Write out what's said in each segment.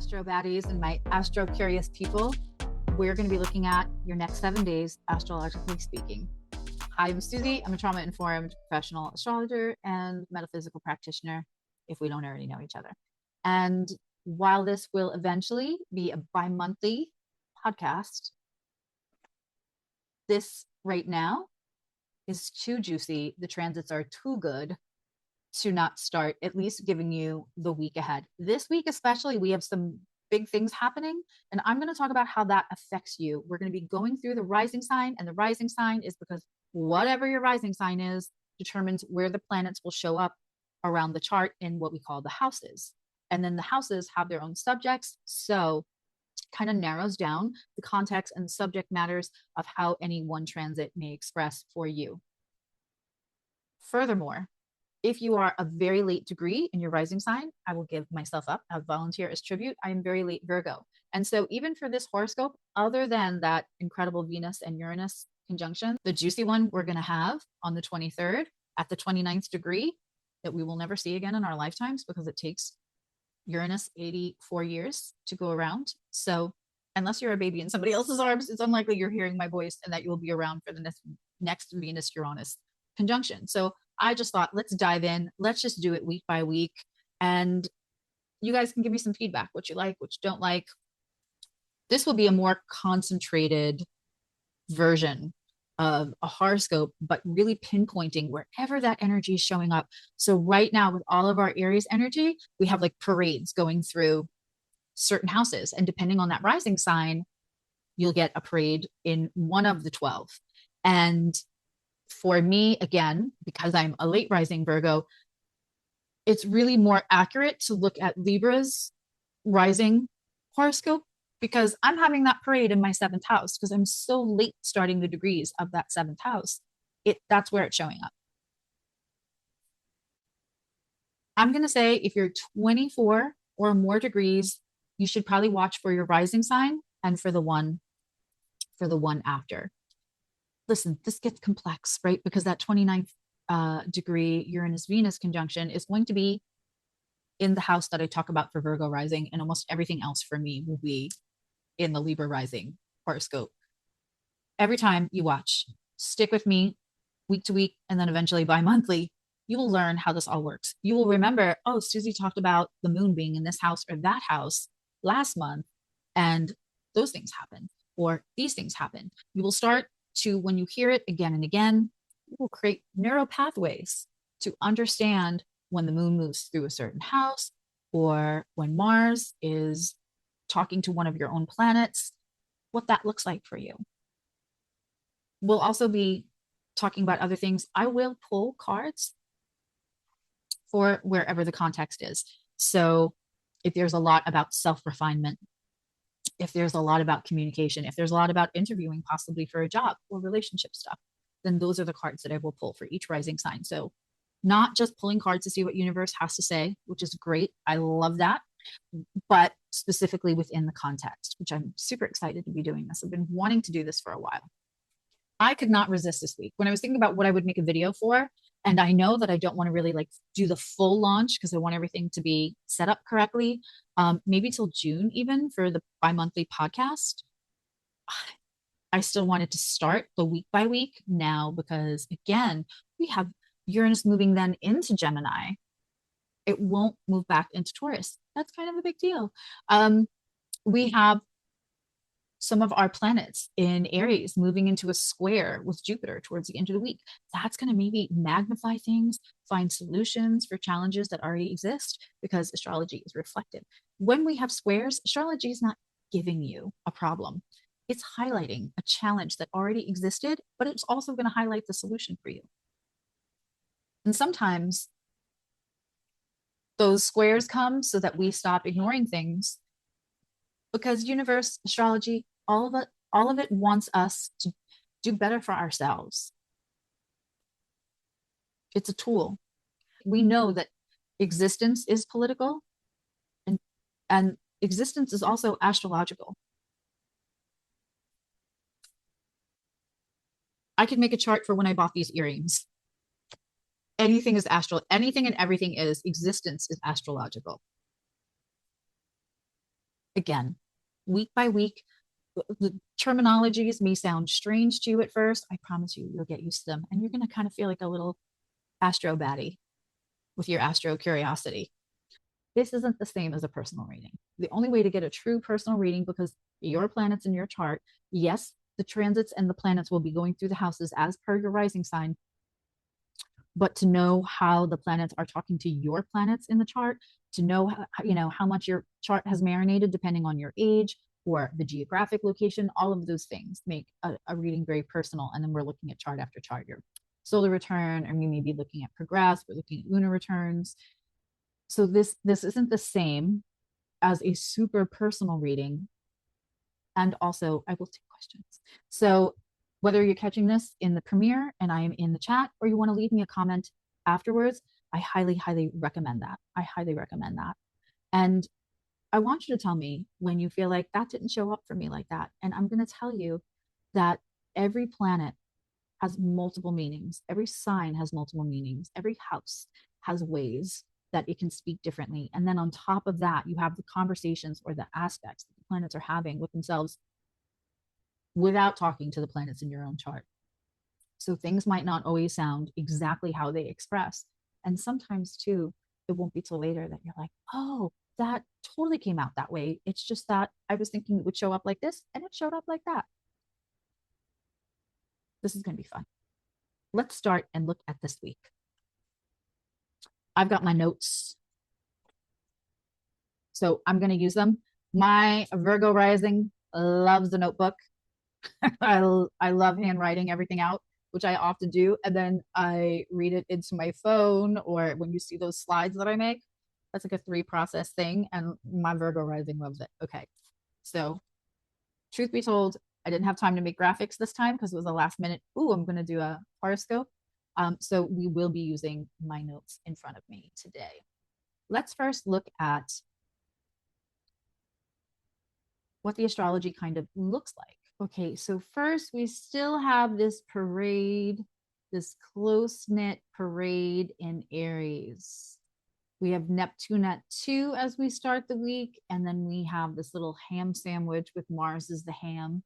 Astro baddies and my astro curious people. We're going to be looking at your next 7 days, astrologically speaking. I'm Suzzy. I'm a trauma-informed professional astrologer and metaphysical practitioner, if we don't already know each other. And while this will eventually be a bi-monthly podcast, this right now is too juicy. The transits are too good to not start at least giving you the week ahead. This week especially, we have some big things happening, and I'm going to talk about how that affects you. We're going to be going through the rising sign, and the rising sign is because whatever your rising sign is determines where the planets will show up around the chart in what we call the houses. And then the houses have their own subjects, so kind of narrows down the context and subject matters of how any one transit may express for you. Furthermore, if you are a very late degree in your rising sign, I will give myself up. I'll volunteer as tribute. I am very late Virgo. And so even for this horoscope, other than that incredible Venus and Uranus conjunction, the juicy one we're going to have on the 23rd at the 29th degree that we will never see again in our lifetimes because it takes Uranus 84 years to go around. So unless you're a baby in somebody else's arms, it's unlikely you're hearing my voice and that you will be around for the next Venus-Uranus conjunction. So I just thought, let's dive in. Let's just do it week by week. And you guys can give me some feedback, what you like, what you don't like. This will be a more concentrated version of a horoscope, but really pinpointing wherever that energy is showing up. So right now with all of our Aries energy, we have like parades going through certain houses. And depending on that rising sign, you'll get a parade in one of the 12. And for me, again, because I'm a late rising Virgo, it's really more accurate to look at Libra's rising horoscope because I'm having that parade in my 7th house because I'm so late starting the degrees of that 7th house. That's where it's showing up. I'm going to say if you're 24 or more degrees, you should probably watch for your rising sign and for the one after. Listen, this gets complex, right? Because that 29th degree Uranus-Venus conjunction is going to be in the house that I talk about for Virgo rising, and almost everything else for me will be in the Libra rising horoscope. Every time you watch, stick with me week to week, and then eventually bi-monthly, you will learn how this all works. You will remember, oh, Suzzy talked about the moon being in this house or that house last month, and those things happen, or these things happen. You will start to, when you hear it again and again, you will create neural pathways to understand when the moon moves through a certain house or when Mars is talking to one of your own planets, what that looks like for you. We'll also be talking about other things. I will pull cards for wherever the context is. So if there's a lot about self-refinement, if there's a lot about communication, if there's a lot about interviewing possibly for a job or relationship stuff, then those are the cards that I will pull for each rising sign. So not just pulling cards to see what universe has to say, which is great. I love that, but specifically within the context, which I'm super excited to be doing this. I've been wanting to do this for a while. I could not resist this week when I was thinking about what I would make a video for. And I know that I don't want to really like do the full launch because I want everything to be set up correctly. Maybe till June even for the bi-monthly podcast. I still wanted to start the week by week now because again, we have Uranus moving then into Gemini. It won't move back into Taurus. That's kind of a big deal. We have some of our planets in Aries moving into a square with Jupiter towards the end of the week. That's going to maybe magnify things, find solutions for challenges that already exist because astrology is reflective. When we have squares, astrology is not giving you a problem. It's highlighting a challenge that already existed, but it's also going to highlight the solution for you. And sometimes those squares come so that we stop ignoring things because universe, astrology, all of it wants us to do better for ourselves. It's a tool. We know that existence is political and existence is also astrological. I could make a chart for when I bought these earrings. Anything is astral. Anything and everything is existence is astrological. Again, week by week, the terminologies may sound strange to you at first. I promise you, you'll get used to them. And you're going to kind of feel like a little astro baddie with your astro curiosity. This isn't the same as a personal reading. The only way to get a true personal reading, because your planets in your chart, yes, the transits and the planets will be going through the houses as per your rising sign, but to know how the planets are talking to your planets in the chart, to know how much your chart has marinated depending on your age or the geographic location, all of those things make a reading very personal. And then we're looking at chart after chart, your solar return, or you may be looking at progress, we're looking at lunar returns. So this isn't the same as a super personal reading. And also, I will take questions. So whether you're catching this in the premiere and I am in the chat, or you want to leave me a comment afterwards, I highly, highly recommend that. I highly recommend that. And I want you to tell me when you feel like that didn't show up for me like that. And I'm going to tell you that every planet has multiple meanings. Every sign has multiple meanings. Every house has ways that it can speak differently. And then on top of that, you have the conversations or the aspects that the planets are having with themselves without talking to the planets in your own chart. So things might not always sound exactly how they express. And sometimes, too, it won't be till later that you're like, oh, that totally came out that way. It's just that I was thinking it would show up like this, and it showed up like that. This is going to be fun. Let's start and look at this week. I've got my notes, so I'm going to use them. My Virgo rising loves the notebook. I love handwriting everything out, which I often do. And then I read it into my phone, or when you see those slides that I make, that's like a 3-process thing. And my Virgo rising loves it. Okay. So, truth be told, I didn't have time to make graphics this time because it was a last minute. Ooh, I'm going to do a horoscope. So, we will be using my notes in front of me today. Let's first look at what the astrology kind of looks like. Okay, so first we still have this parade, this close knit parade in Aries. We have Neptune at 2 as we start the week, and then we have this little ham sandwich with Mars as the ham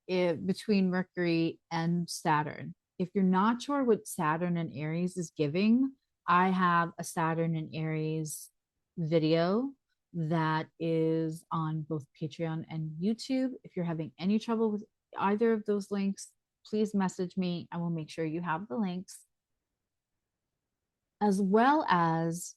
between Mercury and Saturn. If you're not sure what Saturn and Aries is giving, I have a Saturn and Aries video that is on both Patreon and YouTube. If you're having any trouble with either of those links, please message me. I will make sure you have the links. As well as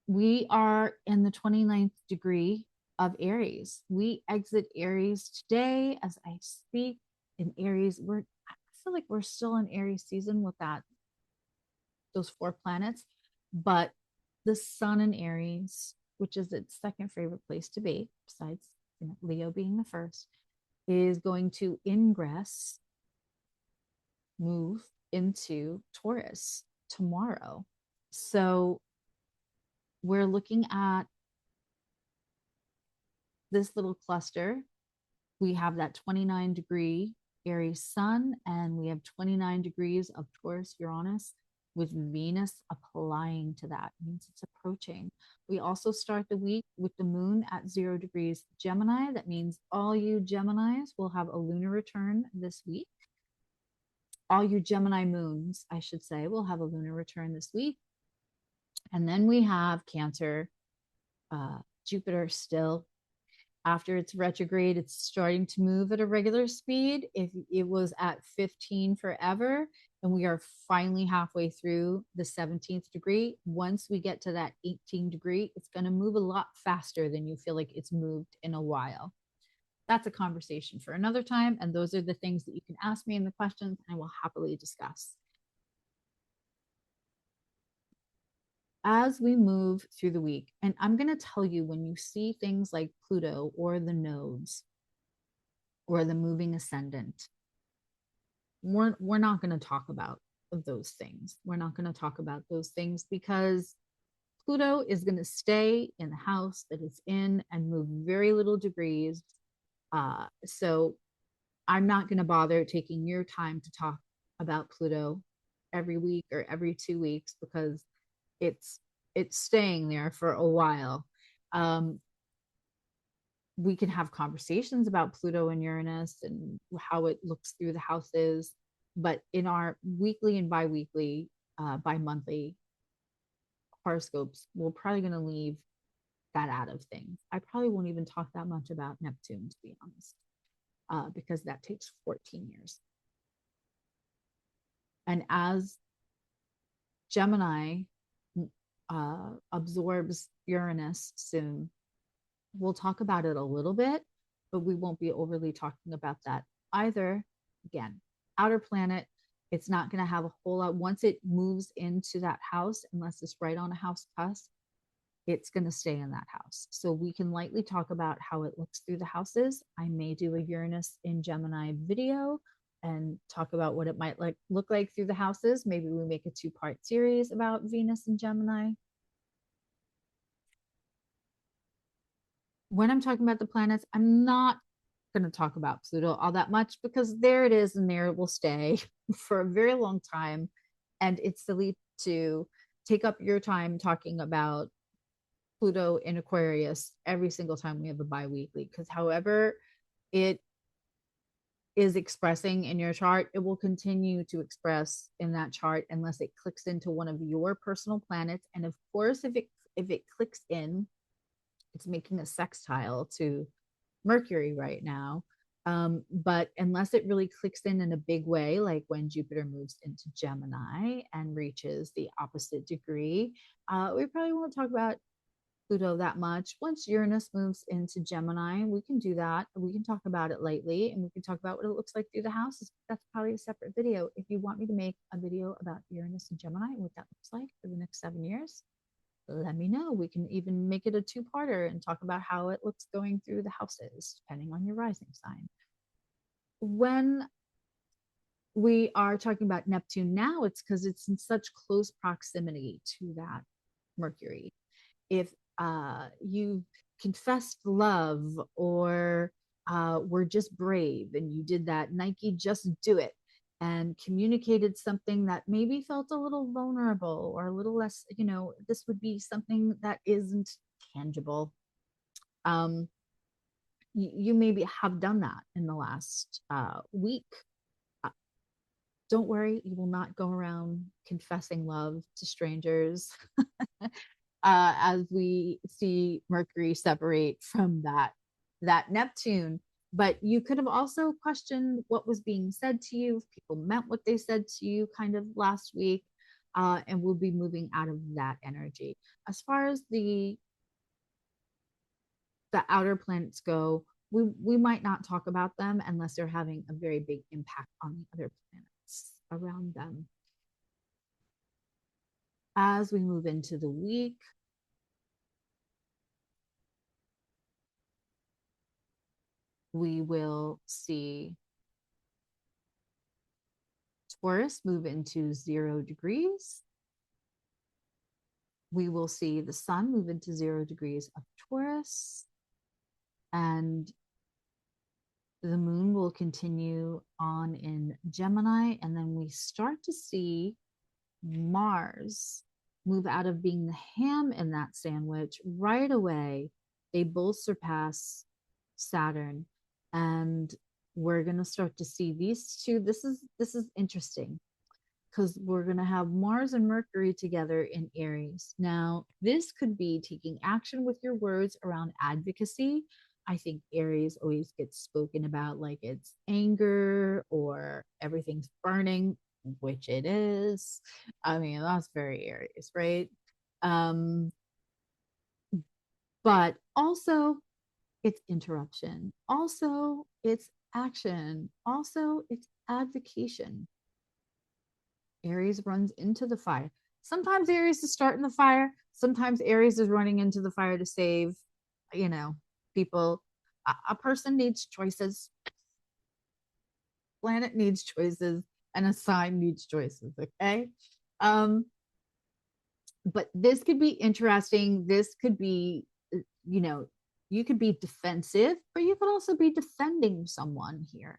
we are in the 29th degree of Aries. We exit Aries today as I speak. In Aries, I feel like we're still in Aries season with those 4 planets, but the sun in Aries, which is its second favorite place to be, besides Leo being the first, is going to ingress, move into Taurus tomorrow. So we're looking at this little cluster. We have that 29-degree Aries sun, and we have 29 degrees of Taurus Uranus with Venus applying to that. It means it's approaching. We also start the week with the moon at 0 degrees Gemini. That means all you Geminis will have a lunar return this week. All you Gemini moons, I should say, will have a lunar return this week. And then we have Cancer, Jupiter still. After it's retrograde, it's starting to move at a regular speed. If it was at 15 forever, and we are finally halfway through the 17th degree, once we get to that 18 degree, it's going to move a lot faster than you feel like it's moved in a while. That's a conversation for another time. And those are the things that you can ask me in the questions, and I will happily discuss. As we move through the week, and I'm going to tell you, when you see things like Pluto or the nodes or the moving ascendant, we're not going to talk about those things. We're not going to talk about those things because Pluto is going to stay in the house that it's in and move very little degrees. So I'm not going to bother taking your time to talk about Pluto every week or every 2 weeks because it's staying there for a while. We can have conversations about Pluto and Uranus and how it looks through the houses. But in our weekly and bi-weekly, bi-monthly horoscopes, we're probably going to leave that out of things. I probably won't even talk that much about Neptune, to be honest, because that takes 14 years. And as Gemini absorbs Uranus soon, we'll talk about it a little bit, but we won't be overly talking about that either. Again, outer planet, it's not going to have a whole lot. Once it moves into that house, unless it's right on a house cusp, it's going to stay in that house. So we can lightly talk about how it looks through the houses. I may do a Uranus in Gemini video and talk about what it might look like through the houses. Maybe we make a 2-part series about Venus and Gemini. When I'm talking about the planets, I'm not going to talk about Pluto all that much because there it is and there it will stay for a very long time. And it's silly to take up your time talking about Pluto in Aquarius every single time we have a bi-weekly, because however it is expressing in your chart, it will continue to express in that chart unless it clicks into one of your personal planets. And of course, if it clicks in, it's making a sextile to Mercury right now. But unless it really clicks in a big way, like when Jupiter moves into Gemini and reaches the opposite degree, we probably won't talk about Pluto that much. Once Uranus moves into Gemini, we can do that. We can talk about it lightly and we can talk about what it looks like through the houses. That's probably a separate video. If you want me to make a video about Uranus and Gemini and what that looks like for the next 7 years, let me know. We can even make it a 2-parter and talk about how it looks going through the houses, depending on your rising sign. When we are talking about Neptune now, it's because it's in such close proximity to that Mercury. If you confessed love or were just brave and you did that Nike just do it and communicated something that maybe felt a little vulnerable or a little less, this would be something that isn't tangible. You maybe have done that in the last week. Don't worry, you will not go around confessing love to strangers as we see Mercury separate from that Neptune. But you could have also questioned what was being said to you, if people meant what they said to you kind of last week, and we'll be moving out of that energy. As far as the outer planets go, we might not talk about them unless they're having a very big impact on the other planets around them. As we move into the week, we will see Taurus move into 0 degrees. We will see the sun move into 0 degrees of Taurus. And the moon will continue on in Gemini. And then we start to see Mars move out of being the ham in that sandwich right away. They both surpass Saturn. And we're going to start to see these two. This is interesting because we're going to have Mars and Mercury together in Aries. Now, this could be taking action with your words around advocacy. I think Aries always gets spoken about like it's anger or everything's burning, which it is. I mean, that's very Aries, right? But also it's interruption. Also, it's action. Also, it's advocation. Aries runs into the fire. Sometimes Aries is starting the fire. Sometimes Aries is running into the fire to save, people. A person needs choices. Planet needs choices, and a sign needs choices. Okay. But this could be interesting. This could be, you could be defensive, but you could also be defending someone here.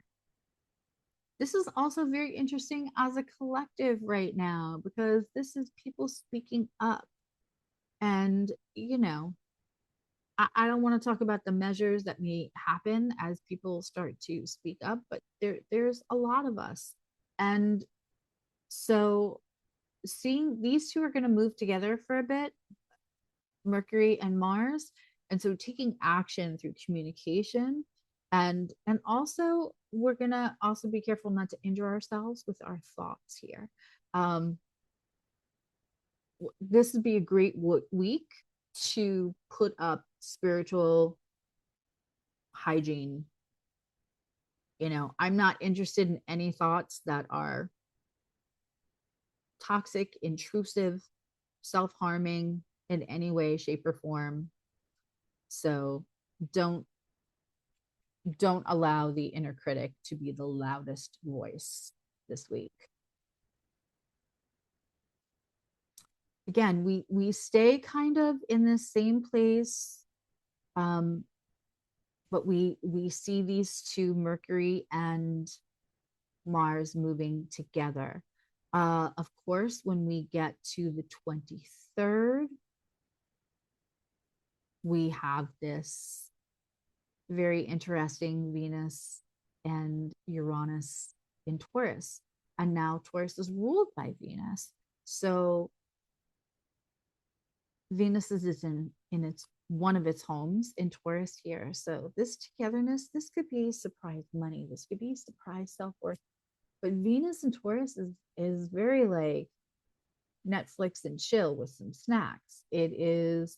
This is also very interesting as a collective right now because this is people speaking up. And, I don't want to talk about the measures that may happen as people start to speak up, but there's a lot of us. And so seeing these two are going to move together for a bit, Mercury and Mars. And so taking action through communication, and also we're going to also be careful not to injure ourselves with our thoughts here. Um, this would be a great week to put up spiritual hygiene. You know, I'm not interested in any thoughts that are toxic, intrusive, self-harming in any way, shape, or form. So don't don't allow the inner critic to be the loudest voice this week. Again, we stay kind of in the same place, but we see these two, Mercury and Mars, moving together. Of course, when we get to the 23rd, we have this very interesting Venus and Uranus in Taurus. And now Taurus is ruled by Venus. So Venus is in its one of its homes in Taurus here. So this togetherness, this could be surprise money. This could be surprise self-worth. But Venus and Taurus is very like Netflix and chill with some snacks. It is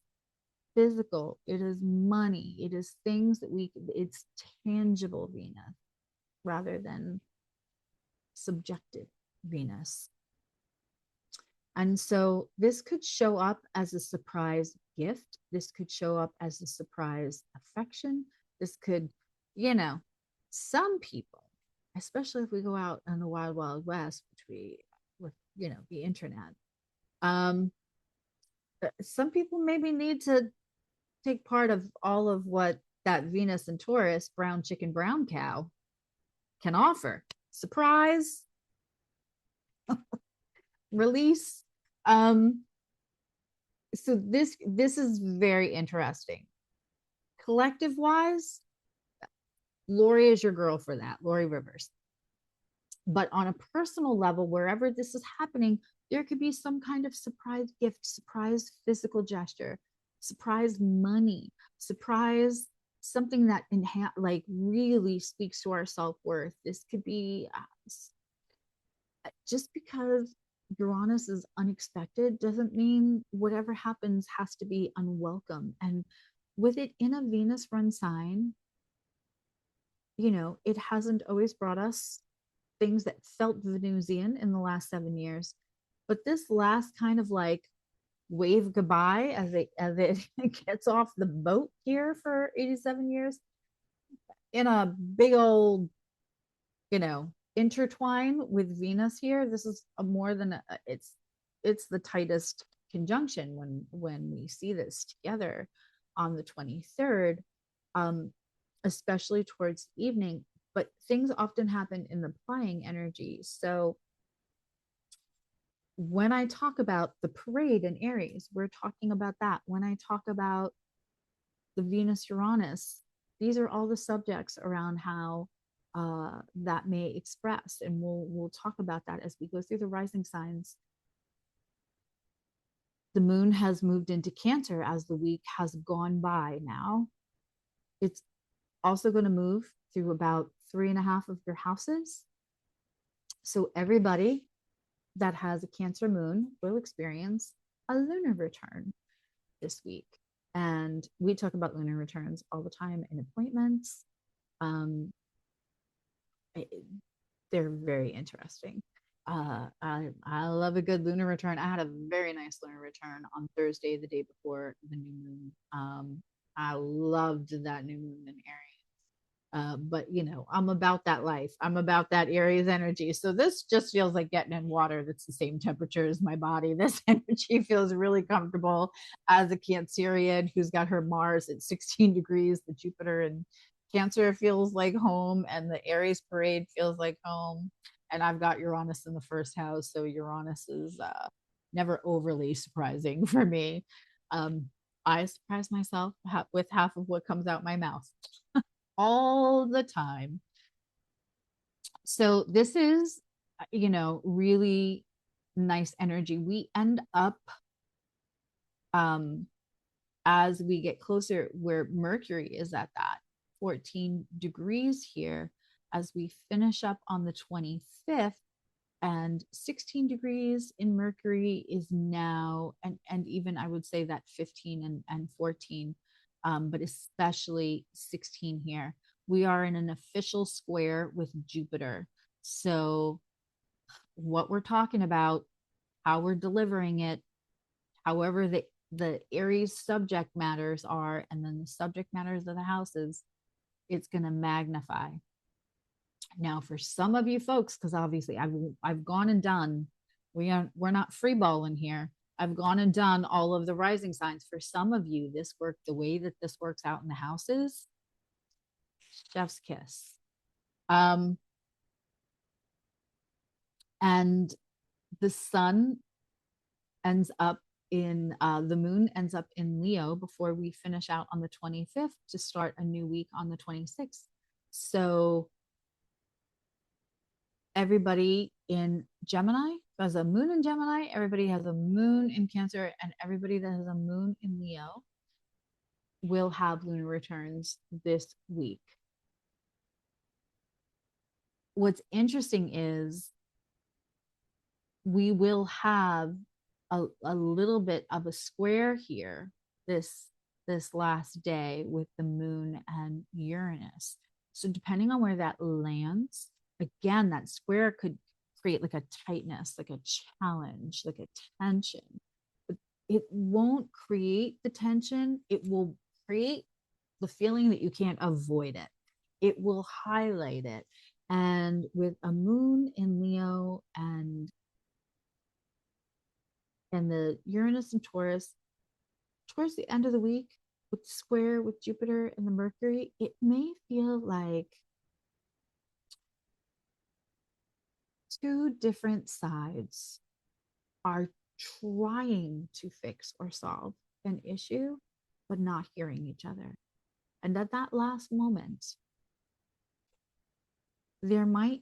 physical, it is money, it is things that it's tangible Venus rather than subjective Venus. And so this could show up as a surprise gift. This could show up as a surprise affection. This could, you know, some people, especially if we go out in the wild, wild west, with, you know, the internet, some people maybe need to take part of all of what that Venus and Taurus, brown chicken, brown cow, can offer. Surprise, release. So this is very interesting. Collective wise, Lori is your girl for that, Lori Rivers. But on a personal level, wherever this is happening, there could be some kind of surprise gift, surprise physical gesture, surprise money, surprise something that like really speaks to our self-worth. This could be just because Uranus is unexpected doesn't mean whatever happens has to be unwelcome. And with it in a Venus run sign, you know, it hasn't always brought us things that felt Venusian in the last 7 years. But this last kind of like wave goodbye as it gets off the boat here for 87 years in a big old, you know, intertwine with Venus here. This is a more than it's the tightest conjunction when we see this together on the 23rd, especially towards evening. But things often happen in the playing energy. So when I talk about the parade in Aries, we're talking about that. When I talk about the Venus Uranus, these are all the subjects around how that may express, and we'll talk about that as we go through the rising signs. The moon has moved into Cancer as the week has gone by now. It's also going to move through about 3.5 of your houses. So everybody that has a Cancer moon will experience a lunar return this week. And we talk about lunar returns all the time in appointments. They're very interesting. I love a good lunar return. I had a very nice lunar return on Thursday, the day before the new moon. I loved that new moon in Aries. But you know, I'm about that life. I'm about that Aries energy. So this just feels like getting in water that's the same temperature as my body. This energy feels really comfortable as a Cancerian who's got her Mars at 16 degrees, the Jupiter and Cancer feels like home, and the Aries parade feels like home. And I've got Uranus in the first house, so Uranus is never overly surprising for me. I surprise myself with half of what comes out my mouth all the time. So this is, really nice energy. We end up, um, as we get closer, where Mercury is at that 14 degrees here, as we finish up on the 25th, and 16 degrees in Mercury is now, and even I would say that 15 and 14, but especially 16 here. We are in an official square with Jupiter. So what we're talking about, how we're delivering it, however the Aries subject matters are, and then the subject matters of the houses, it's going to magnify. Now, for some of you folks, because obviously I've gone and done, we're not freeballing here. I've gone and done all of the rising signs. For some of you, this work, the way that this works out in the houses, chef's kiss. And the sun ends up in the moon ends up in Leo before we finish out on the 25th to start a new week on the 26th. So everybody in Gemini has a moon in Gemini, everybody has a moon in Cancer, and everybody that has a moon in Leo will have lunar returns this week. What's interesting is we will have a little bit of a square here this last day with the moon and Uranus. So depending on where that lands, again, that square could create like a tightness, like a challenge, like a tension. But it won't create the tension. It will create the feeling that you can't avoid it. It will highlight it. And with a moon in Leo and the Uranus and Taurus, towards the end of the week, with the square with Jupiter and the Mercury, it may feel like two different sides are trying to fix or solve an issue, but not hearing each other. And at that last moment, there might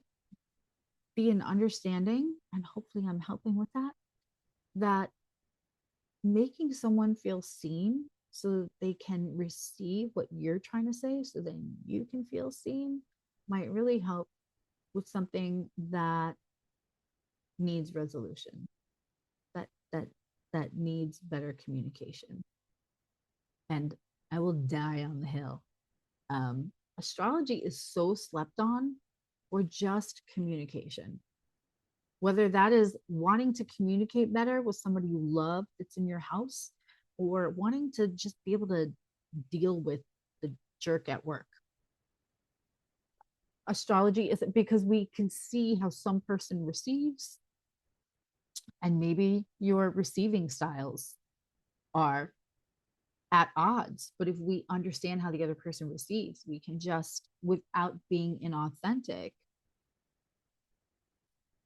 be an understanding, and hopefully I'm helping with that, that making someone feel seen so that they can receive what you're trying to say so then you can feel seen might really help with something that needs resolution, that that that needs better communication. And I will die on the hill. Astrology is so slept on, or just communication, whether that is wanting to communicate better with somebody you love that's in your house, or wanting to just be able to deal with the jerk at work. Astrology is because we can see how some person receives, and maybe your receiving styles are at odds. But if we understand how the other person receives, we can just, without being inauthentic,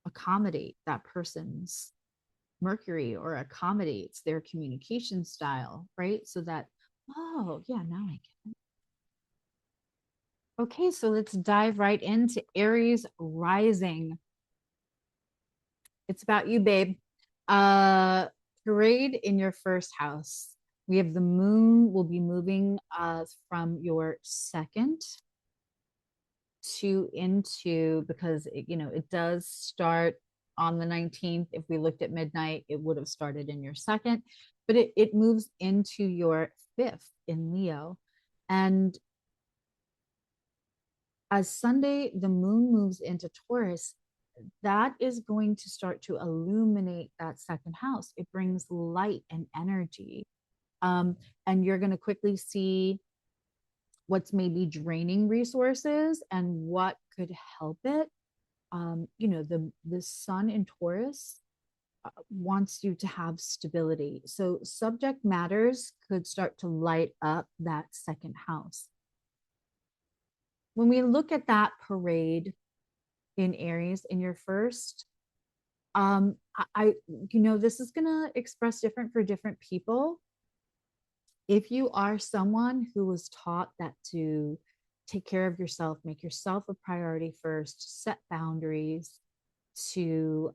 accommodate that person's Mercury, or accommodates their communication style, right? So that, oh, yeah, now I get it. Okay, so let's dive right into Aries rising. It's about you, babe. Parade in your first house. We have the moon will be moving from your second to into, because it does start on the 19th. If we looked at midnight, it would have started in your second, but it moves into your fifth in Leo. And as Sunday, the moon moves into Taurus, that is going to start to illuminate that second house. It brings light and energy. And you're going to quickly see what's maybe draining resources and what could help it. The sun in Taurus wants you to have stability. So subject matters could start to light up that second house. When we look at that parade in Aries in your first, I this is going to express different for different people. If you are someone who was taught that to take care of yourself, make yourself a priority first, set boundaries, to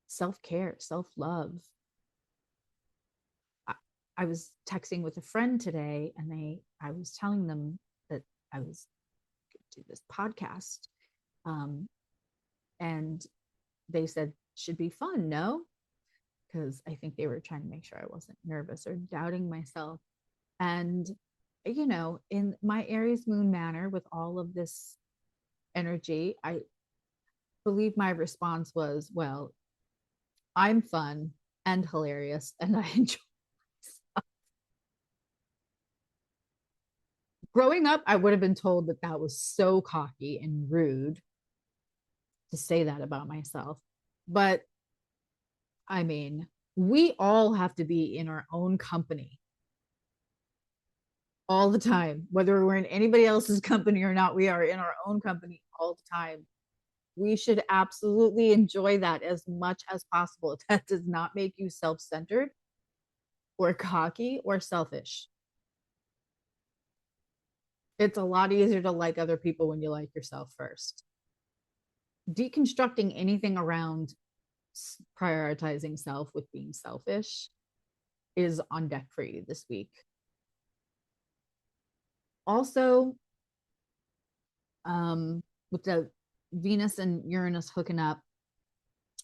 self care, self love. I was texting with a friend today, and I was telling them that I was going to do this podcast, um, and they said should be fun, no? Because I think they were trying to make sure I wasn't nervous or doubting myself. And in my Aries moon manner, with all of this energy, I believe my response was, well, I'm fun and hilarious, and I enjoy myself. Growing up, I would have been told that that was so cocky and rude to say that about myself. But I mean, we all have to be in our own company all the time, whether we're in anybody else's company or not. We are in our own company all the time. We should absolutely enjoy that as much as possible. That does not make you self centered or cocky or selfish. It's a lot easier to like other people when you like yourself first. Deconstructing anything around prioritizing self with being selfish is on deck for you this week. Also, with the Venus and Uranus hooking up,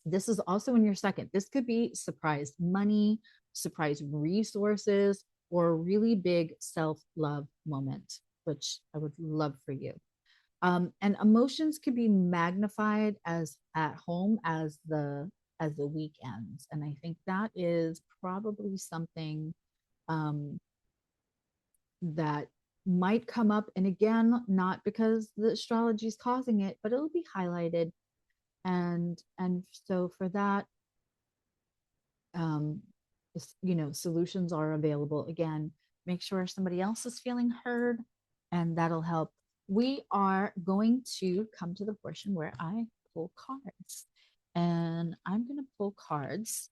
this is also in your second. This could be surprise money, surprise resources, or a really big self love moment, which I would love for you. And emotions can be magnified as at home as the week ends, and I think that is probably something that might come up. And again, not because the astrology is causing it, but it'll be highlighted. And so for that, um, solutions are available. Again, make sure somebody else is feeling heard, and that'll help. We are going to come to the portion where I pull cards, and I'm going to pull cards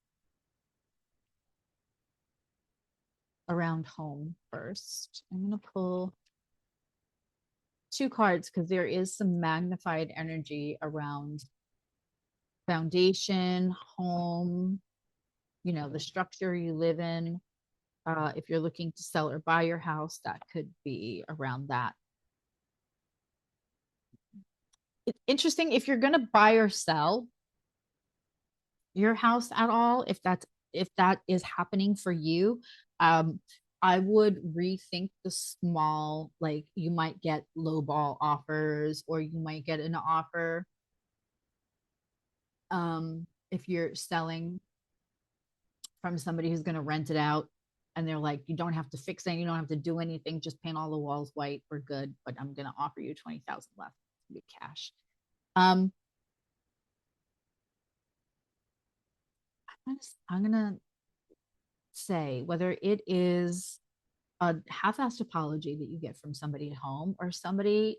around home first. I'm going to pull two cards because there is some magnified energy around foundation, home, the structure you live in. If you're looking to sell or buy your house, that could be around that. It's interesting if you're going to buy or sell your house at all, if that is happening for you. I would rethink the small, like you might get low ball offers, or you might get an offer if you're selling from somebody who's going to rent it out, and they're like, you don't have to fix it, you don't have to do anything, just paint all the walls white, we're good, but I'm going to offer you 20,000 left with cash. I'm gonna say whether it is a half-assed apology that you get from somebody at home, or somebody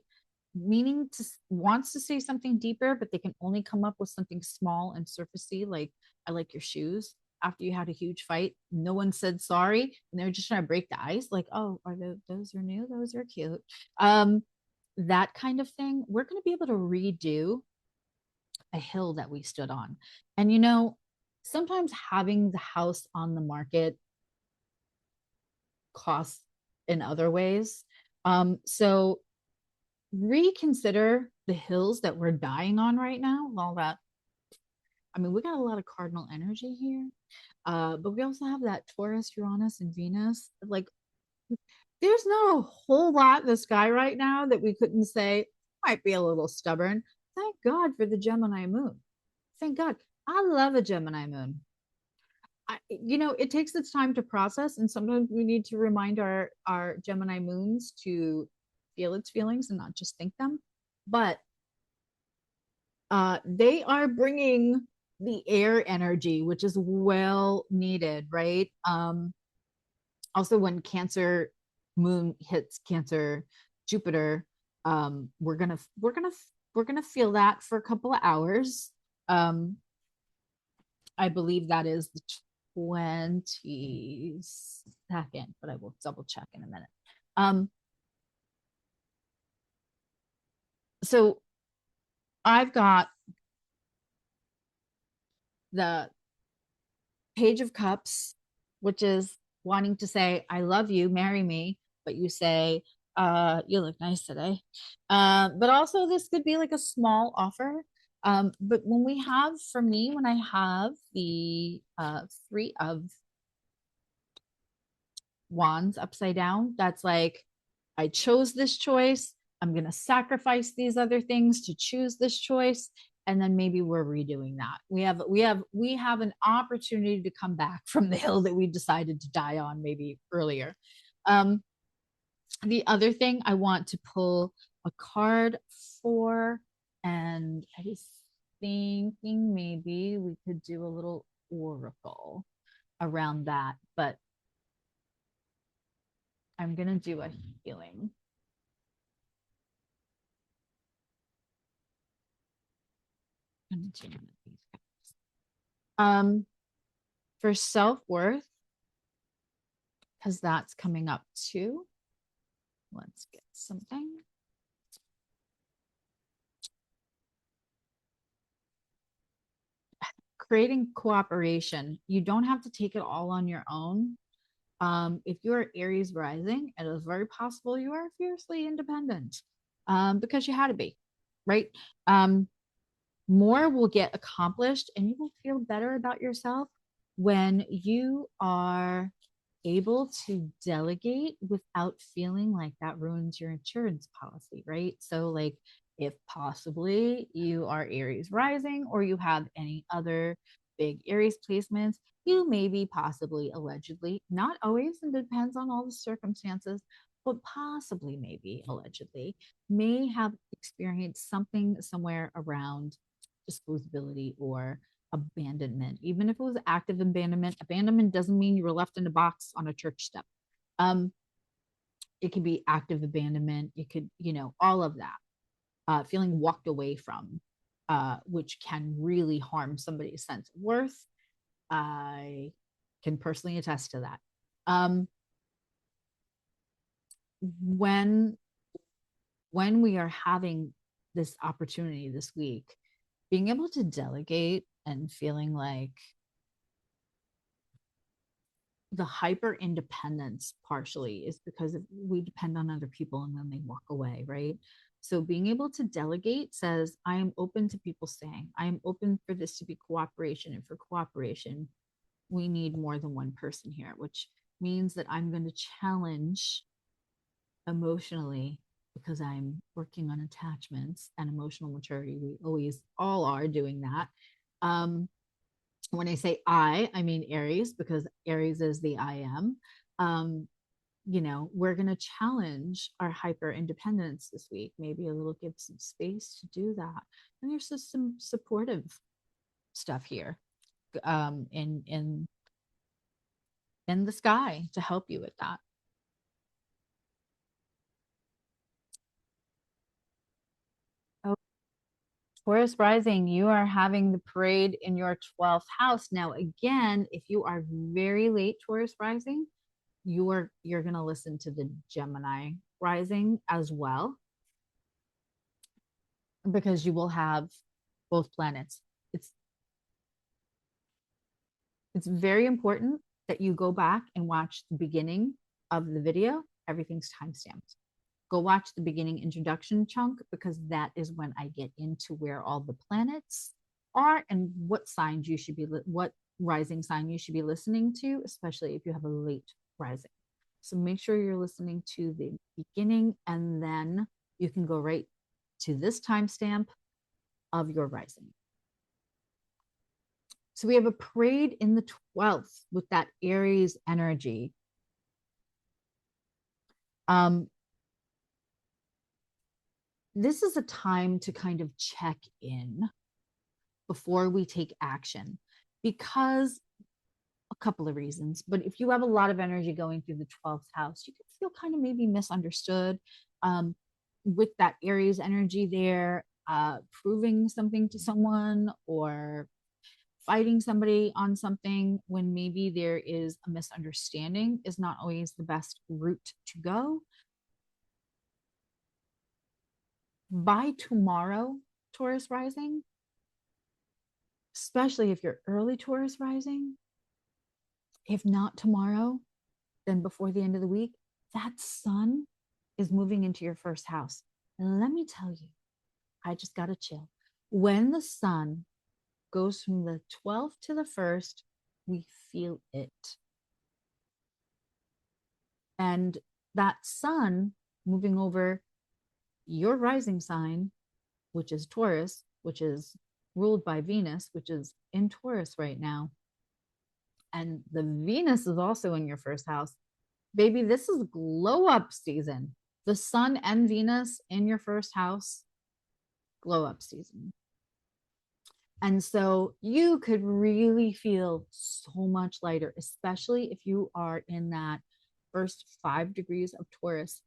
meaning to wants to say something deeper, but they can only come up with something small and surfacey, like I like your shoes. After you had a huge fight, no one said sorry, and they're just trying to break the ice. Like, oh, those are new? Those are cute. That kind of thing. We're going to be able to redo a hill that we stood on. And sometimes having the house on the market costs in other ways. So reconsider the hills that we're dying on right now. All that, I mean, we got a lot of cardinal energy here, but we also have that Taurus, Uranus, and Venus. Like, there's not a whole lot in the sky right now that we couldn't say might be a little stubborn. Thank God for the Gemini moon. Thank God. I love a Gemini moon. It takes its time to process, and sometimes we need to remind our Gemini moons to feel its feelings and not just think them. But they are bringing the air energy, which is well needed, right? Also, when Cancer moon hits Cancer Jupiter, we're gonna feel that for a couple of hours. I believe that is 22nd, but I will double check in a minute. So I've got the Page of Cups, which is wanting to say, I love you, marry me, but you say, you look nice today. But also, this could be like a small offer. But when we have, for me, when I have the Three of Wands upside down, that's like, I chose this choice. I'm going to sacrifice these other things to choose this choice. And then maybe we're redoing that. We have an opportunity to come back from the hill that we decided to die on maybe earlier. Um, the other thing I want to pull a card for, and I was thinking maybe we could do a little oracle around that, but I'm going to do a healing. For self-worth, because that's coming up too. Let's get something. Creating cooperation. You don't have to take it all on your own. If you're Aries rising, it is very possible you are fiercely independent, because you had to be, right? More will get accomplished and you will feel better about yourself when you are able to delegate without feeling like that ruins your insurance policy, right? So, like, if possibly you are Aries rising or you have any other big Aries placements, you maybe, possibly, allegedly, not always, and depends on all the circumstances, but possibly, maybe, allegedly, may have experienced something somewhere around disposability or abandonment. Even if it was active abandonment doesn't mean you were left in a box on a church step. It could be active abandonment. It could, all of that. Feeling walked away from, which can really harm somebody's sense of worth. I can personally attest to that. When we are having this opportunity this week, being able to delegate and feeling like the hyper independence partially is because we depend on other people and then they walk away, right? So being able to delegate says, I am open to people staying. I am open for this to be cooperation. And for cooperation, we need more than one person here, which means that I'm going to challenge emotionally, because I'm working on attachments and emotional maturity. We always all are doing that. When I say I mean Aries, because Aries is the I am. We're going to challenge our hyper independence this week, maybe a little, give some space to do that. And there's just some supportive stuff here, in the sky to help you with that. Oh, Taurus rising, you are having the parade in your 12th house. Now, again, if you are very late Taurus rising, you're going to listen to the Gemini rising as well, because you will have both planets. It's very important that you go back and watch the beginning of the video. Everything's timestamped. Go watch the beginning introduction chunk, because that is when I get into where all the planets are and what signs you should be, what rising sign you should be listening to, especially if you have a late rising. So make sure you're listening to the beginning, and then you can go right to this timestamp of your rising. So we have a parade in the 12th with that Aries energy. This is a time to kind of check in before we take action, because a couple of reasons. But if you have a lot of energy going through the 12th house, you can feel kind of maybe misunderstood, with that Aries energy there, proving something to someone, or fighting somebody on something when maybe there is a misunderstanding is not always the best route to go. By tomorrow, Taurus rising, especially if you're early Taurus rising, if not tomorrow, then before the end of the week, that sun is moving into your first house. And let me tell you, I just got to chill. When the sun goes from the 12th to the 1st, we feel it. And that sun moving over your rising sign, which is Taurus, which is ruled by Venus, which is in Taurus right now. And the Venus is also in your first house. Baby, this is glow up season. The sun and Venus in your first house, glow up season. And so you could really feel so much lighter, especially if you are in that first 5 degrees of Taurus,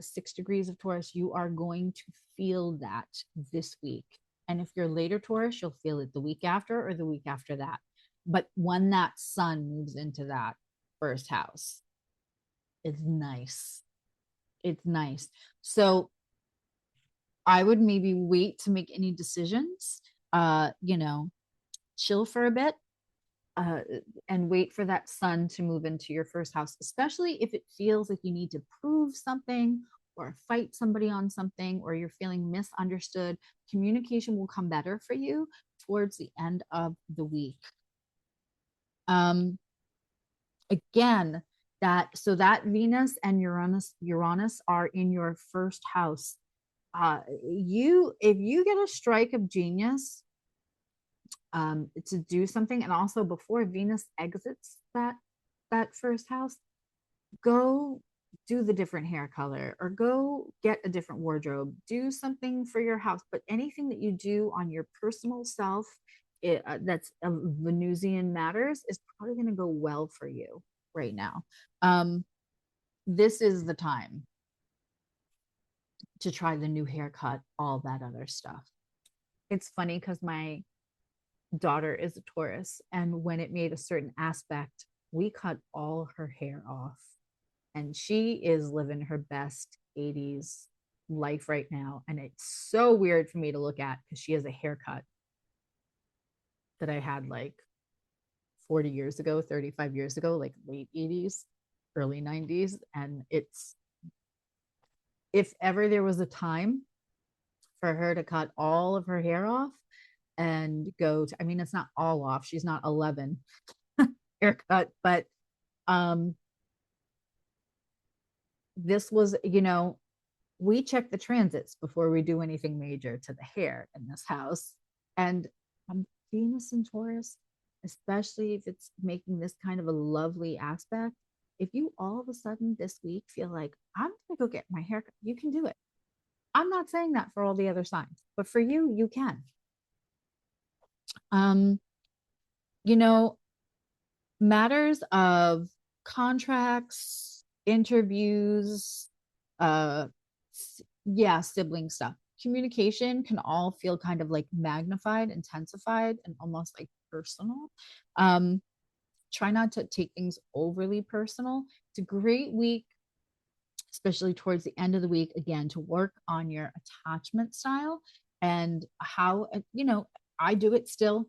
6 degrees of Taurus. You are going to feel that this week. And if you're later Taurus, you'll feel it the week after or the week after that. But when that sun moves into that first house, it's nice. It's nice. So I would maybe wait to make any decisions, chill for a bit, and wait for that sun to move into your first house, especially if it feels like you need to prove something or fight somebody on something, or you're feeling misunderstood. Communication will come better for you towards the end of the week. Again, that Venus and Uranus are in your first house. If you get a strike of genius to do something, and also before Venus exits that first house, go do the different hair color or go get a different wardrobe, do something for your house. But anything that you do on your personal self, that's Venusian matters, is probably going to go well for you right now. This is the time to try the new haircut, all that other stuff. It's funny because my daughter is a Taurus, and when it made a certain aspect, we cut all her hair off, and she is living her best 80s life right now. And it's so weird for me to look at because she has a haircut that I had like 40 years ago, 35 years ago, like late 80s, early 90s. And it's, if ever there was a time for her to cut all of her hair off and go to, I mean, it's not all off, she's not 11 haircut, but this was, we check the transits before we do anything major to the hair in this house. And Venus and Taurus, especially if it's making this kind of a lovely aspect, if you all of a sudden this week feel like, I'm going to go get my haircut, you can do it. I'm not saying that for all the other signs, but for you, you can. Matters of contracts, interviews, sibling stuff. Communication can all feel kind of like magnified, intensified, and almost like personal. Try not to take things overly personal. It's a great week, especially towards the end of the week, again, to work on your attachment style and how, I do it still.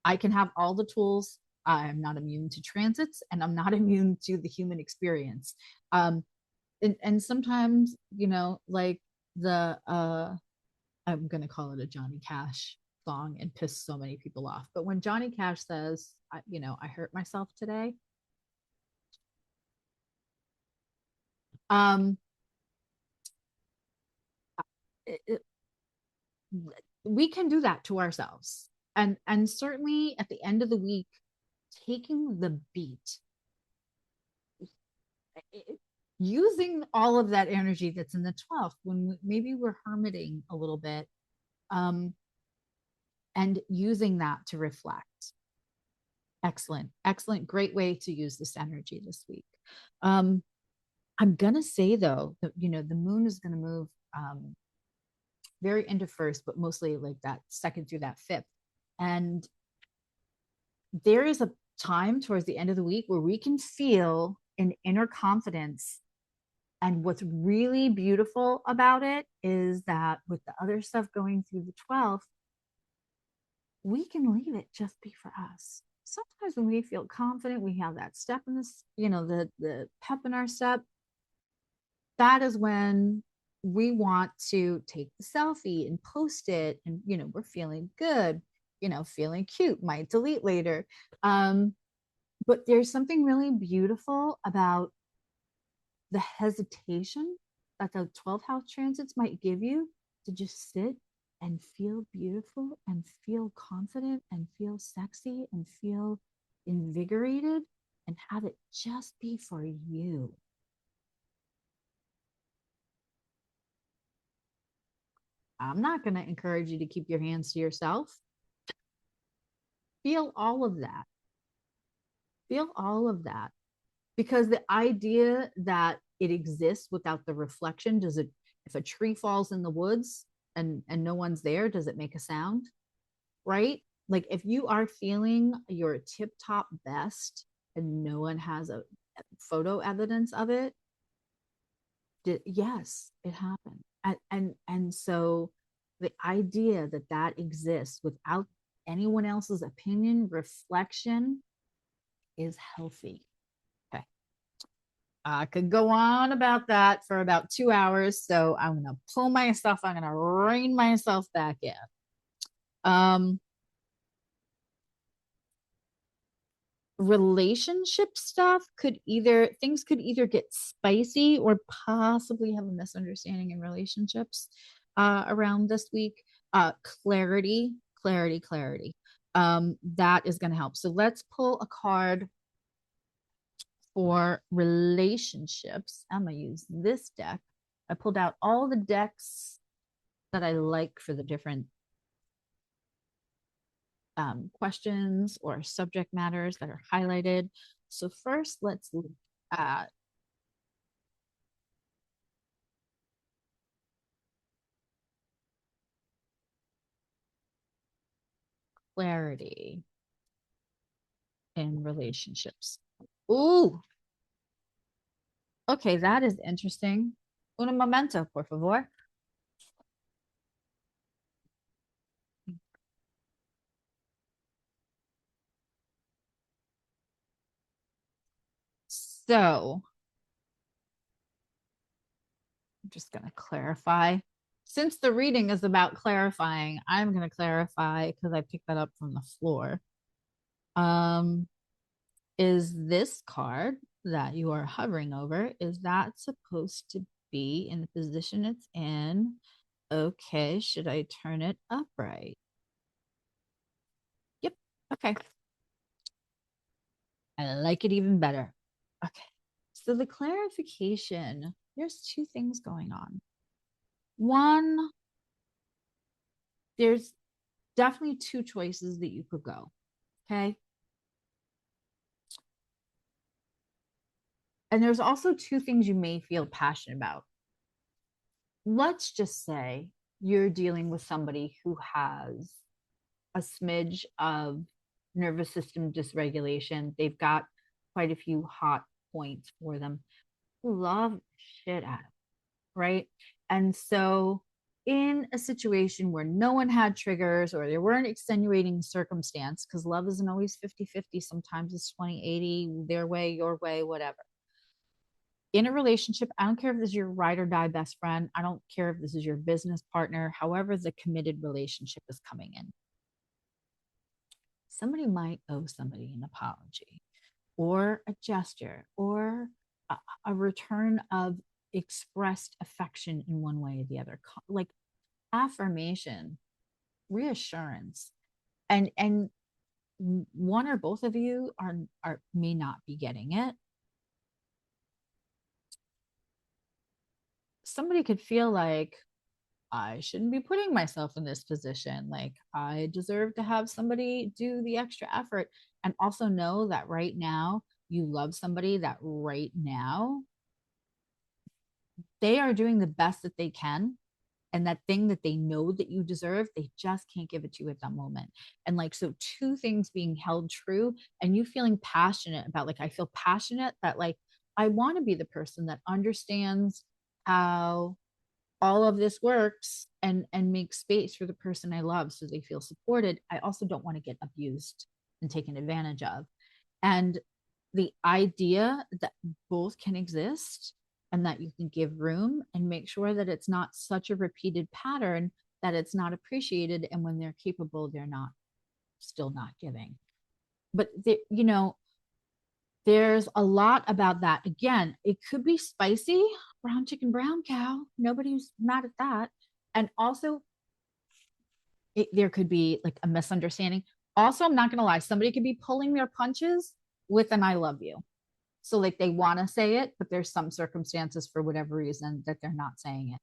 I can have all the tools. I'm not immune to transits, and I'm not immune to the human experience. And sometimes, like I'm going to call it a Johnny Cash song and piss so many people off. But when Johnny Cash says, I hurt myself today, we can do that to ourselves. And certainly at the end of the week, taking the beat, using all of that energy that's in the 12th when maybe we're hermiting a little bit, and using that to reflect. Excellent, great way to use this energy this week. I'm gonna say though that the moon is gonna move very into first, but mostly like that second through that fifth. And there is a time towards the end of the week where we can feel an inner confidence. And what's really beautiful about it is that with the other stuff going through the 12th, we can leave it just be for us. Sometimes when we feel confident, we have that step in this, the pep in our step. That is when we want to take the selfie and post it. And, we're feeling good, feeling cute, might delete later. But there's something really beautiful about the hesitation that the 12th house transits might give you to just sit and feel beautiful and feel confident and feel sexy and feel invigorated and have it just be for you. I'm not going to encourage you to keep your hands to yourself. Feel all of that. Feel all of that. Because the idea that it exists without the reflection, if a tree falls in the woods and no one's there, does it make a sound? Right? Like if you are feeling your tip top best and no one has a photo evidence of it, yes, it happened. And so the idea that that exists without anyone else's opinion, reflection is healthy. Okay. I could go on about that for about 2 hours. So I'm going to pull myself, I'm going to rein myself back in. Relationship stuff things could either get spicy or possibly have a misunderstanding in relationships around this week. Clarity, clarity, clarity. That is going to help. So let's pull a card for relationships. I'm going to use this deck. I pulled out all the decks that I like for the different questions or subject matters that are highlighted. So first, let's look at clarity in relationships. Ooh, okay, that is interesting. Un momento, por favor. So I'm just going to clarify. Since the reading is about clarifying, I'm going to clarify because I picked that up from the floor. Um, is this card that you are hovering over, is that supposed to be in the position it's in? Okay, should I turn it upright? Yep. Okay. I like it even better. Okay. So the clarification, there's two things going on. One, there's definitely two choices that you could go. Okay. And there's also two things you may feel passionate about. Let's just say you're dealing with somebody who has a smidge of nervous system dysregulation. They've got quite a few hot points for them. Love shit out of it, right? And so in a situation where no one had triggers or there weren't extenuating circumstance, because love isn't always 50-50, sometimes it's 20-80, their way, your way, whatever. In a relationship, I don't care if this is your ride or die best friend. I don't care if this is your business partner, however the committed relationship is coming in. Somebody might owe somebody an apology or a gesture or a return of expressed affection in one way or the other, like affirmation, reassurance. And one or both of you are may not be getting it. Somebody could feel like, I shouldn't be putting myself in this position. Like, I deserve to have somebody do the extra effort. And also know that right now, you love somebody that right now they are doing the best that they can. And that thing that they know that you deserve, they just can't give it to you at that moment. And like, so two things being held true, and you feeling passionate about, like, I feel passionate that, like, I want to be the person that understands how all of this works and make space for the person I love so they feel supported. I also don't want to get abused and taken advantage of. And the idea that both can exist and that you can give room and make sure that it's not such a repeated pattern that it's not appreciated, and when they're capable, they're not, still not giving. But you know, there's a lot about that. Again, it could be spicy, brown chicken, brown cow. Nobody's mad at that. And also, there could be like a misunderstanding. Also, I'm not going to lie, somebody could be pulling their punches with an I love you. So, like, they want to say it, but there's some circumstances for whatever reason that they're not saying it.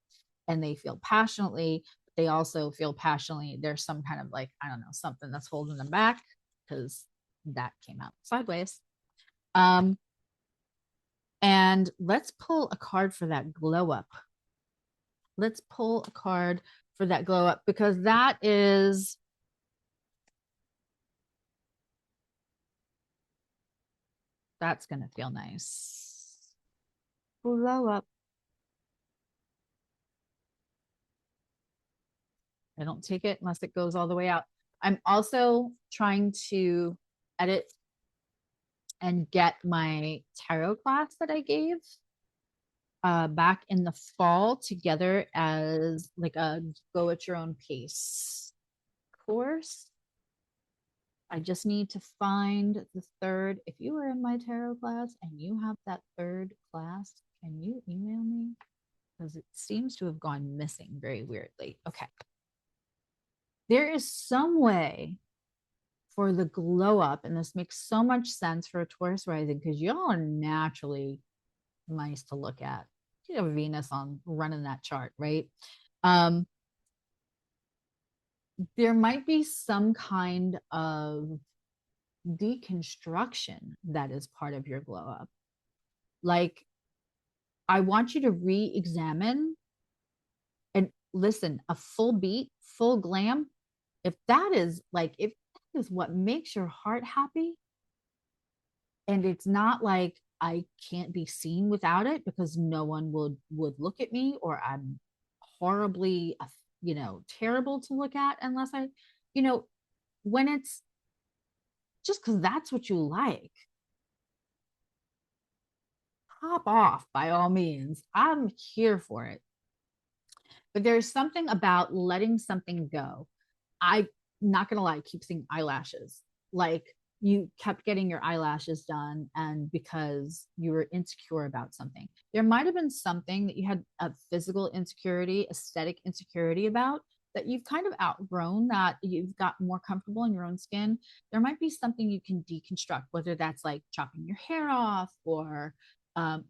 And they feel passionately, but they also feel passionately. There's some kind of, like, I don't know, something that's holding them back because that came out sideways. And let's pull a card for that glow up. Let's pull a card for that glow up, because that's going to feel nice. Glow up. I don't take it unless it goes all the way out. I'm also trying to edit and get my tarot class that I gave back in the fall together as like a go at your own pace course. I just need to find the third. If you were in my tarot class and you have that third class, can you email me? Because it seems to have gone missing very weirdly. Okay. There is some way for the glow up, and this makes so much sense for a Taurus rising because y'all are naturally nice to look at. You have Venus on running that chart, right? There might be some kind of deconstruction that is part of your glow up. Like, I want you to re-examine and listen, a full beat, full glam. If that is what makes your heart happy, and it's not like I can't be seen without it because no one would look at me, or I'm horribly, terrible to look at unless I, when it's just because that's what you like, pop off by all means. I'm here for it. But there's something about letting something go. I'm not gonna lie, I keep seeing eyelashes. Like, you kept getting your eyelashes done, and because you were insecure about something. There might have been something that you had a physical insecurity, aesthetic insecurity about, that you've kind of outgrown, that you've got more comfortable in your own skin. There might be something you can deconstruct, whether that's like chopping your hair off, or I'm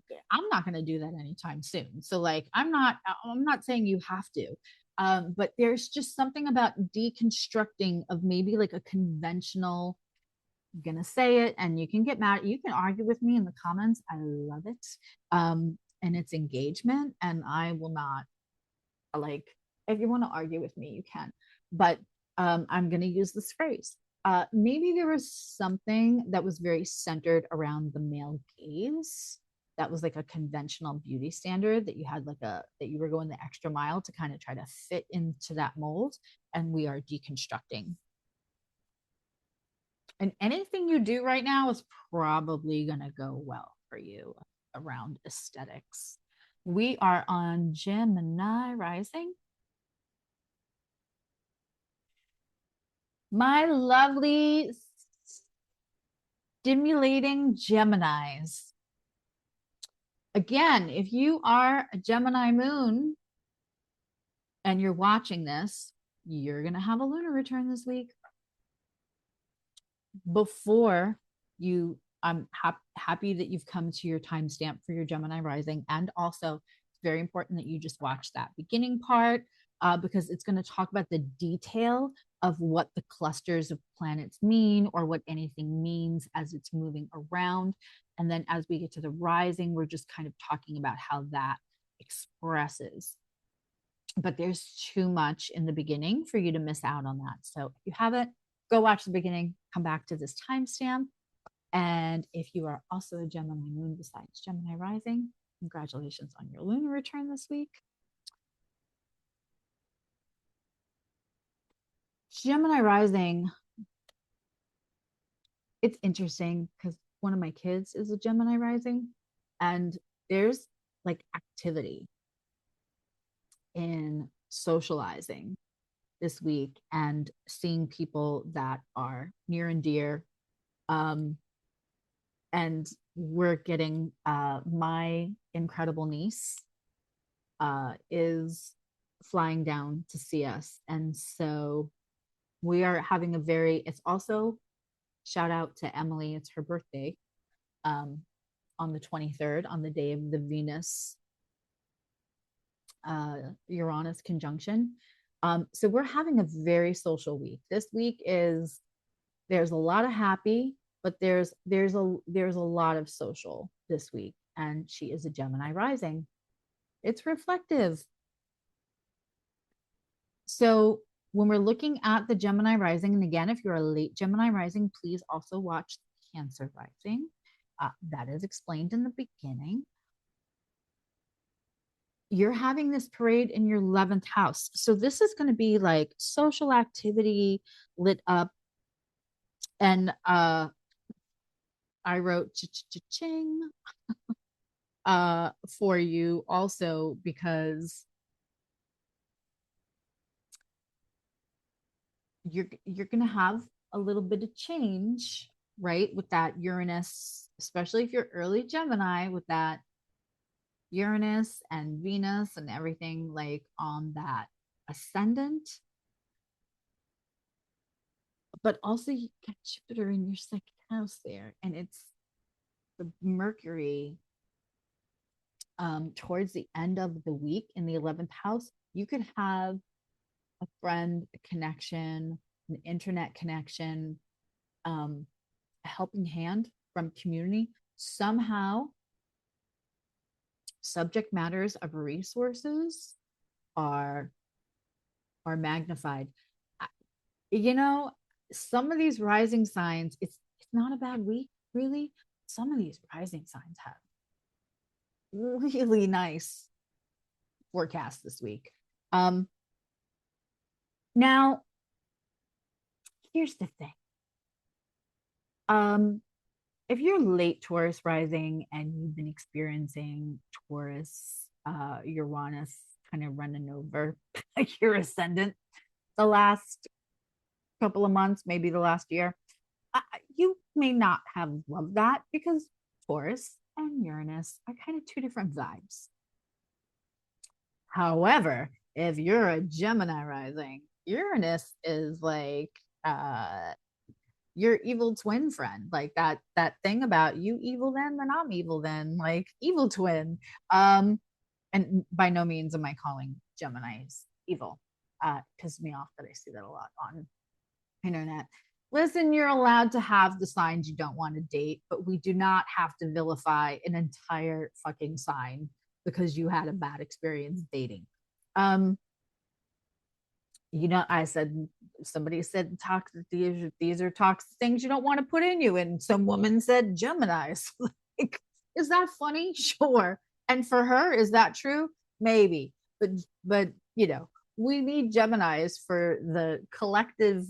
not going to do that anytime soon. So, like, I'm not saying you have to, but there's just something about deconstructing of maybe like a conventional, I'm gonna say it, and you can get mad, you can argue with me in the comments, I love it. And it's engagement, and I will not, like, if you want to argue with me, you can, but I'm gonna use this phrase. Maybe there was something that was very centered around the male gaze, that was like a conventional beauty standard, that you had like that you were going the extra mile to kind of try to fit into that mold, and we are deconstructing. And anything you do right now is probably going to go well for you around aesthetics. We are on Gemini rising. My lovely stimulating Geminis. Again, if you are a Gemini moon and you're watching this, you're going to have a lunar return this week. Before you, I'm happy that you've come to your timestamp for your Gemini rising. And also, it's very important that you just watch that beginning part, because it's going to talk about the detail of what the clusters of planets mean, or what anything means as it's moving around. And then as we get to the rising, we're just kind of talking about how that expresses. but there's too much in the beginning for you to miss out on that. So if you haven't, go watch the beginning, come back to this timestamp. And if you are also a Gemini moon besides Gemini rising, congratulations on your lunar return this week. Gemini rising, it's interesting because one of my kids is a Gemini rising, and there's like activity in socializing this week and seeing people that are near and dear. And we're getting my incredible niece is flying down to see us. And so we are having a very, it's also shout out to Emily, it's her birthday on the 23rd, on the day of the Venus Uranus conjunction. So we're having a very social week. This week is, there's a lot of happy, but there's a lot of social this week, and she is a Gemini rising. It's reflective. So when we're looking at the Gemini rising, and again, if you're a late Gemini rising, please also watch Cancer rising. That is explained in the beginning. You're having this parade in your 11th house. So this is going to be like social activity lit up. And I wrote ching for you also because you're going to have a little bit of change, right? With that Uranus, especially if you're early Gemini, with that Uranus and Venus and everything like on that ascendant. But also you got Jupiter in your second house there, and it's the Mercury towards the end of the week in the 11th house. You could have a friend, a connection, an internet connection, a helping hand from community. Somehow subject matters of resources are magnified. You know, some of these rising signs, it's not a bad week, really. Some of these rising signs have really nice forecast this week. Now, here's the thing. If you're late Taurus rising and you've been experiencing Taurus, Uranus kind of running over your ascendant the last couple of months, maybe the last year, you may not have loved that because Taurus and Uranus are kind of two different vibes. However, if you're a Gemini rising, Uranus is like your evil twin friend, like that thing about you evil then I'm evil then, like evil twin. And by no means am I calling Geminis evil. Pisses me off that I see that a lot on internet. Listen, you're allowed to have the signs you don't want to date, but we do not have to vilify an entire fucking sign because you had a bad experience dating. You know, I said, somebody said toxic, these are toxic things you don't want to put in you, and some woman said Geminis. Like, is that funny? Sure. And for her, is that true? Maybe. But you know, we need Geminis for the collective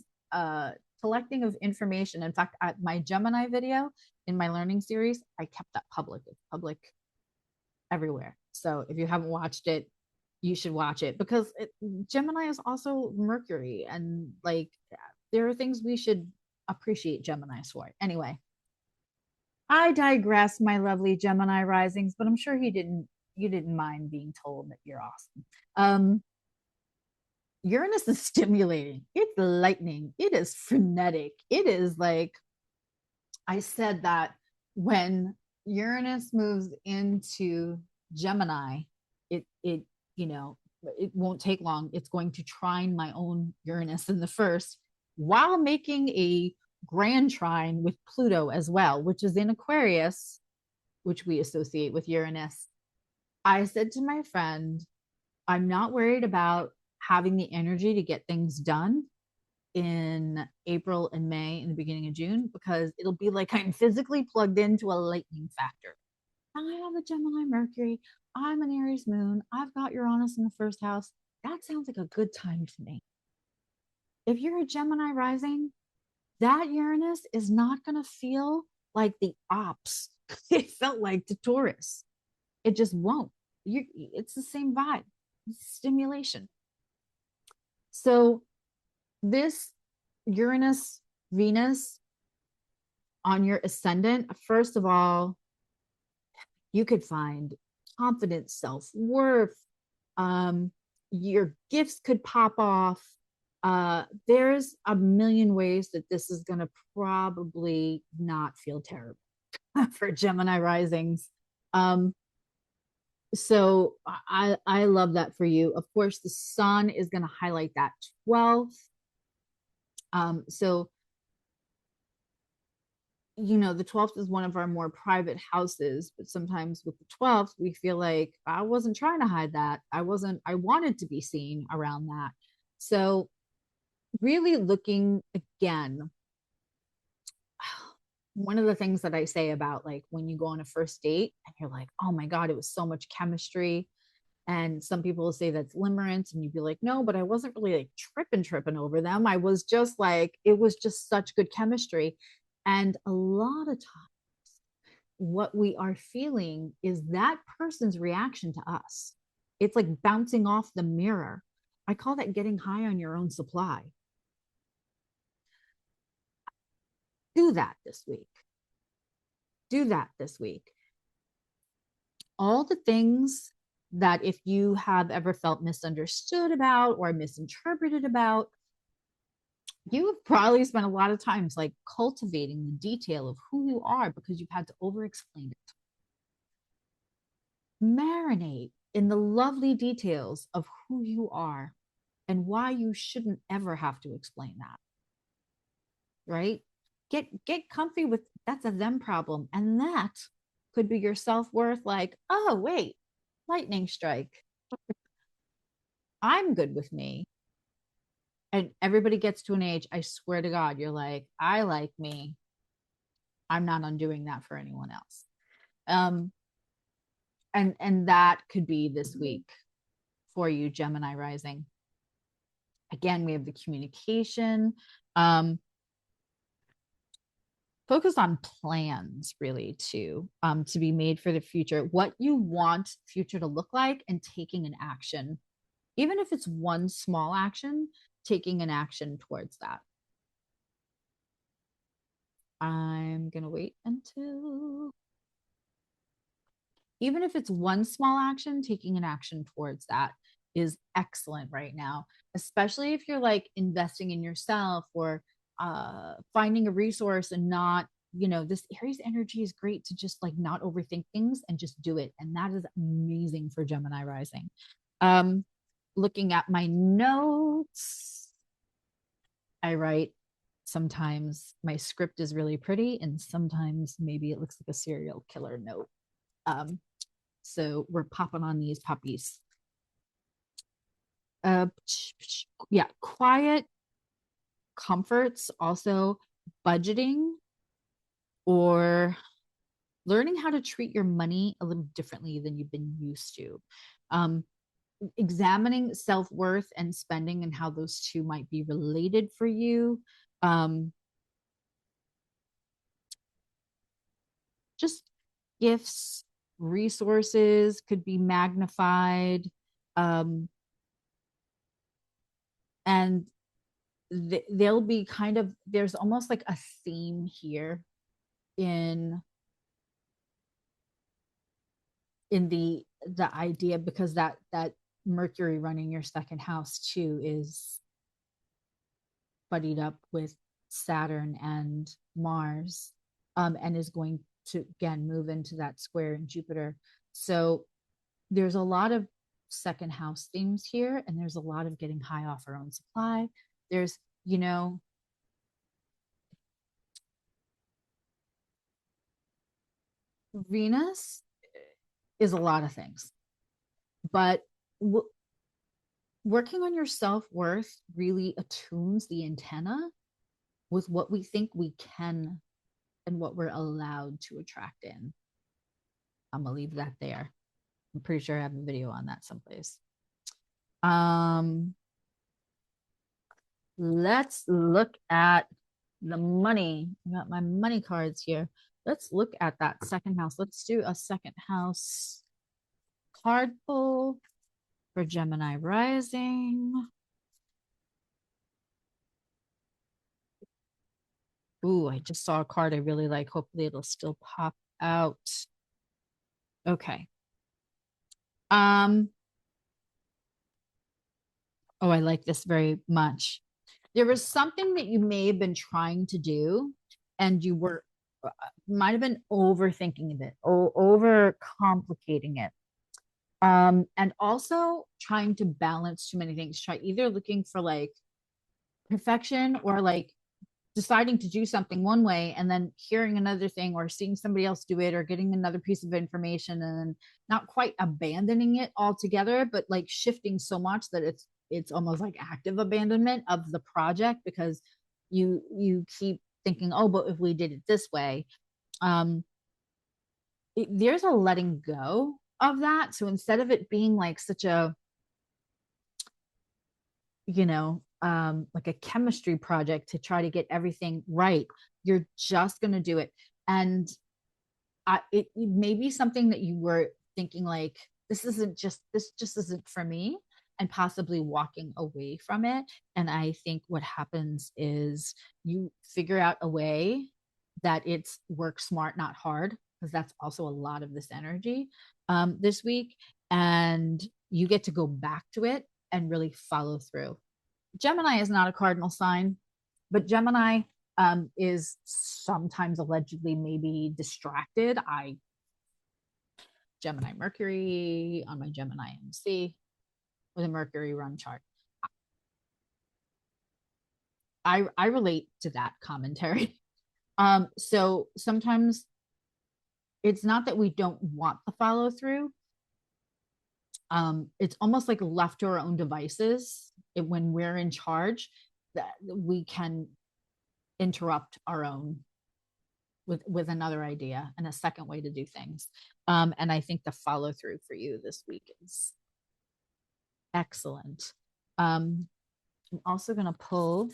collecting of information. In fact, my Gemini video in my learning series, I kept that public. It's public everywhere. So if you haven't watched it, you should watch it because Gemini is also Mercury, and like there are things we should appreciate Geminis for. Anyway, I digress, my lovely Gemini risings, but I'm sure you didn't mind being told that you're awesome. Uranus is stimulating. It's lightning. It is frenetic. It is like I said that when Uranus moves into Gemini, it you know, it won't take long. It's going to trine my own Uranus in the first while making a grand trine with Pluto as well, which is in Aquarius, which we associate with Uranus. I said to my friend, I'm not worried about having the energy to get things done in April and May and the beginning of June, because it'll be like I'm physically plugged into a lightning factor. I have a Gemini Mercury. I'm an Aries moon. I've got Uranus in the first house. That sounds like a good time to me. If you're a Gemini rising, that Uranus is not going to feel like the ops it felt like to Taurus. It just won't. It's the same vibe, it's stimulation. So, this Uranus, Venus on your ascendant, first of all, you could find confidence, self worth. Your gifts could pop off. There's a million ways that this is going to probably not feel terrible for Gemini risings. Um, so I love that for you. Of course, the sun is going to highlight that 12th. So the 12th is one of our more private houses, but sometimes with the 12th, we feel like I wasn't trying to hide that. I wanted to be seen around that. So, really looking again, one of the things that I say about like when you go on a first date and you're like, oh my God, it was so much chemistry. And some people will say that's limerence, and you'd be like, no, but I wasn't really like tripping over them. I was just like, it was just such good chemistry. And a lot of times, what we are feeling is that person's reaction to us. It's like bouncing off the mirror. I call that getting high on your own supply. Do that this week. Do that this week. All the things that if you have ever felt misunderstood about or misinterpreted about, you have probably spent a lot of times like cultivating the detail of who you are because you've had to over explain it. Marinate in the lovely details of who you are and why you shouldn't ever have to explain that. Right? Get comfy with that's a them problem. And that could be your self-worth, like, oh wait, lightning strike. I'm good with me. And everybody gets to an age, I swear to God, you're like, I like me. I'm not undoing that for anyone else. Um, and that could be this week for you, Gemini rising. Again, we have the communication. Focus on plans really too, to be made for the future, what you want future to look like, and taking an action, even if it's one small action, taking an action towards that. I'm gonna wait until, even if it's one small action, taking an action towards that is excellent right now, especially if you're like investing in yourself or finding a resource and not, this Aries energy is great to just like not overthink things and just do it. And that is amazing for Gemini rising. Um, Looking at my notes, I write, sometimes my script is really pretty and sometimes maybe it looks like a serial killer note. Um, so we're popping on these puppies. Yeah, quiet comforts, also budgeting or learning how to treat your money a little differently than you've been used to. Um, Examining self-worth and spending and how those two might be related for you. Just gifts, resources could be magnified. And they'll be kind of, there's almost like a theme here in the idea, because that Mercury running your second house too is buddied up with Saturn and Mars, and is going to again move into that square in Jupiter. So there's a lot of second house themes here, and there's a lot of getting high off our own supply. There's, Venus is a lot of things, but Working on your self-worth really attunes the antenna with what we think we can and what we're allowed to attract in. I'm gonna leave that there. I'm pretty sure I have a video on that someplace. Um, let's look at the money. I got my money cards here. Let's look at that second house. Let's do a second house card pull for Gemini rising. Ooh, I just saw a card I really like. Hopefully it'll still pop out. Okay. Um, oh, I like this very much. There was something that you may have been trying to do, and you were might have been overthinking it, over complicating it. And also trying to balance too many things. Try either looking for like perfection or like deciding to do something one way and then hearing another thing or seeing somebody else do it or getting another piece of information and then not quite abandoning it altogether, but like shifting so much that it's almost like active abandonment of the project because you keep thinking, oh, but if we did it this way, um there's a letting go of that. So instead of it being like such a, like a chemistry project to try to get everything right, you're just going to do it. And it may be something that you were thinking like, this just isn't for me, and possibly walking away from it. And I think what happens is you figure out a way that it's work smart, not hard, because that's also a lot of this energy this week. And you get to go back to it and really follow through. Gemini is not a cardinal sign, but Gemini is sometimes allegedly maybe distracted. Gemini Mercury on my Gemini MC with a Mercury run chart. I relate to that commentary. So sometimes it's not that we don't want the follow through. It's almost like left to our own devices when we're in charge that we can interrupt our own with another idea and a second way to do things. And I think the follow through for you this week is excellent. I'm also going to pull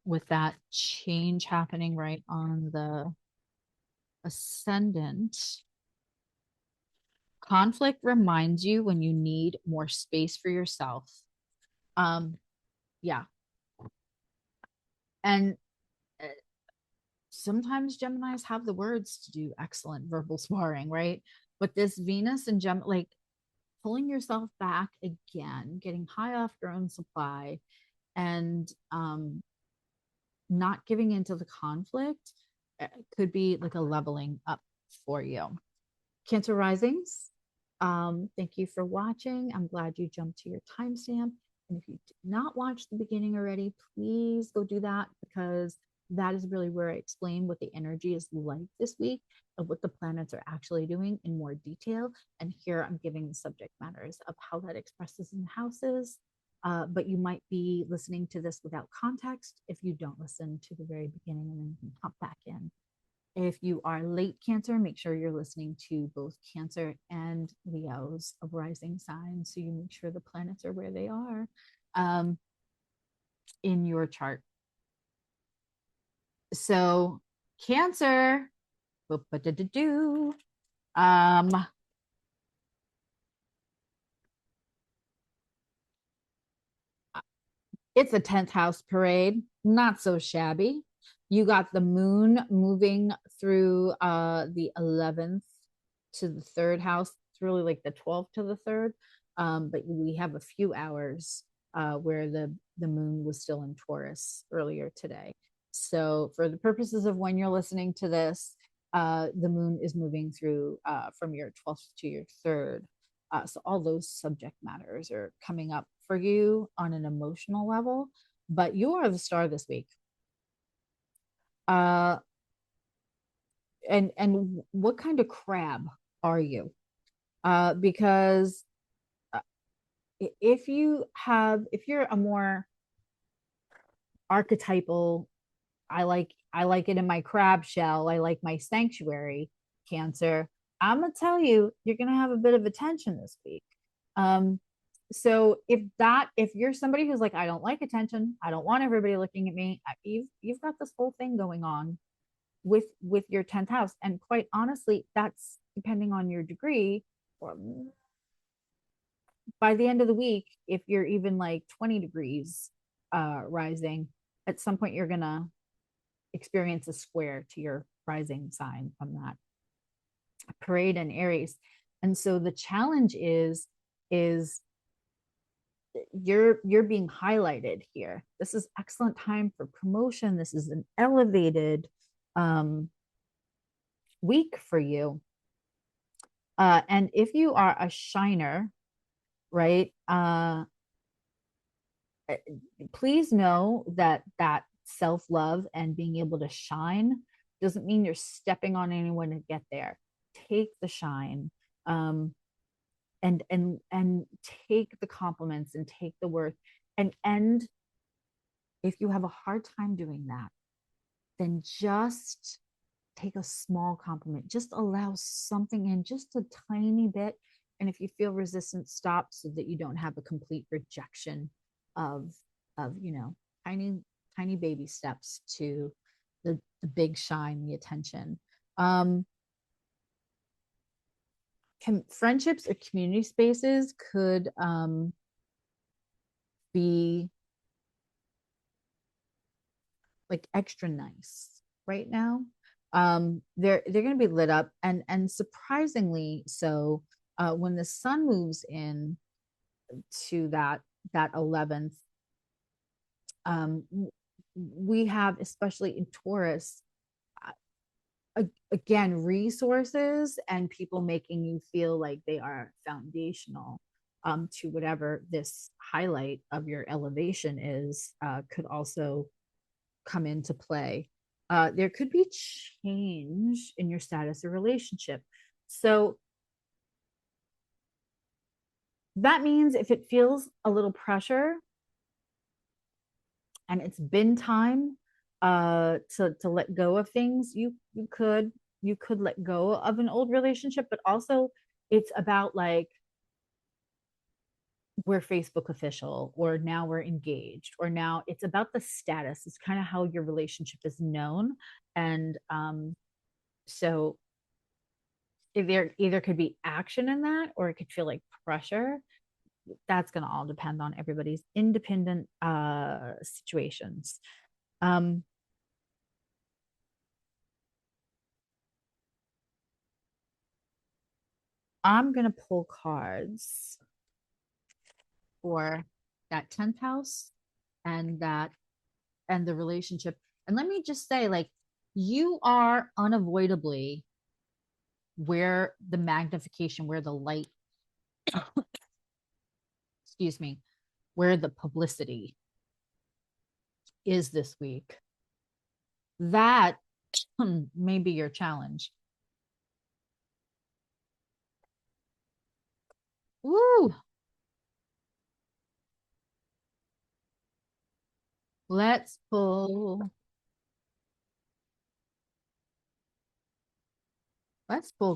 with that change happening right on the ascendant. Conflict reminds you when you need more space for yourself. Yeah. And sometimes Geminis have the words to do excellent verbal sparring, right? But this Venus and like pulling yourself back again, getting high off your own supply, and not giving into the conflict could be like a leveling up for you. Cancer risings, thank you for watching. I'm glad you jumped to your timestamp. And if you did not watch the beginning already, please go do that, because that is really where I explain what the energy is like this week of what the planets are actually doing in more detail. And here I'm giving the subject matters of how that expresses in houses. But you might be listening to this without context if you don't listen to the very beginning, and then you can hop back in. If you are late Cancer, make sure you're listening to both Cancer and Leo's of rising signs, so you make sure the planets are where they are in your chart. So Cancer, um, it's a 10th house parade, not so shabby. You got the moon moving through the 11th to the third house. It's really like the 12th to the third. But we have a few hours where the moon was still in Taurus earlier today. So for the purposes of when you're listening to this, the moon is moving through from your 12th to your third. So all those subject matters are coming up for you on an emotional level, but you are the star this week. Uh, and what kind of crab are you? Because if you're a more archetypal, I like it in my crab shell, I like my sanctuary Cancer, I'm gonna tell you, you're gonna have a bit of attention this week. um so if you're somebody who's like, I don't like attention, I don't want everybody looking at me, you've got this whole thing going on with your 10th house. And quite honestly, that's depending on your degree. Or by the end of the week, if you're even like 20 degrees rising, at some point you're gonna experience a square to your rising sign from that parade in Aries. And so the challenge is you're being highlighted here. This is excellent time for promotion. This is an elevated um week for you. And if you are a shiner, right? Please know that self-love and being able to shine doesn't mean you're stepping on anyone to get there. Take the shine, and take the compliments and take the worth. And if you have a hard time doing that, then just take a small compliment. Just allow something in, just a tiny bit. And if you feel resistance, stop, so that you don't have a complete rejection of tiny tiny baby steps to the big shine, the attention. Friendships or community spaces could be like extra nice right now. They're going to be lit up, and surprisingly so. When the sun moves in to that 11th, we have, especially in Taurus, again, resources and people making you feel like they are foundational to whatever this highlight of your elevation is, could also come into play. There could be change in your status or relationship. So that means if it feels a little pressure and it's been time to let go of things, you could let go of an old relationship. But also, it's about like, we're Facebook official, or now we're engaged, or now it's about the status. It's kind of how your relationship is known. And so there either could be action in that, or it could feel like pressure. That's going to all depend on everybody's independent situations. um I'm going to pull cards for that 10th house and the relationship. And let me just say, like, you are unavoidably where the magnification, where the light, excuse me, where the publicity is this week. That may be your challenge. Woo! Let's pull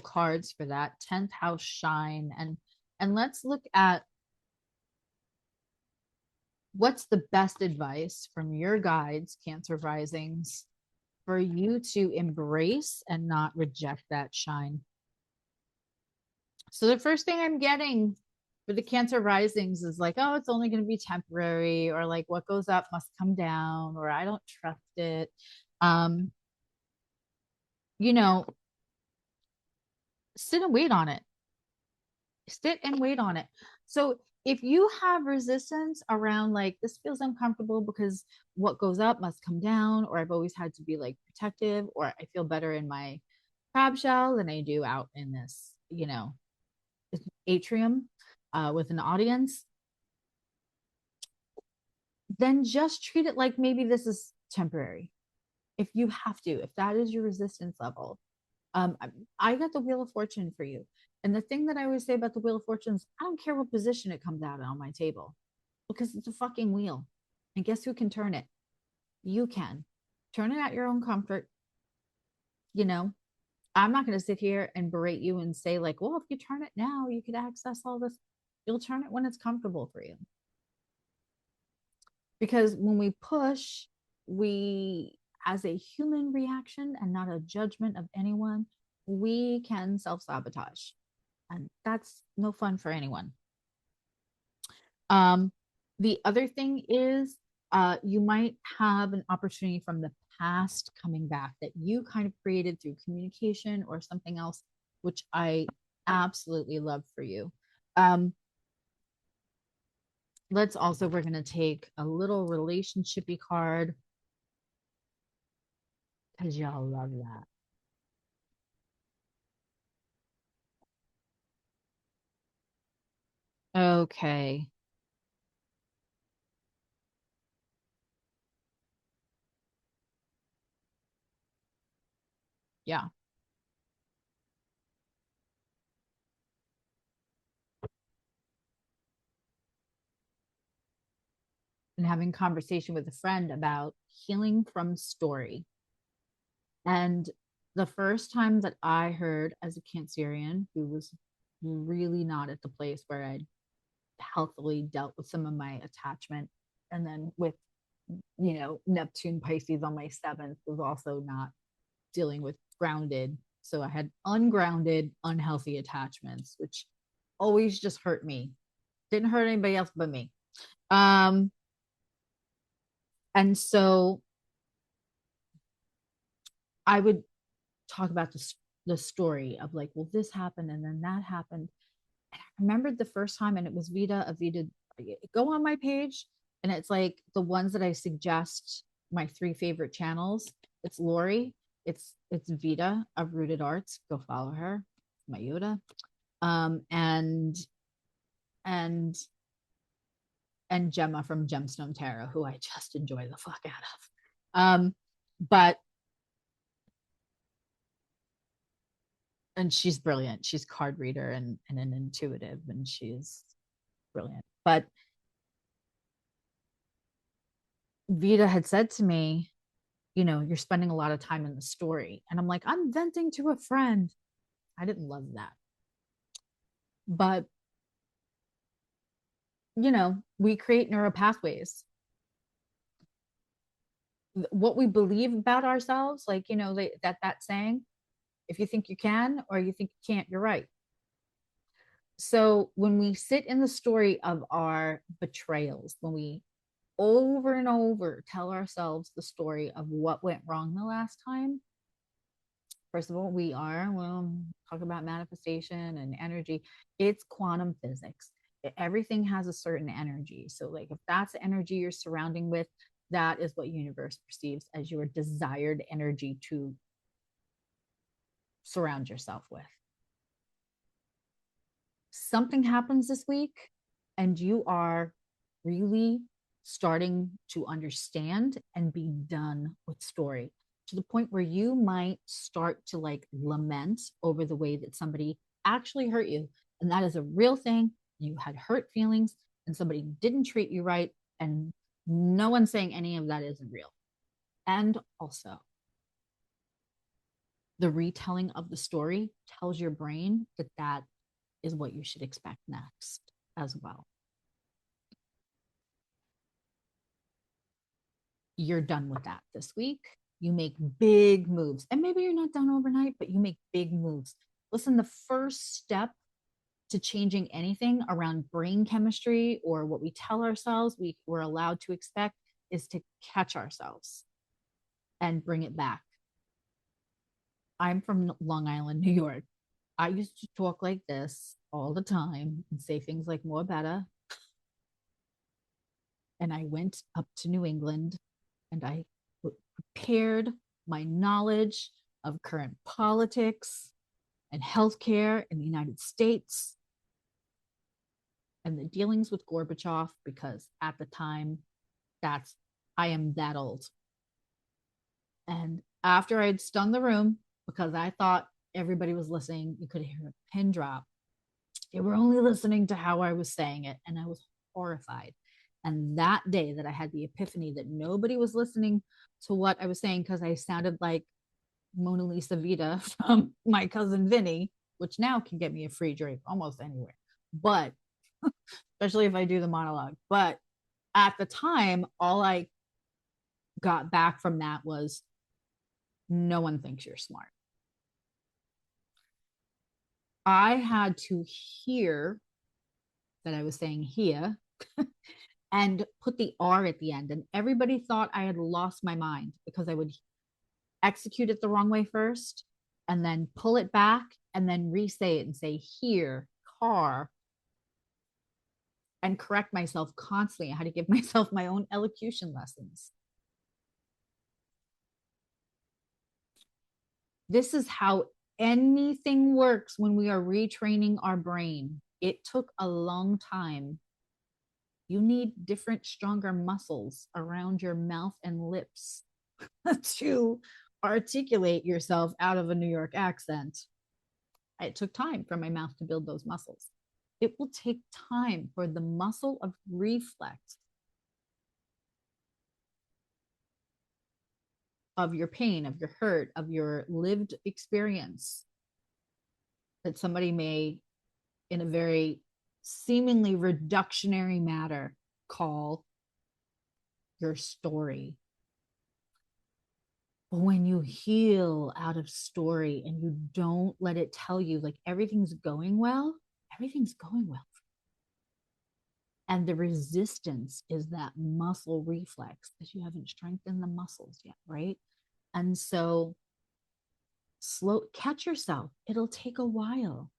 cards for that 10th house shine, and let's look at what's the best advice from your guides, Cancer risings, for you to embrace and not reject that shine. So the first thing I'm getting for the Cancer risings is like, oh, it's only going to be temporary, or like, what goes up must come down, or I don't trust it. Um, you know, sit and wait on it. Sit and wait on it. So if you have resistance around like, this feels uncomfortable because what goes up must come down, or I've always had to be like protective, or I feel better in my crab shell than I do out in this, atrium with an audience, then just treat it like maybe this is temporary. If you have to, if that is your resistance level, I got the Wheel of Fortune for you. And the thing that I always say about the Wheel of Fortune is I don't care what position it comes out on my table because it's a fucking wheel. And guess who can turn it? You can. Turn it at your own comfort. You know, I'm not going to sit here and berate you and say, like, well, if you turn it now, you could access all this. You'll turn it when it's comfortable for you. Because when we push, we, as a human reaction and not a judgment of anyone, we can self sabotage. And that's no fun for anyone. Um, the other thing is you might have an opportunity from the past coming back that you kind of created through communication or something else, which I absolutely love for you. Um, let's also, we're going to take a little relationshipy card because y'all love that. Okay. Yeah. And having conversation with a friend about healing from story. And the first time that I heard as a Cancerian who was really not at the place where I'd healthily dealt with some of my attachment, and then with, Neptune Pisces on my seventh was also not dealing with grounded. So I had ungrounded, unhealthy attachments, which always just hurt me. Didn't hurt anybody else but me. Um, and so I would talk about the story of like, well, this happened and then that happened. And I remembered the first time, and it was Vita. Go on my page, and it's like the ones that I suggest, my three favorite channels. It's Lori, it's Vita of Rooted Arts. Go follow her, my Yoda. Um, and and and Gemma from Gemstone Tarot, who I just enjoy the fuck out of. But and she's brilliant. She's card reader and an intuitive, and she's brilliant. But Vita had said to me, you're spending a lot of time in the story. And I'm like, I'm venting to a friend. I didn't love that. But, we create neural pathways. What we believe about ourselves, like, that saying, if you think you can or you think you can't, you're right. So when we sit in the story of our betrayals, when we over and over tell ourselves the story of what went wrong the last time, first of all, well, talk about manifestation and energy. It's quantum physics. Everything has a certain energy. So, like, if that's the energy you're surrounding with, that is what universe perceives as your desired energy to surround yourself with. Something happens this week, and you are really starting to understand and be done with story to the point where you might start to like lament over the way that somebody actually hurt you. And that is a real thing. You had hurt feelings and somebody didn't treat you right. And no one's saying any of that isn't real. And also, the retelling of the story tells your brain that that is what you should expect next as well. You're done with that this week. You make big moves. And maybe you're not done overnight, but you make big moves. Listen, the first step to changing anything around brain chemistry or what we tell ourselves we're allowed to expect is to catch ourselves and bring it back. I'm from Long Island, New York. I used to talk like this all the time and say things like more better. And I went up to New England and I prepared my knowledge of current politics and healthcare in the United States and the dealings with Gorbachev, because at the time, I am that old. And after I'd stung the room, because I thought everybody was listening, you could hear a pin drop. They were only listening to how I was saying it, and I was horrified. And that day that I had the epiphany that nobody was listening to what I was saying because I sounded like Mona Lisa Vita from my cousin Vinny, which now can get me a free drink almost anywhere. But especially if I do the monologue. But at the time, all I got back from that was no one thinks you're smart. I had to hear that I was saying here and put the R at the end. And everybody thought I had lost my mind because I would execute it the wrong way first and then pull it back and then re-say it and say here, car, and correct myself constantly. I had to give myself my own elocution lessons. This is how anything works when we are retraining our brain. It took a long time. You need different, stronger muscles around your mouth and lips to articulate yourself out of a New York accent. It took time for my mouth to build those muscles. It will take time for the muscle of reflex of your pain, of your hurt, of your lived experience that somebody may, in a very seemingly reductionary matter, call your story. But when you heal out of story and you don't let it tell you like everything's going well, everything's going well. And the resistance is that muscle reflex because you haven't strengthened the muscles yet, right? And so catch yourself. It'll take a while.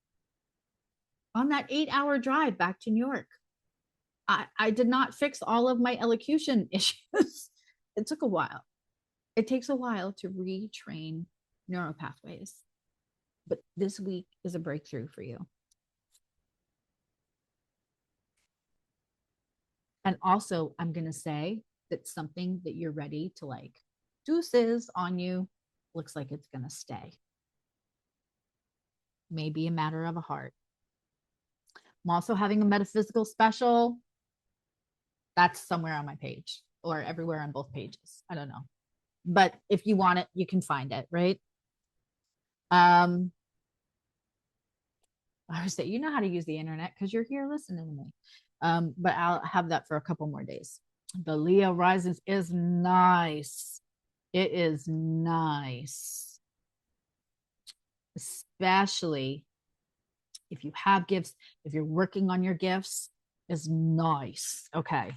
On that 8-hour drive back to New York, I did not fix all of my elocution issues. It took a while. It takes a while to retrain neural pathways. But this week is a breakthrough for you. And also, I'm going to say that something that you're ready to like deuces on you looks like it's going to stay. Maybe a matter of a heart. I'm also having a metaphysical special. That's somewhere on my page or everywhere on both pages. I don't know. But if you want it, you can find it, right? I would say you know how to use the internet because you're here listening to me. But I'll have that for a couple more days. The Leo rising is nice. It is nice. Especially if you have gifts, if you're working on your gifts, is nice. Okay.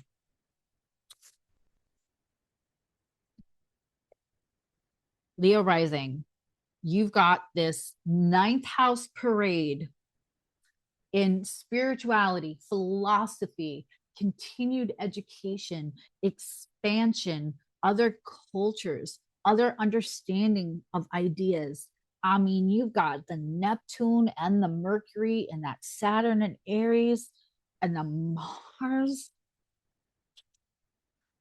Leo rising, you've got this ninth house parade in spirituality, philosophy, continued education, expansion, other cultures, other understanding of ideas. I mean, you've got the Neptune and the Mercury and that Saturn and Aries and the Mars,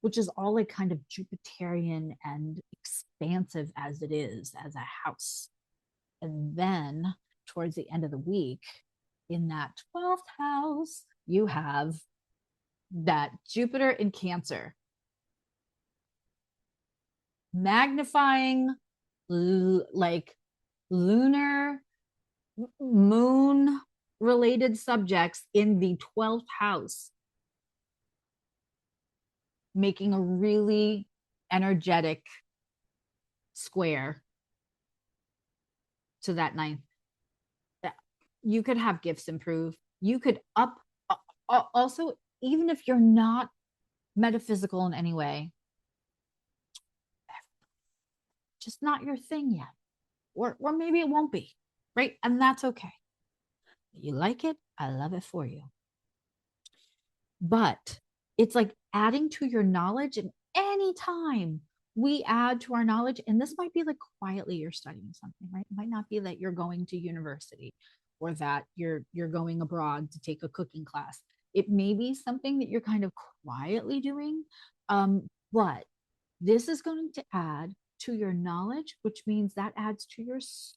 which is all like kind of Jupiterian and expansive as it is as a house. And then towards the end of the week, in that 12th house, you have that Jupiter in Cancer, magnifying like lunar, moon related subjects in the 12th house, making a really energetic square to that ninth. You could have gifts improve. You could also, even if you're not metaphysical in any way, just not your thing yet. Or maybe it won't be, right? And that's okay. You like it, I love it for you. But it's like adding to your knowledge, and anytime we add to our knowledge, and this might be like quietly you're studying something, right? It might not be that you're going to university or that you're going abroad to take a cooking class. It may be something that you're kind of quietly doing, but this is going to add to your knowledge, which means that adds to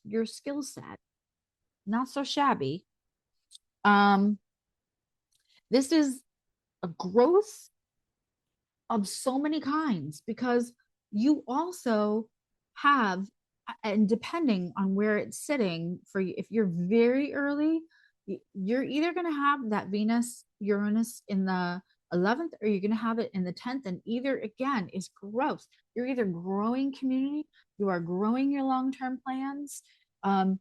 your skill set. Not so shabby. Um, this is a growth of so many kinds because you also have, and depending on where it's sitting for you, if you're very early, you're either going to have that Venus Uranus in the 11th or you're going to have it in the 10th. And either again is growth. You're either growing community, you are growing your long-term plans, um,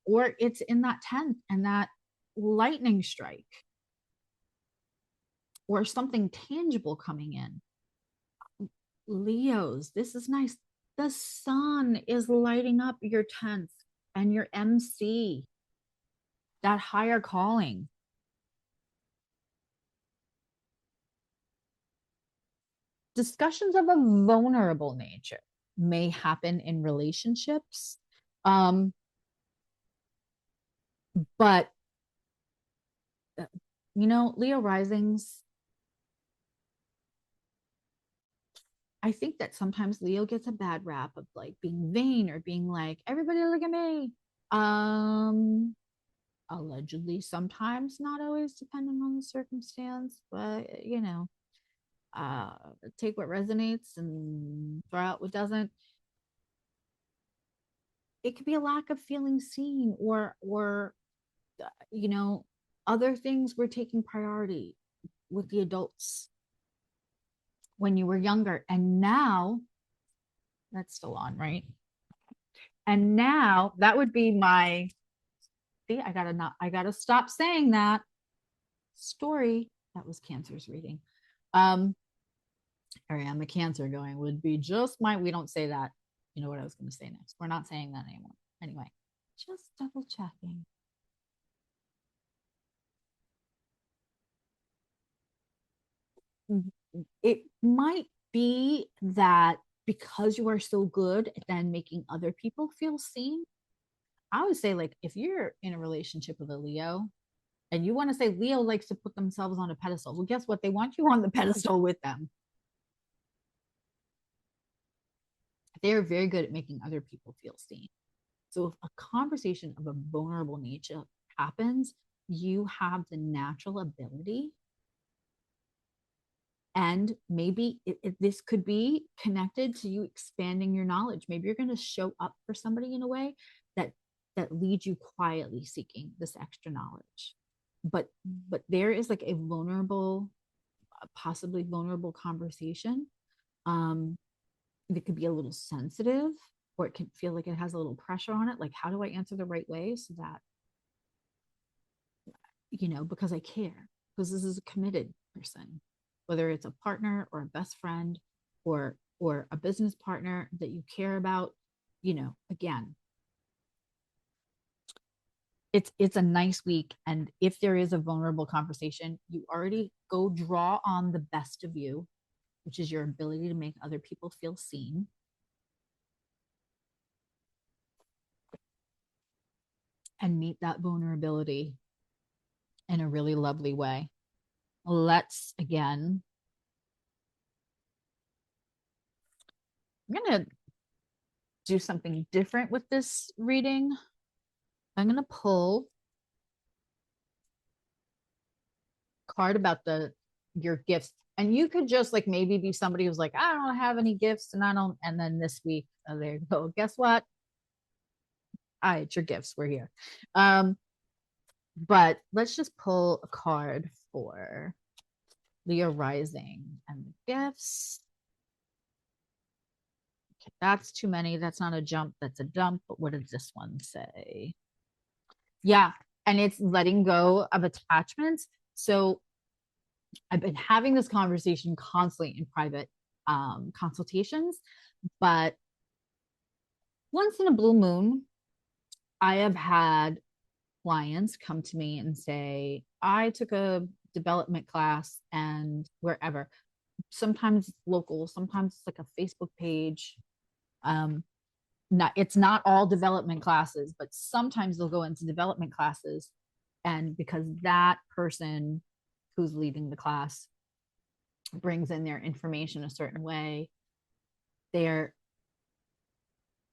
or it's in that 10th and that lightning strike or something tangible coming in. Leos, this is nice. The sun is lighting up your 10th and your MC, that higher calling. Discussions of a vulnerable nature may happen in relationships. Um, but, Leo risings, I think that sometimes Leo gets a bad rap of like being vain or being like, everybody look at me. Um, Allegedly, sometimes, not always, depending on the circumstance, but uh take what resonates and throw out what doesn't. It could be a lack of feeling seen or uh, you know other things were taking priority with the adults when you were younger, and now that's still on, right? And now that would be my, see, I gotta stop saying that story. That was Cancer's reading. um Or I'm a Cancer going, would be just my, we don't say that. You know what I was going to say next. We're not saying that anymore. Anyway, just double checking. It might be that because you are so good at then making other people feel seen. I would say, like, if you're in a relationship with a Leo and you want to say Leo likes to put themselves on a pedestal, well, guess what? They want you on the pedestal with them. They are very good at making other people feel seen. So if a conversation of a vulnerable nature happens, you have the natural ability, and maybe this could be connected to you expanding your knowledge. Maybe you're going to show up for somebody in a way that leads you quietly seeking this extra knowledge. But there is like a vulnerable, possibly vulnerable conversation. It could be a little sensitive, or it can feel like it has a little pressure on it. Like, how do I answer the right way so that, because I care, because this is a committed person, whether it's a partner or a best friend or a business partner that you care about. Again, it's a nice week, and if there is a vulnerable conversation, you already go draw on the best of you, which is your ability to make other people feel seen, and meet that vulnerability in a really lovely way. Let's again, I'm going to do something different with this reading. I'm going to pull a card about your gifts. And you could just like maybe be somebody who's like, I don't have any gifts and I don't. And then this week, there you go. Guess what? It's your gifts. We're here. Um, but let's just pull a card for Leo rising and the gifts. Okay, that's too many. That's not a jump. That's a dump. But what does this one say? Yeah. And it's letting go of attachments. So I've been having this conversation constantly in private consultations, but once in a blue moon, I have had clients come to me and say, I took a development class and wherever. Sometimes it's local, sometimes it's like a Facebook page. It's not all development classes, but sometimes they'll go into development classes. And because that person who's leading the class brings in their information a certain way, they're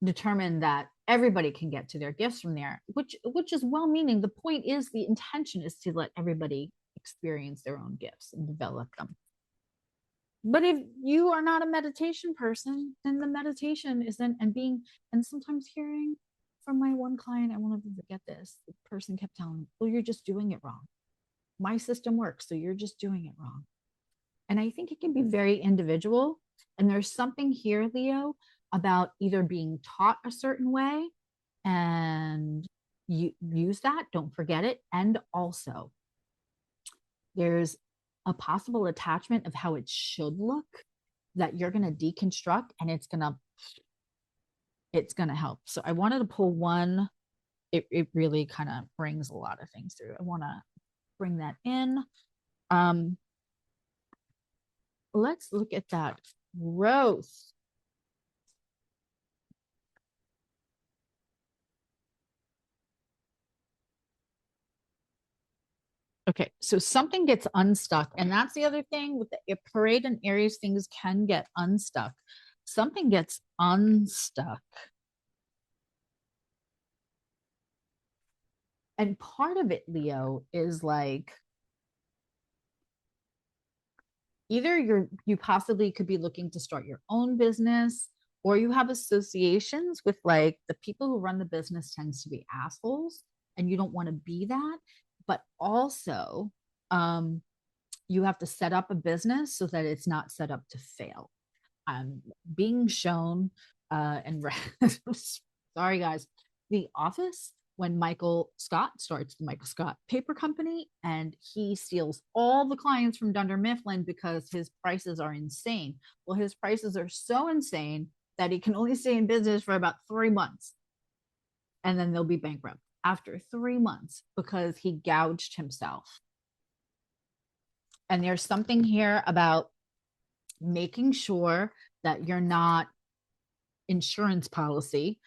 determined that everybody can get to their gifts from there, which is well meaning. The point is, the intention is to let everybody experience their own gifts and develop them. But if you are not a meditation person, then the meditation isn't, and sometimes hearing from my one client, I won't ever forget this. The person kept telling me, well, you're just doing it wrong. My system works, so you're just doing it wrong. And I think it can be very individual. And there's something here, Leo, about either being taught a certain way and you use that, don't forget it. And also, there's a possible attachment of how it should look that you're going to deconstruct, and it's going to help. So I wanted to pull one. It really kind of brings a lot of things through. I want to bring that in. Let's look at that growth. Okay, so something gets unstuck, and that's the other thing with the parade and Aries, things can get unstuck. Something gets unstuck. And part of it, Leo, is like either you possibly could be looking to start your own business, or you have associations with like the people who run the business tends to be assholes, and you don't want to be that. But also, you have to set up a business so that it's not set up to fail. Being shown, and sorry guys, The Office, when Michael Scott starts the Michael Scott Paper Company, and he steals all the clients from Dunder Mifflin because his prices are insane. Well, his prices are so insane that he can only stay in business for about 3 months, and then they'll be bankrupt after 3 months because he gouged himself. And there's something here about making sure that you're not insurance policy.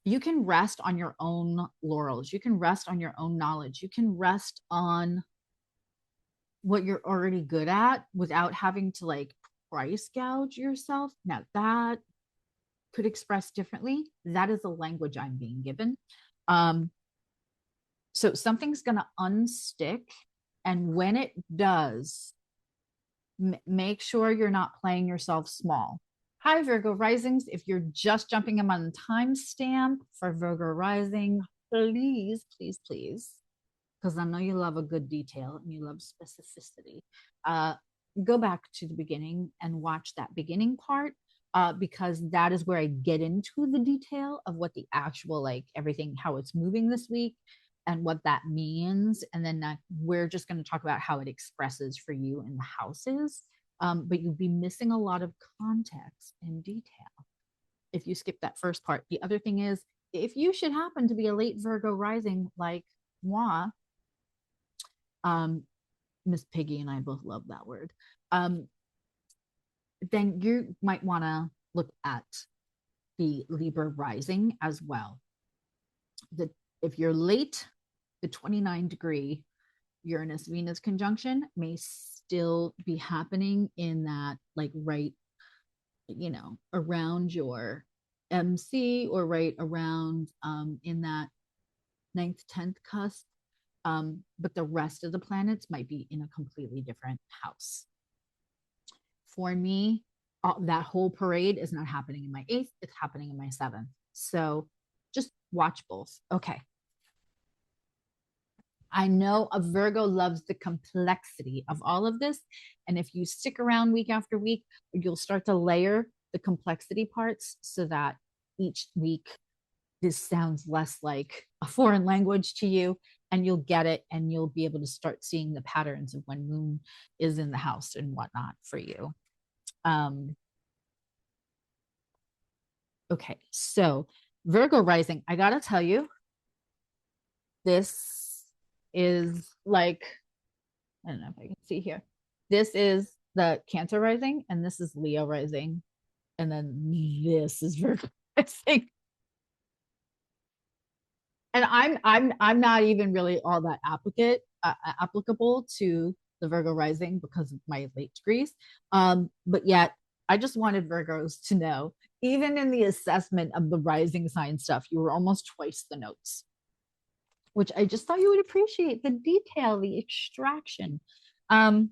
You can rest on your own laurels. You can rest on your own knowledge. You can rest on what you're already good at without having to like price gouge yourself. Now that could express differently. That is the language I'm being given. So something's going to unstick. And when it does, make sure you're not playing yourself small. Hi, Virgo risings. If you're just jumping in on the timestamp for Virgo rising, please, please, please, because I know you love a good detail and you love specificity. Go back to the beginning and watch that beginning part, because that is where I get into the detail of what the actual, like everything, how it's moving this week and what that means. And then we're just going to talk about how it expresses for you in the houses. But you'll be missing a lot of context and detail if you skip that first part. The other thing is, if you should happen to be a late Virgo rising like moi, Miss Piggy and I both love that word, then you might want to look at the Libra rising as well. If you're late, the 29-degree Uranus Venus conjunction may still be happening in that, like, right, around your MC, or right around in that 9th, 10th cusp. But the rest of the planets might be in a completely different house. For me, that whole parade is not happening in my 8th, it's happening in my 7th. So just watch both. Okay. I know a Virgo loves the complexity of all of this. And if you stick around week after week, you'll start to layer the complexity parts so that each week this sounds less like a foreign language to you, and you'll get it, and you'll be able to start seeing the patterns of when moon is in the house and whatnot for you. Okay, so Virgo rising, I gotta tell you, this is like, I don't know if I can see here. This is the Cancer rising, and this is Leo rising, and then this is Virgo rising. And I'm not even really all that applicable to the Virgo rising because of my late degrees. But yet I just wanted Virgos to know, even in the assessment of the rising sign stuff, you were almost twice the notes, which I just thought you would appreciate the detail, the extraction. Um,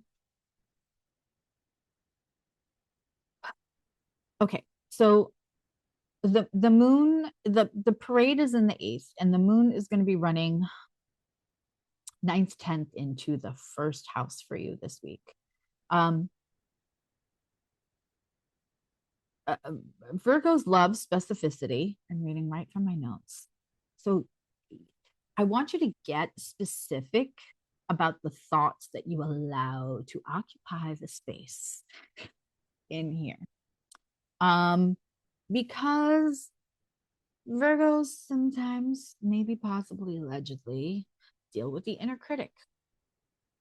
okay, so the moon, the parade is in the 8th, and the moon is going to be running 9th, 10th into the first house for you this week. Um, Virgos love specificity. I'm reading right from my notes. So I want you to get specific about the thoughts that you allow to occupy the space in here. Because Virgos sometimes, maybe possibly allegedly, deal with the inner critic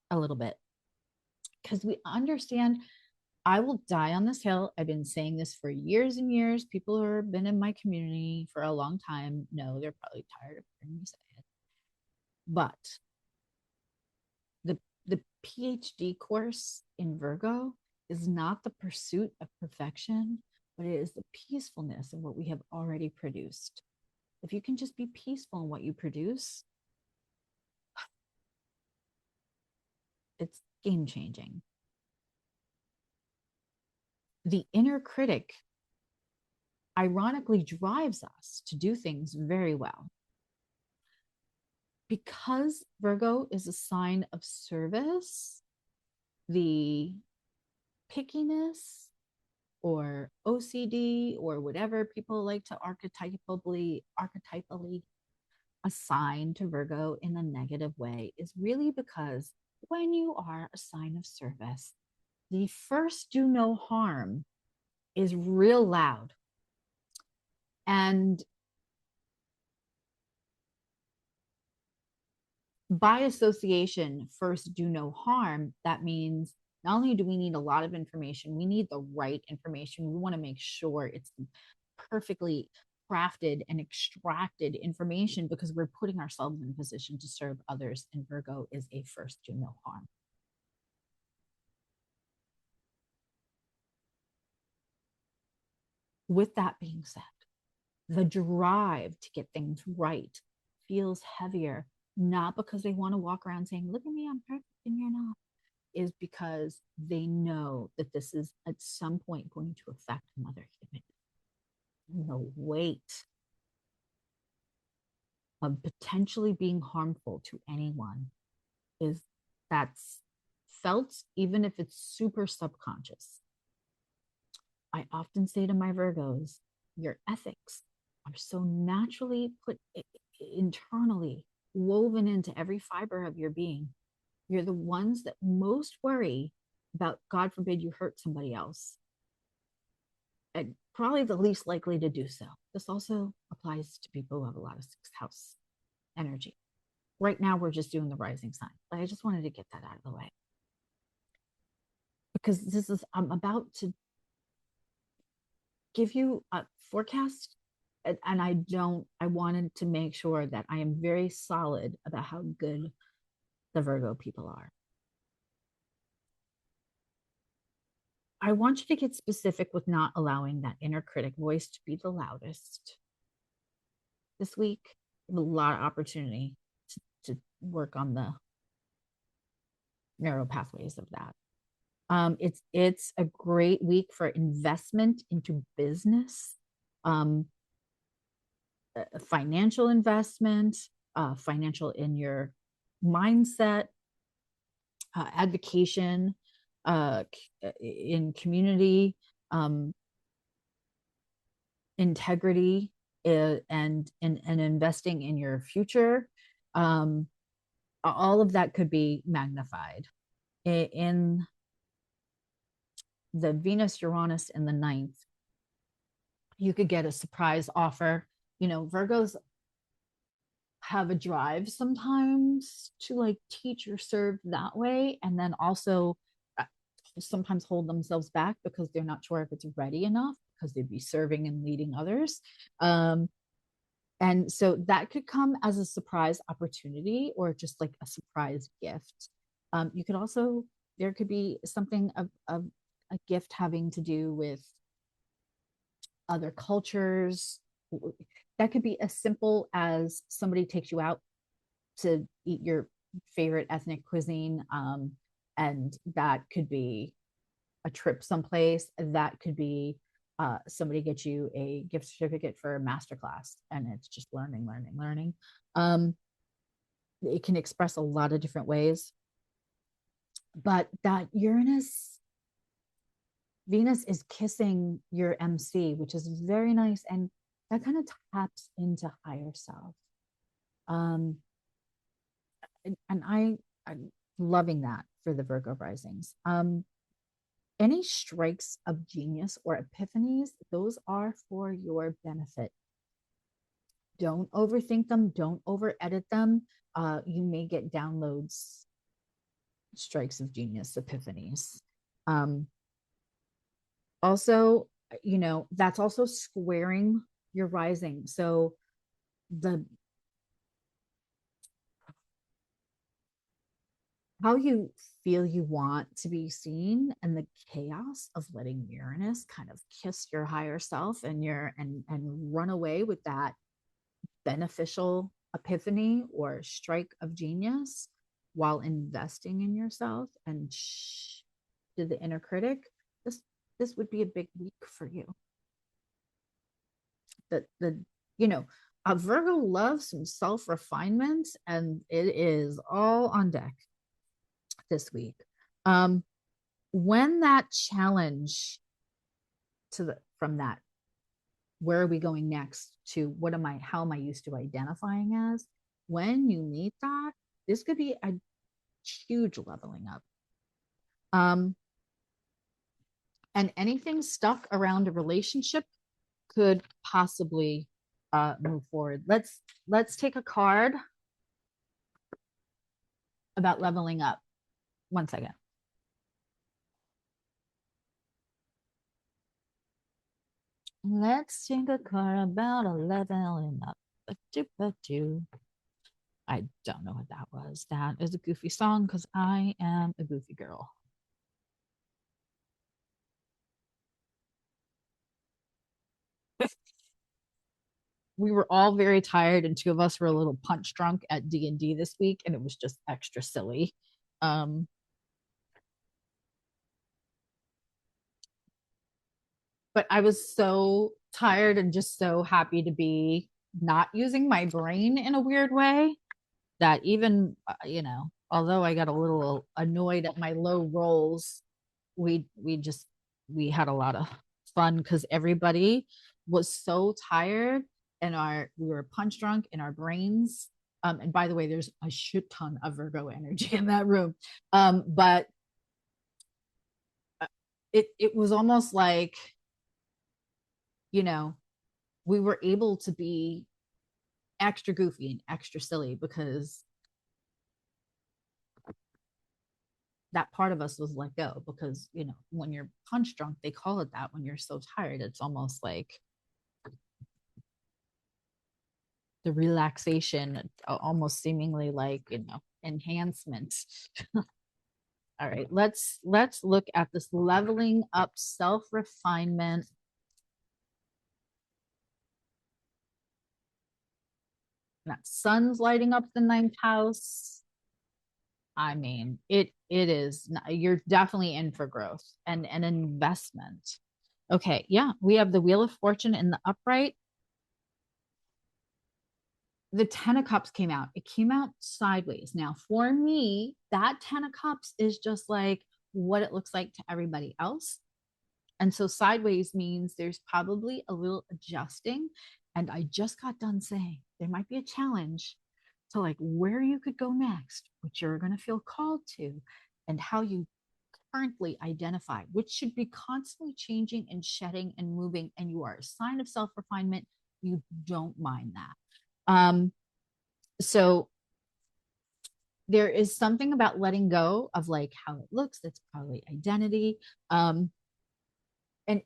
a little bit. Because we understand, I will die on this hill. I've been saying this for years and years. People who have been in my community for a long time know they're probably tired of hearing me say it. But the PhD course in Virgo is not the pursuit of perfection, but it is the peacefulness of what we have already produced. If you can just be peaceful in what you produce, it's game changing. The inner critic ironically drives us to do things very well. Because Virgo is a sign of service, the pickiness or OCD or whatever people like to archetypally assign to Virgo in a negative way is really because when you are a sign of service, the first do no harm is real loud. And by association, first do no harm, that means not only do we need a lot of information, we need the right information. We want to make sure it's perfectly crafted and extracted information because we're putting ourselves in a position to serve others. And Virgo is a first do no harm. With that being said, the drive to get things right feels heavier, not because they want to walk around saying, look at me, I'm perfect and you're not, is because they know that this is at some point going to affect another human. The weight of potentially being harmful to anyone is that's felt, even if it's super subconscious. I often say to my Virgos, your ethics are so naturally put internally woven into every fiber of your being. You're the ones that most worry about, God forbid, you hurt somebody else. And probably the least likely to do so. This also applies to people who have a lot of sixth house energy. Right now, we're just doing the rising sign, but I just wanted to get that out of the way. Because this is, I'm about to give you a forecast, and I wanted to make sure that I am very solid about how good the Virgo people are. I want you to get specific with not allowing that inner critic voice to be the loudest. This week, a lot of opportunity to work on the narrow pathways of that. It's a great week for investment into business, financial investment, financial in your mindset, advocation, in community, integrity, and investing in your future. All of that could be magnified in the Venus Uranus in the 9th. You could get a surprise offer. You know, Virgos have a drive sometimes to like teach or serve that way, and then also sometimes hold themselves back because they're not sure if it's ready enough because they'd be serving and leading others. And so that could come as a surprise opportunity or just like a surprise gift. You could also, there could be something of a gift having to do with other cultures. That could be as simple as somebody takes you out to eat your favorite ethnic cuisine. And that could be a trip someplace. That could be somebody gets you a gift certificate for a masterclass, and it's just learning, learning, learning. It can express a lot of different ways. But that Venus is kissing your MC, which is very nice. And that kind of taps into higher self. And I'm loving that for the Virgo risings. Any strikes of genius or epiphanies, those are for your benefit. Don't overthink them. Don't over edit them. You may get downloads, strikes of genius, epiphanies. Also, that's also squaring your rising. So how you feel you want to be seen, and the chaos of letting Uranus kind of kiss your higher self and run away with that beneficial epiphany or strike of genius while investing in yourself and to the inner critic. This would be a big week for you. A Virgo loves some self-refinement, and it is all on deck this week. When that challenge from that, where are we going next, to how am I used to identifying as, when you meet that, this could be a huge leveling up. And anything stuck around a relationship could possibly move forward. Let's take a card about leveling up. One second. Let's take a card about a leveling up. I don't know what that was. That is a goofy song because I am a goofy girl. We were all very tired, and two of us were a little punch drunk at D&D this week, and it was just extra silly. But I was so tired and just so happy to be not using my brain in a weird way that even, although I got a little annoyed at my low rolls, we had a lot of fun because everybody was so tired, and we were punch drunk in our brains. And by the way, there's a shit ton of Virgo energy in that room. But it was almost like, we were able to be extra goofy and extra silly because that part of us was let go. Because when you're punch drunk, they call it that. When you're so tired, it's almost like the relaxation, almost seemingly like enhancement. All right, let's look at this leveling up, self-refinement. That sun's lighting up the 9th house. I mean, it is, you're definitely in for growth and an investment. Okay, yeah, we have the Wheel of Fortune in the upright. The 10 of Cups came out. It came out sideways. Now, for me, that 10 of Cups is just like what it looks like to everybody else. And so sideways means there's probably a little adjusting. And I just got done saying there might be a challenge to like where you could go next, what you're going to feel called to, and how you currently identify, which should be constantly changing and shedding and moving. And you are a sign of self-refinement. You don't mind that. So there is something about letting go of like how it looks. That's probably identity. And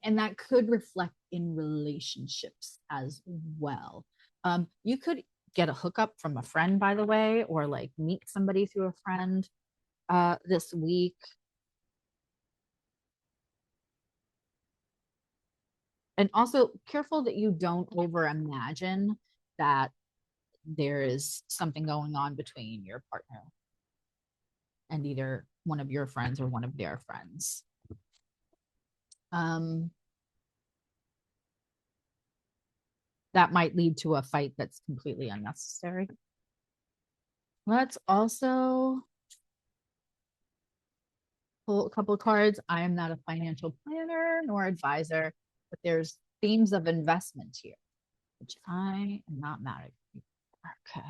that could reflect in relationships as well. You could get a hookup from a friend, by the way, or like meet somebody through a friend this week. And also careful that you don't over imagine that there is something going on between your partner and either one of your friends or one of their friends. Um, that might lead to a fight that's completely unnecessary. Let's also pull a couple of cards. I am not a financial planner nor advisor, but there's themes of investment here, which I am not mad at. Okay.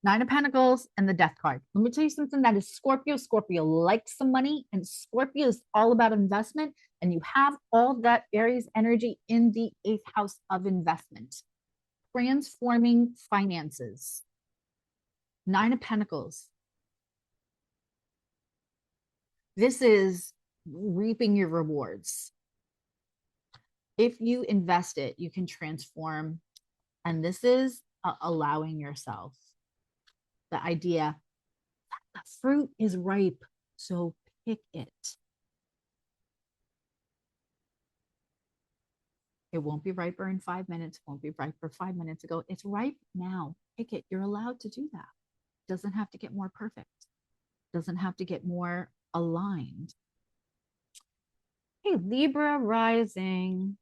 Nine of Pentacles and the Death card. Let me tell you something that is Scorpio. Scorpio likes some money, and Scorpio is all about investment. And you have all that Aries energy in the 8th house of investment, transforming finances. Nine of Pentacles. This is reaping your rewards. If you invest it, you can transform. And this is allowing yourself the idea that the fruit is ripe, so pick it. It won't be riper in 5 minutes. It won't be riper 5 minutes ago. It's ripe now. Pick it. You're allowed to do that. It doesn't have to get more perfect. It doesn't have to get more aligned. Hey, Libra rising.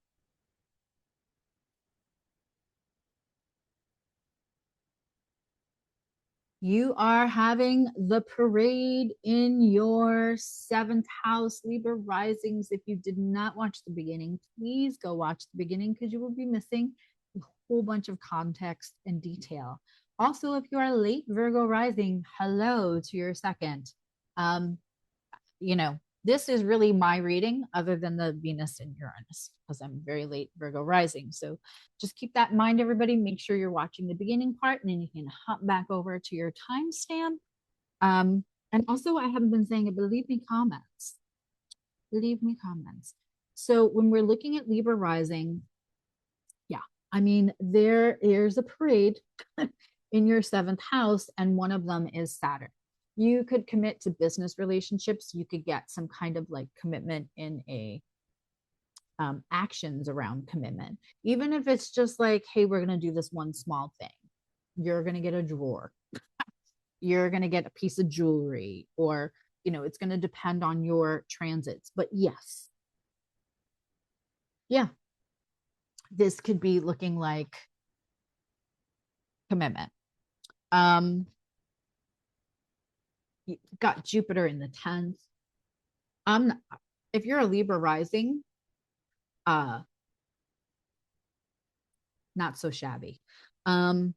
You are having the parade in your 7th house, Libra risings. If you did not watch the beginning, please go watch the beginning because you will be missing a whole bunch of context and detail. Also, if you are late Virgo rising, hello to your second. Um, you know, this is really my reading other than the Venus and Uranus because I'm very late Virgo rising. So just keep that in mind, everybody. Make sure you're watching the beginning part and then you can hop back over to your timestamp. And also, I haven't been saying it, but leave me comments. Leave me comments. So when we're looking at Libra rising, yeah, I mean, there's a parade in your 7th house, and one of them is Saturn. You could commit to business relationships. You could get some kind of like commitment in a actions around commitment, even if it's just like, hey, we're going to do this one small thing. You're going to get a drawer. You're going to get a piece of jewelry, or, you know, it's going to depend on your transits. But yes, yeah, this could be looking like commitment. You got Jupiter in the 10th. If you're a Libra rising, uh, not so shabby. Commitment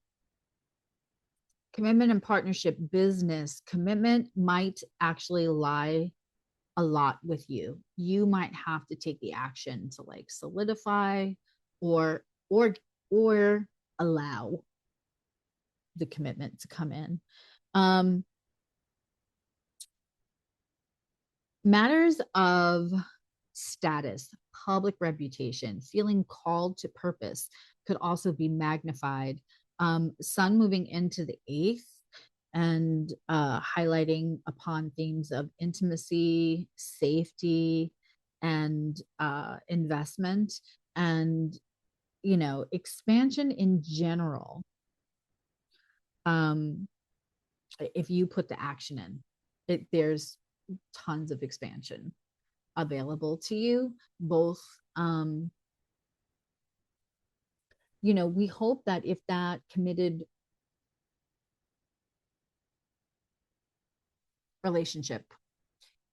and partnership, business commitment might actually lie a lot with you. You might have to take the action to like solidify or or or allow the commitment to come in. Matters of status, public reputation, feeling called to purpose could also be magnified. Sun moving into the 8th and highlighting upon themes of intimacy, safety, and investment, and, you know, expansion in general. If you put the action in, there's tons of expansion available to you, both you know, we hope that if that committed relationship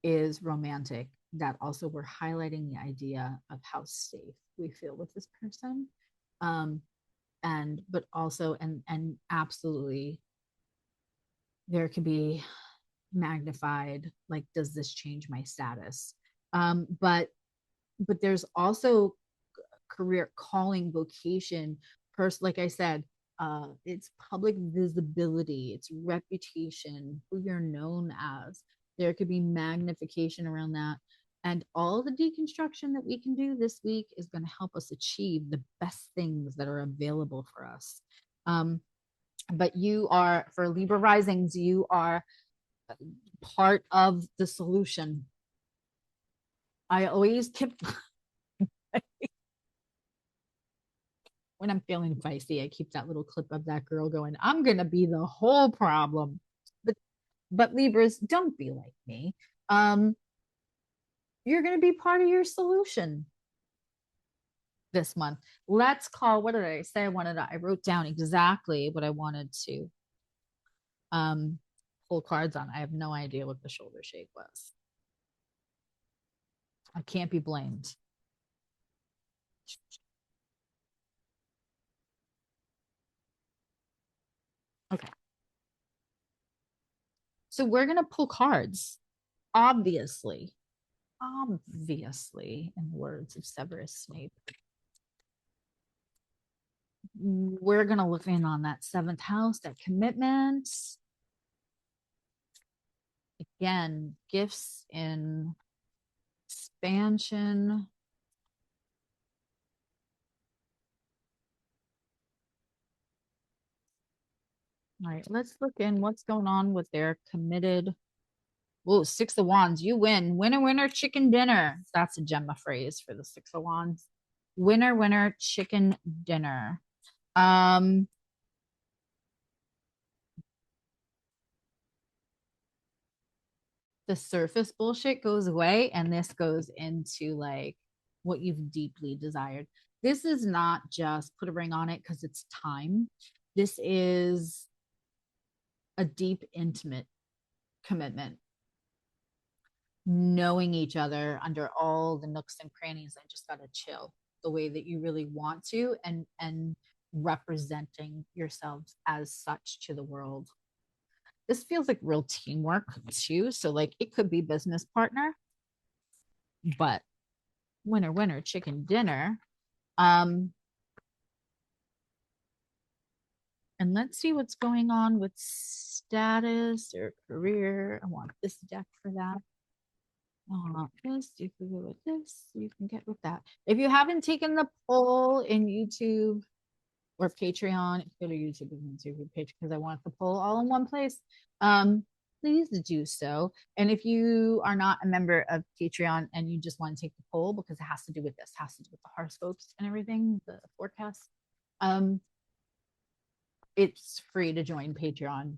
is romantic, that also we're highlighting the idea of how safe we feel with this person. And but also and absolutely there could be magnified, like, does this change my status? But there's also career calling, vocation, person, like I said, it's public visibility, it's reputation, who you're known as. There could be magnification around that. And all the deconstruction that we can do this week is going to help us achieve the best things that are available for us. But you are, for Libra risings, you are part of the solution. I always keep, when I'm feeling feisty, I keep that little clip of that girl going, I'm going to be the whole problem. But, but Libras, don't be like me. Um, you're going to be part of your solution this month. Let's call, what did I say? I wrote down exactly what I wanted to um pull cards on. I have no idea what the shoulder shake was. I can't be blamed. Okay. So we're going to pull cards. Obviously. Obviously, in the words of Severus Snape. We're going to look in on that seventh house, that commitment. Again, gifts in expansion. All right, let's look in what's going on with their committed. Whoa, Six of Wands, you win. Winner, winner, chicken dinner. That's a Gemma phrase for the Six of Wands. Winner, winner, chicken dinner. Um, the surface bullshit goes away and this goes into like what you've deeply desired. This is not just put a ring on it because it's time. This is a deep, intimate commitment, knowing each other under all the nooks and crannies. I just got to chill the way that you really want to, and representing yourselves as such to the world. This feels like real teamwork too. So like it could be business partner, but winner, winner, chicken dinner. Um, and let's see what's going on with status or career. I want this deck for that. This, you can go with this, you can get with that. If you haven't taken the poll in YouTube or Patreon, go to YouTube and YouTube page because I want the poll all in one place. Please do so. And if you are not a member of Patreon and you just want to take the poll because it has to do with this, has to do with the horoscopes and everything, the forecast, it's free to join Patreon.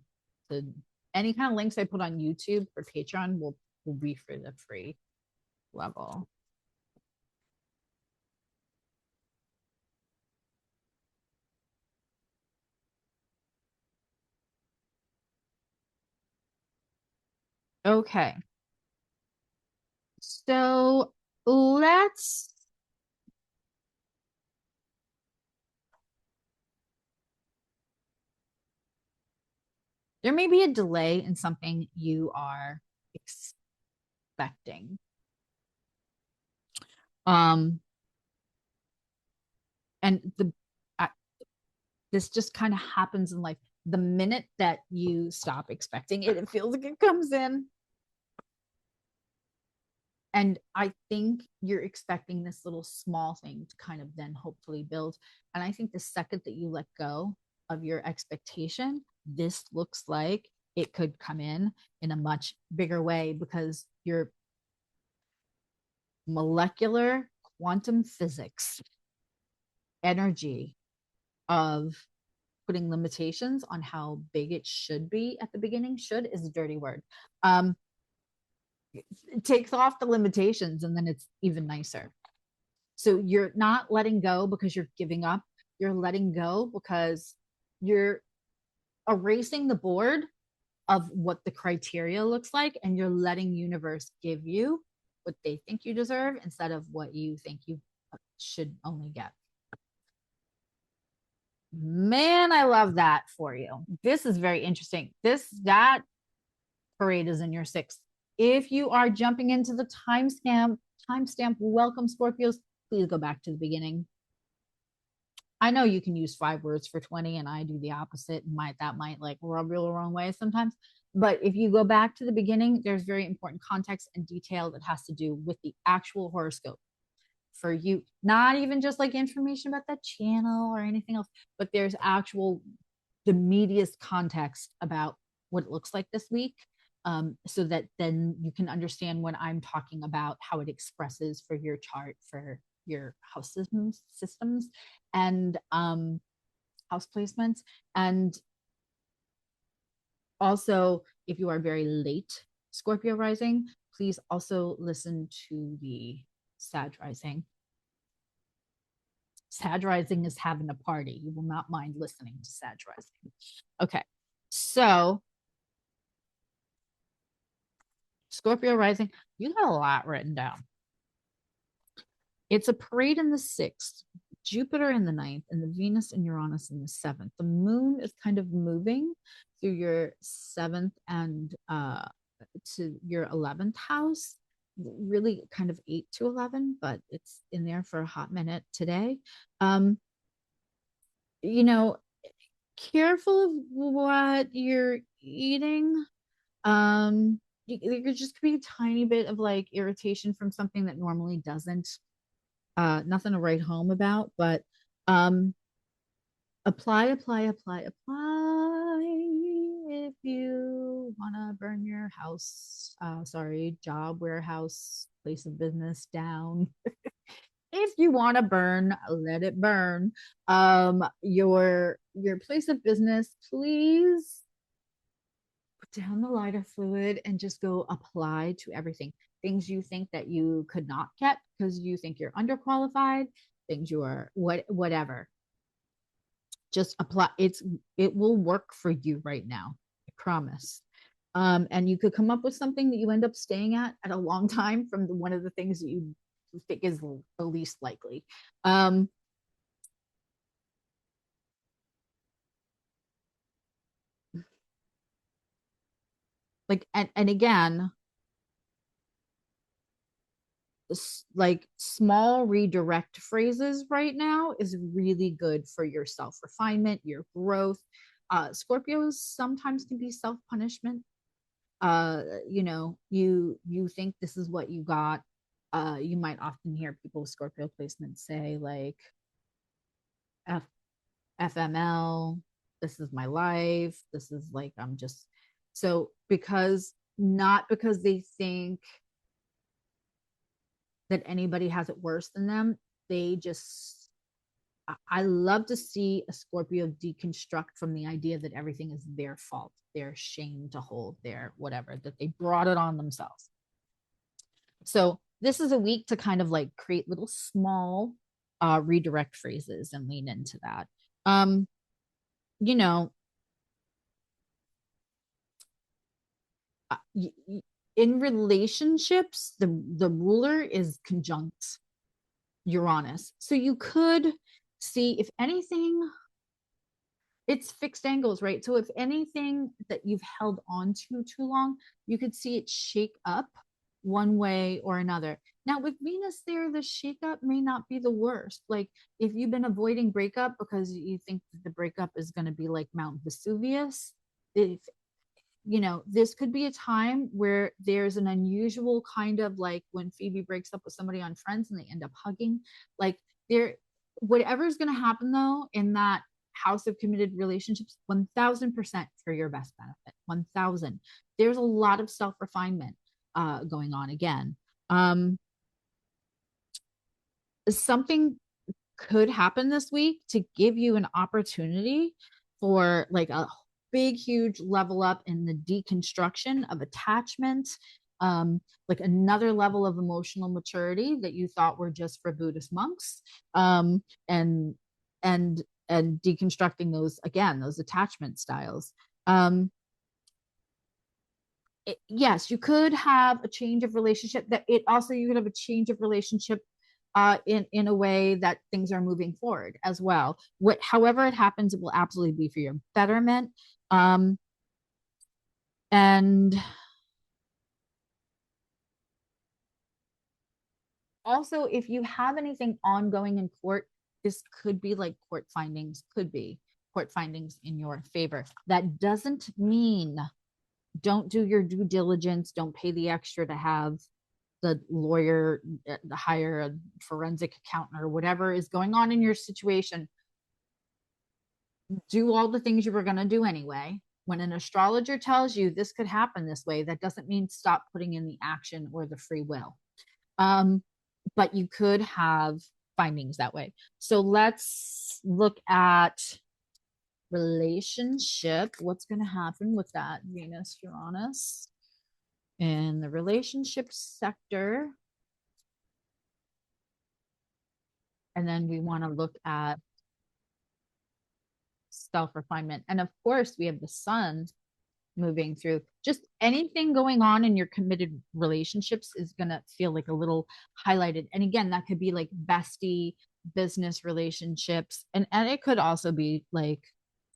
The any kind of links I put on YouTube for Patreon will be for the free level. Okay. So let's there may be a delay in something you are expecting. Um, and this just kind of happens in life. The minute that you stop expecting it, it feels like it comes in. And I think you're expecting this little small thing to kind of then hopefully build. And I think the second that you let go of your expectation, this looks like it could come in a much bigger way because your molecular quantum physics energy of putting limitations on how big it should be at the beginning. Should is a dirty word. It takes off the limitations and then it's even nicer. So you're not letting go because you're giving up. You're letting go because you're erasing the board of what the criteria looks like and you're letting universe give you what they think you deserve instead of what you think you should only get. Man, I love that for you. This is very interesting. That parade is in your sixth. If you are jumping into the timestamp, welcome Scorpios, please go back to the beginning. I know you can use 5 words for 20 and I do the opposite and that might like rub you the wrong way sometimes. But if you go back to the beginning, there's very important context and detail that has to do with the actual horoscope for you, not even just like information about that channel or anything else, but there's actual the meatiest context about what it looks like this week, so that then you can understand when I'm talking about how it expresses for your chart, for your house systems and house placements. And also, if you are very late Scorpio rising, please also listen to the Sag rising. Sag rising is having a party. You will not mind listening to Sag rising. Okay, so Scorpio rising, you got a lot written down. It's a parade in the 6th, Jupiter in the 9th, and the Venus and Uranus in the 7th. The moon is kind of moving through your 7th and to your 11th house, really kind of 8 to 11, but it's in there for a hot minute today. You know, careful of what you're eating. There just could be a tiny bit of like irritation from something that normally doesn't. Nothing to write home about, but apply if you want to burn your house, job, warehouse, place of business down. If you want to burn, let it burn. Your place of business, please put down the lighter fluid and just go apply to everything. Things you think that you could not get because you think you're underqualified, things you are whatever. Just apply. It will work for you right now. I promise. And you could come up with something that you end up staying at a long time from one of the things that you think is the least likely. Like and again, like small redirect phrases right now is really good for your self refinement, your growth. Scorpios sometimes can be self punishment. You think this is what you got. You might often hear people with Scorpio placements say like F FML, this is my life. This is like I'm just so because not because they think that anybody has it worse than them. They just, I love to see a Scorpio deconstruct from the idea that everything is their fault, their shame to hold, their whatever, that they brought it on themselves. So this is a week to kind of like create little small redirect phrases and lean into that. Um, you know, in relationships, the ruler is conjunct Uranus. So you could see if anything, it's fixed angles, right? So if anything that you've held on to too long, you could see it shake up one way or another. Now with Venus there, the shake up may not be the worst. Like if you've been avoiding breakup because you think the breakup is going to be like Mount Vesuvius, if this could be a time where there's an unusual kind of like when Phoebe breaks up with somebody on Friends and they end up hugging. Like there, whatever's going to happen though in that house of committed relationships, 1000% for your best benefit. 1000. There's a lot of self refinement going on again. Something could happen this week to give you an opportunity for like a big, huge level up in the deconstruction of attachment, like another level of emotional maturity that you thought were just for Buddhist monks, and deconstructing those attachment styles. Yes, you could have a change of relationship. That it also you could have a change of relationship in a way that things are moving forward as well. However it happens, it will absolutely be for your betterment. And also, if you have anything ongoing in court, this could be like court findings in your favor. That doesn't mean don't do your due diligence, don't pay the extra to have the lawyer, hire a forensic accountant or whatever is going on in your situation. do all the things you were going to do anyway. When an astrologer tells you this could happen this way, that doesn't mean stop putting in the action or the free will. Um, but you could have findings that way. So let's look at relationship. What's going to happen with that Venus Uranus in the relationship sector? And then we want to look at self refinement. And of course, we have the sun moving through. Just anything going on in your committed relationships is going to feel like a little highlighted. And again, that could be like bestie business relationships. And it could also be like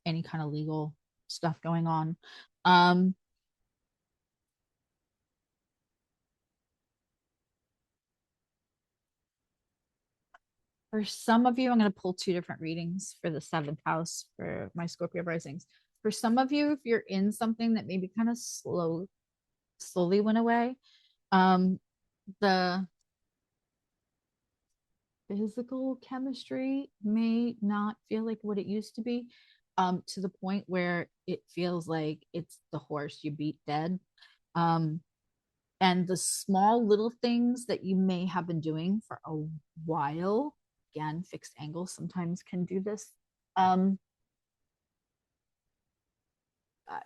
any kind of legal stuff going on. Um, for some of you, I'm going to pull two different readings for the seventh house for my Scorpio risings. For some of you, if you're in something that maybe kind of slowly went away, um, the physical chemistry may not feel like what it used to be, to the point where it feels like it's the horse you beat dead. Um, and the small little things that you may have been doing for a while, again, fixed angles sometimes can do this. Um, uh,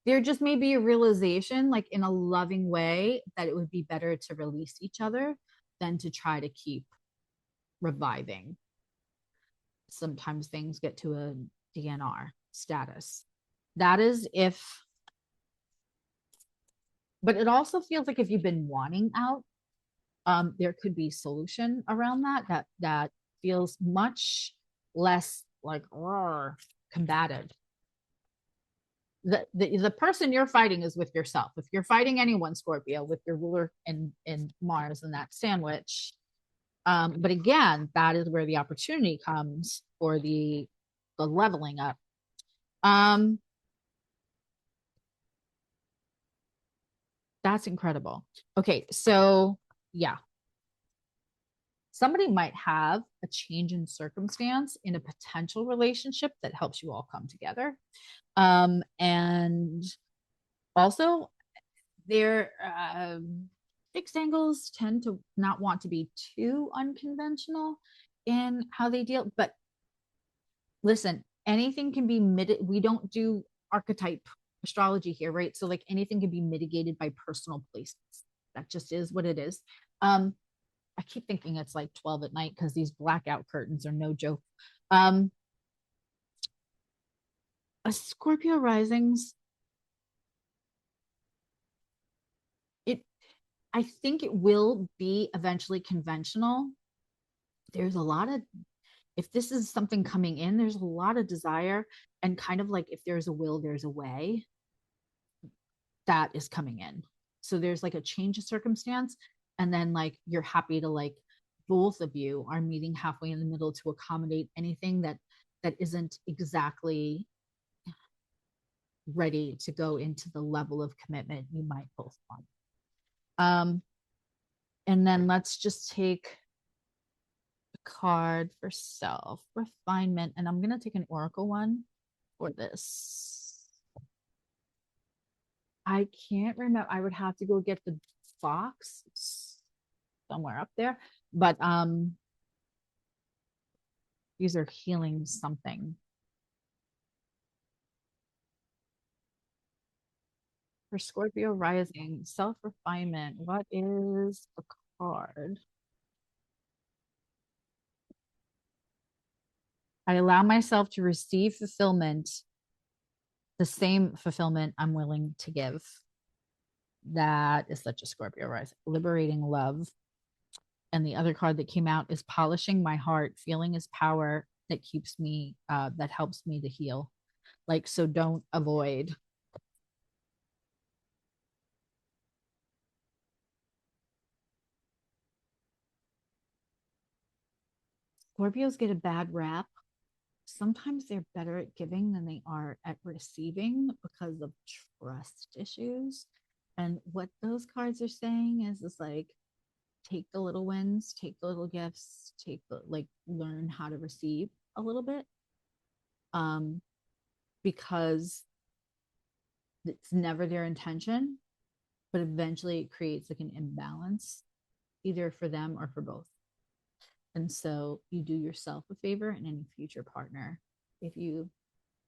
there just may be a realization, like in a loving way, that it would be better to release each other than to try to keep reviving. Sometimes things get to a DNR status. That is if, but it also feels like if you've been wanting out, there could be solution around that feels much less like combative. The person you're fighting is with yourself. If you're fighting anyone, Scorpio, with your ruler in Mars and that sandwich. But again, that is where the opportunity comes for the leveling up. Um, that's incredible. Okay, so yeah, somebody might have a change in circumstance in a potential relationship that helps you all come together. And also, their fixed angles tend to not want to be too unconventional in how they deal. But listen, anything can be we don't do archetype astrology here, right? So like anything can be mitigated by personal placements. That just is what it is. I keep thinking it's like 12 at night because these blackout curtains are no joke. Um, a Scorpio risings, it I think it will be eventually conventional. There's a lot of, if this is something coming in, there's a lot of desire, and kind of like if there's a will, there's a way that is coming in. So there's like a change of circumstance, and then like you're happy to like both of you are meeting halfway in the middle to accommodate anything that isn't exactly ready to go into the level of commitment you might both want. Um, and then let's just take a card for self refinement, and I'm gonna take an oracle one for this. I can't remember. I would have to go get the box somewhere up there, but these are healing something. For Scorpio rising, self refinement. What is the card? I allow myself to receive fulfillment, the same fulfillment I'm willing to give. That is such a Scorpio rising. Liberating love. And the other card that came out is polishing my heart, feeling his power that keeps me, that helps me to heal. Like, so don't avoid. Scorpios get a bad rap. Sometimes they're better at giving than they are at receiving because of trust issues. And what those cards are saying is like, take the little wins, take the little gifts, take the like, learn how to receive a little bit. because it's never their intention, but eventually it creates like an imbalance, either for them or for both. And so you do yourself a favor and any future partner if you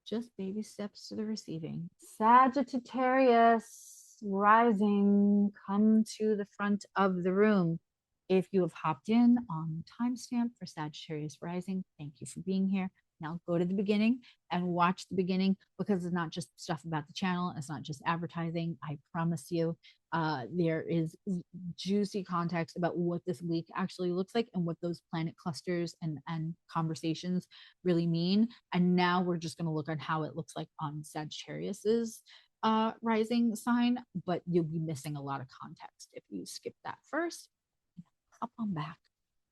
just baby steps to the receiving. Sagittarius rising, come to the front of the room. If you have hopped in on the timestamp for Sagittarius rising, thank you for being here. Now go to the beginning and watch the beginning, because it's not just stuff about the channel. It's not just advertising. I promise you, there is juicy context about what this week actually looks like and what those planet clusters and conversations really mean. And now we're just going to look at how it looks like on Sagittarius's rising sign, but you'll be missing a lot of context if you skip that first. Hop on back.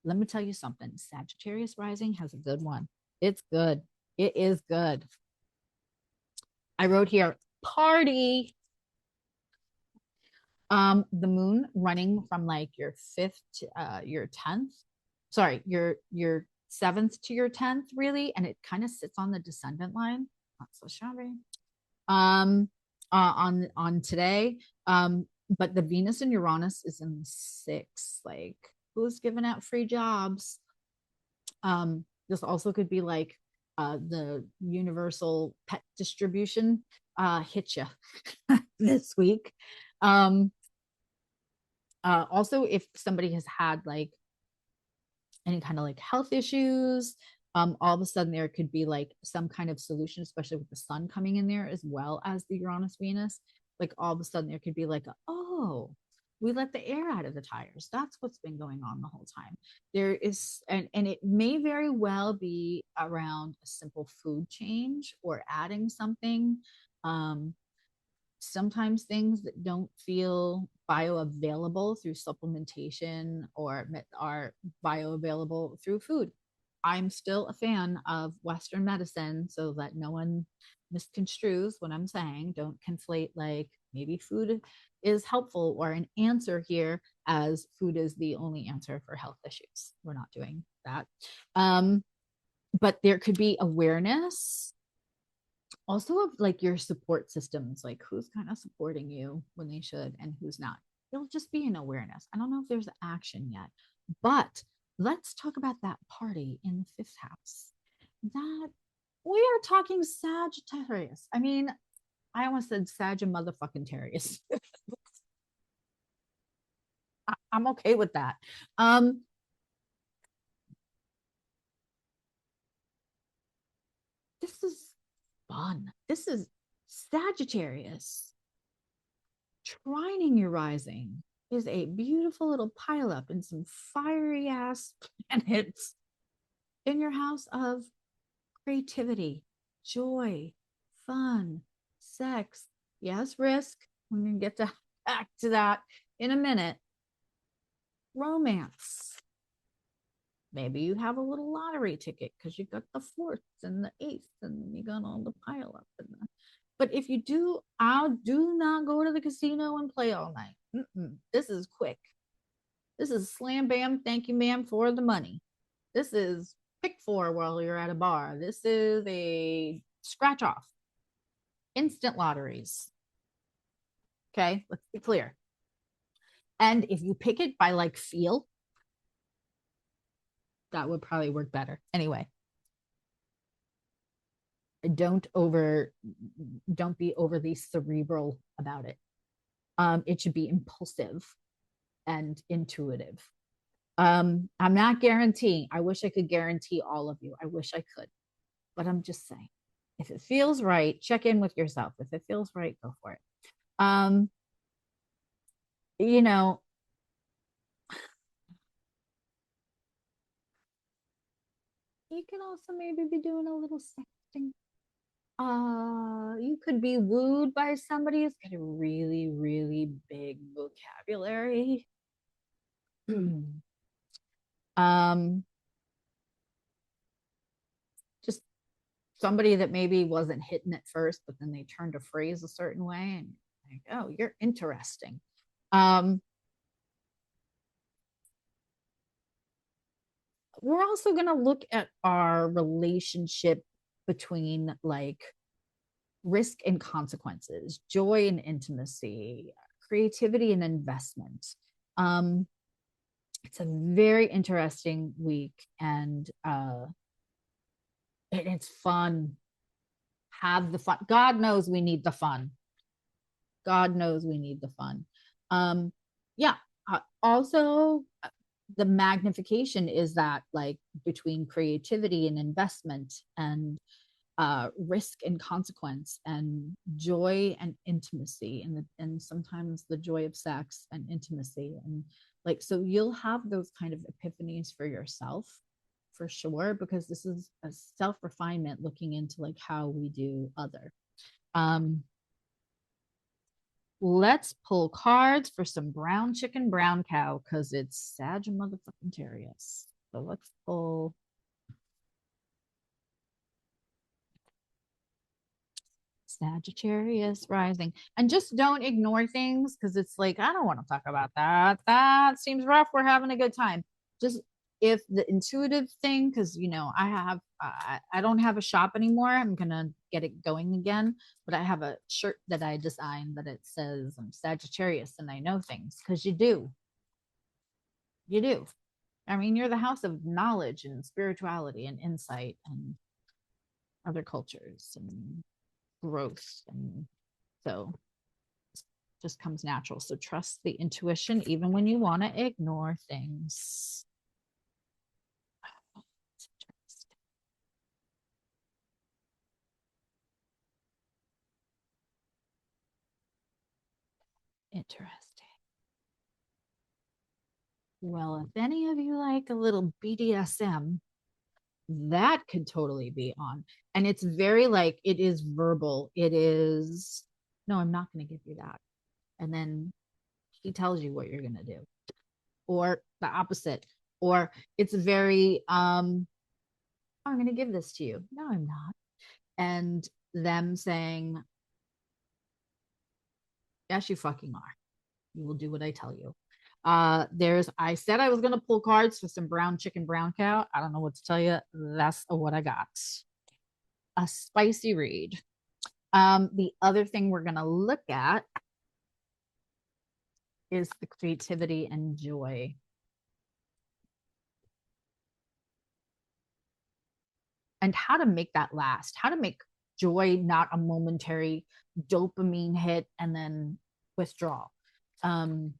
Let me tell you something. Sagittarius rising has a good one. It's good. It is good. I wrote here, party. The moon running from like your 5th to your 10th. Sorry, your 7th to your 10th, really, and it kind of sits on the descendant line. Not so shabby. On today. But the Venus and Uranus is in the 6th. Like, who's giving out free jobs? This also could be like the universal pet distribution hit you this week. Also, if somebody has had like any kind of like health issues, all of a sudden there could be like some kind of solution, especially with the sun coming in there as well as the Uranus Venus. Like all of a sudden there could be like, oh, we let the air out of the tires. That's what's been going on the whole time. There is, and it may very well be around a simple food change or adding something. Sometimes things that don't feel bioavailable through supplementation or are bioavailable through food. I'm still a fan of Western medicine, so that no one misconstrues what I'm saying. Don't conflate like maybe food is helpful or an answer here as food is the only answer for health issues. We're not doing that. But there could be awareness also of like your support systems, like who's kind of supporting you when they should and who's not. It'll just be an awareness. I don't know if there's action yet, but let's talk about that party in the 5th house. That we are talking Sagittarius. I mean, I almost said Sag motherfucking Tarius. I'm okay with that. This is fun. This is Sagittarius trining your rising is a beautiful little pileup and some fiery ass planets in your house of creativity, joy, fun, sex. Yes, risk. We're going to get back to that in a minute. Romance. Maybe you have a little lottery ticket because you got the 4th and the 8th and you got all the pileup. But if you do, do not go to the casino and play all night. This is quick. This is slam bam, thank you, ma'am, for the money. This is pick 4 while you're at a bar. This is a scratch off. Instant lotteries. Okay, let's be clear. And if you pick it by like feel, that would probably work better. Anyway, don't be overly cerebral about it. It should be impulsive and intuitive. I'm not guaranteeing. I wish I could guarantee all of you. I wish I could, but I'm just saying, if it feels right, check in with yourself. If it feels right, go for it. You know, you can also maybe be doing a little sexting. You could be wooed by somebody who's got a really, really big vocabulary. um, just somebody that maybe wasn't hitting it first, but then they turned a phrase a certain way, and like, oh, you're interesting. We're also going to look at our relationship between like risk and consequences, joy and intimacy, creativity and investment. Um, it's a very interesting week, and it's fun. Have the fun. God knows we need the fun. God knows we need the fun. Yeah. Also, the magnification is that, like, between creativity and investment, and risk and consequence, and joy and intimacy, and sometimes the joy of sex and intimacy, and like, so you'll have those kind of epiphanies for yourself, for sure, because this is a self-refinement, looking into like how we do other. um let's pull cards for some brown chicken brown cow, because it's Sag motherfucking Terrius. So let's pull Sagittarius rising. And just don't ignore things, because it's like, I don't want to talk about that. That seems rough. We're having a good time. Just, if the intuitive thing, because I don't have a shop anymore. I'm gonna get it going again, but I have a shirt that I designed that it says I'm Sagittarius and I know things, because you do. You do. I mean, you're the house of knowledge and spirituality and insight and other cultures and growth, and so just comes natural. So trust the intuition even when you want to ignore things. Interesting. Well, if any of you like a little BDSM, that could totally be on. And it's very, like, it is verbal. It is, no, I'm not going to give you that. And then he tells you what you're going to do, or the opposite. Or it's very, I'm going to give this to you. No, I'm not. And them saying, yes, you fucking are. You will do what I tell you. I said I was going to pull cards for some brown chicken, brown cow. I don't know what to tell you. That's what I got. A spicy read. The other thing we're going to look at is the creativity and joy. And how to make that last, how to make joy not a momentary dopamine hit and then withdrawal. Um,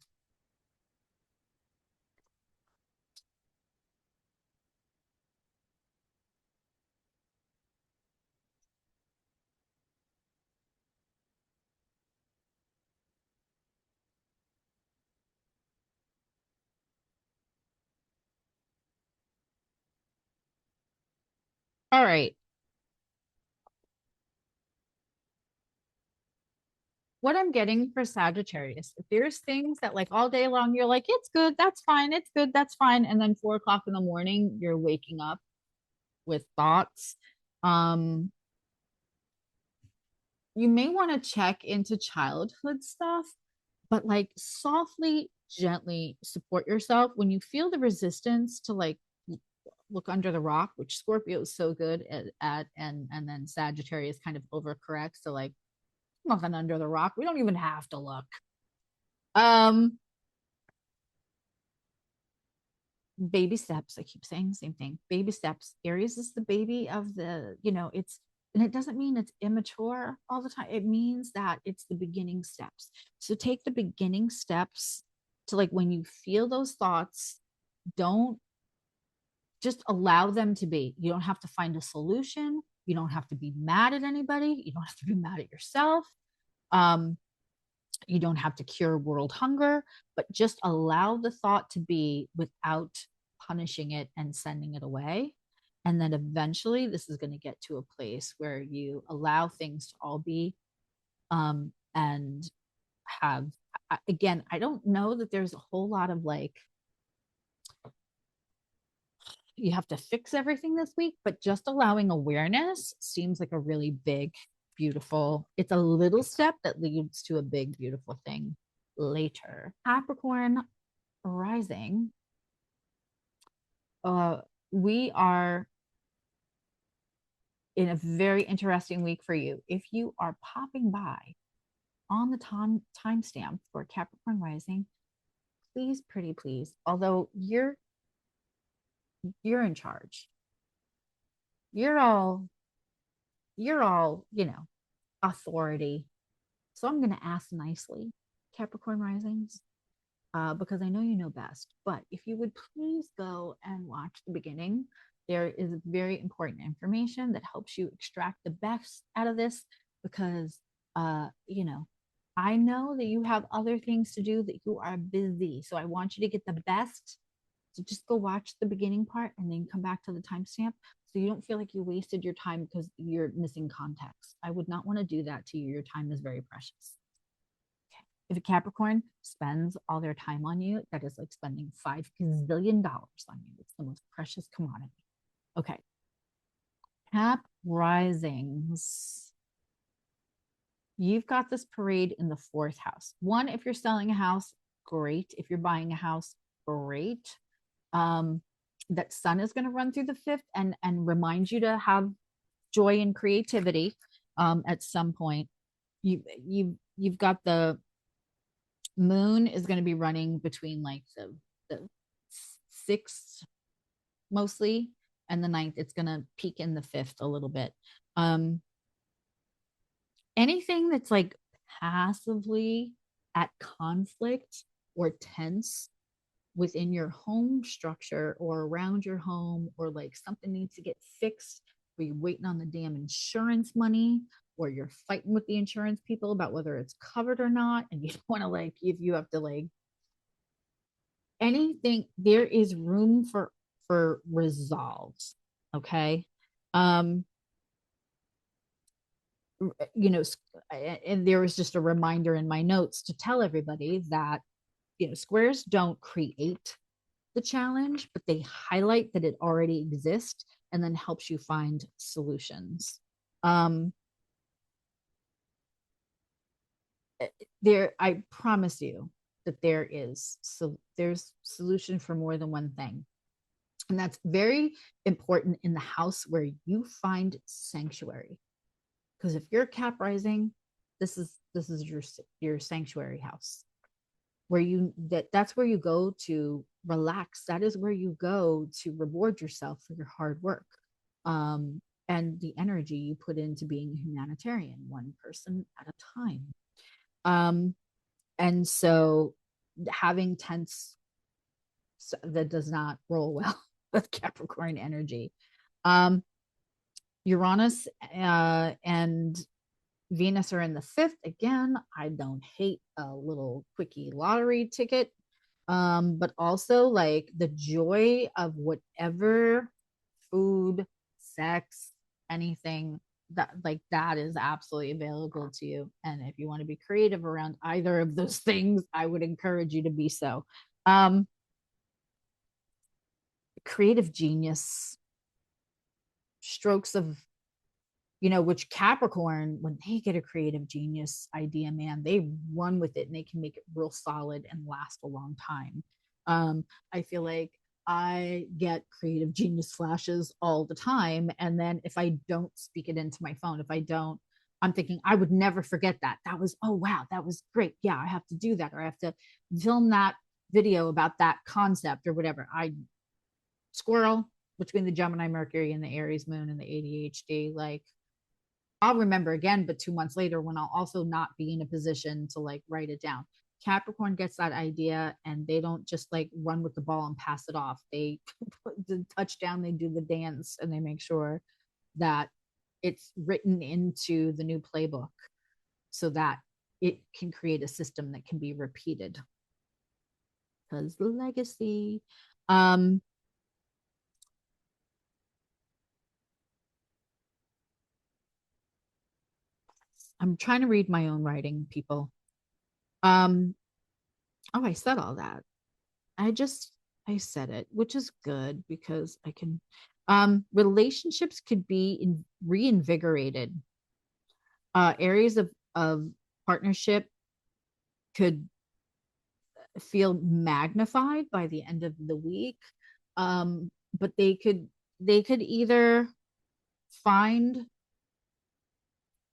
all right. What I'm getting for Sagittarius, if there's things that, like, all day long you're like, it's good, that's fine, it's good, that's fine, and then 4 o'clock in the morning you're waking up with thoughts, um, you may want to check into childhood stuff, but like, softly, gently support yourself when you feel the resistance to, like, look under the rock, which Scorpio is so good at, and then Sagittarius kind of overcorrects. So, like, nothing under the rock. We don't even have to look. Um, Baby steps. I keep saying the same thing. Baby steps. Aries is the baby of the, it's, and it doesn't mean it's immature all the time. It means that it's the beginning steps. So take the beginning steps to, like, when you feel those thoughts, don't, just allow them to be. You don't have to find a solution. You don't have to be mad at anybody. You don't have to be mad at yourself. Um, you don't have to cure world hunger, but just allow the thought to be without punishing it and sending it away. And then eventually, this is going to get to a place where you allow things to all be, and have, again, I don't know that there's a whole lot of, like, you have to fix everything this week, but just allowing awareness seems like a really big, beautiful, it's a little step that leads to a big, beautiful thing later. Capricorn rising. Uh, we are in a very interesting week for you. If you are popping by on the timestamp for Capricorn rising, please, pretty please, although you're in charge. You're all authority. So I'm going to ask nicely, Capricorn risings, because I know you know best. But if you would please go and watch the beginning, there is very important information that helps you extract the best out of this. Because, I know that you have other things to do, that you are busy. So I want you to get the best. So just go watch the beginning part and then come back to the timestamp, so you don't feel like you wasted your time because you're missing context. I would not want to do that to you. Your time is very precious. Okay. If a Capricorn spends all their time on you, that is like spending $5 gazillion on you. It's the most precious commodity. Okay. Cap risings. You've got this parade in the fourth house. One, if you're selling a house, great. If you're buying a house, great. That sun is going to run through the fifth and remind you to have joy and creativity at some point. You've got the moon is going to be running between like the sixth mostly and the ninth. It's going to peak in the fifth a little bit. Anything that's like passively at conflict or tense within your home structure or around your home, or like something needs to get fixed, or you're waiting on the damn insurance money, or you're fighting with the insurance people about whether it's covered or not, and you don't want to like, if you have to like anything, there is room for resolves. Okay. um you know, and there was just a reminder in my notes to tell everybody that, squares don't create the challenge, but they highlight that it already exists and then helps you find solutions. Um, I promise you that there's solution for more than one thing. And that's very important in the house where you find sanctuary. Because if you're Cap rising, this is your sanctuary house, where that's where you go to relax. That is where you go to reward yourself for your hard work, and the energy you put into being a humanitarian, one person at a time. And so having tense, that does not roll well with Capricorn energy. um Uranus and Venus are in the fifth. Again, I don't hate a little quickie lottery ticket. But also like the joy of whatever food, sex, anything that is absolutely available to you. And if you want to be creative around either of those things, I would encourage you to be so. Um, Creative genius, strokes of, which Capricorn, when they get a creative genius idea, man, they run with it and they can make it real solid and last a long time. I feel like I get creative genius flashes all the time. And then if I don't speak it into my phone, if I don't, I'm thinking I would never forget that. That was, oh, wow, that was great. Yeah, I have to do that. Or I have to film that video about that concept or whatever. I squirrel between the Gemini Mercury and the Aries moon and the ADHD, like I'll remember again, but 2 months later when I'll also not be in a position to like write it down. Capricorn gets that idea and they don't just like run with the ball and pass it off. They put the touchdown, they do the dance, and they make sure that it's written into the new playbook so that it can create a system that can be repeated. Because the legacy. Um, I'm trying to read my own writing, people. Um, oh, I said all that. I said it, which is good because I can relationships could be reinvigorated. Areas of partnership could feel magnified by the end of the week. But they could either find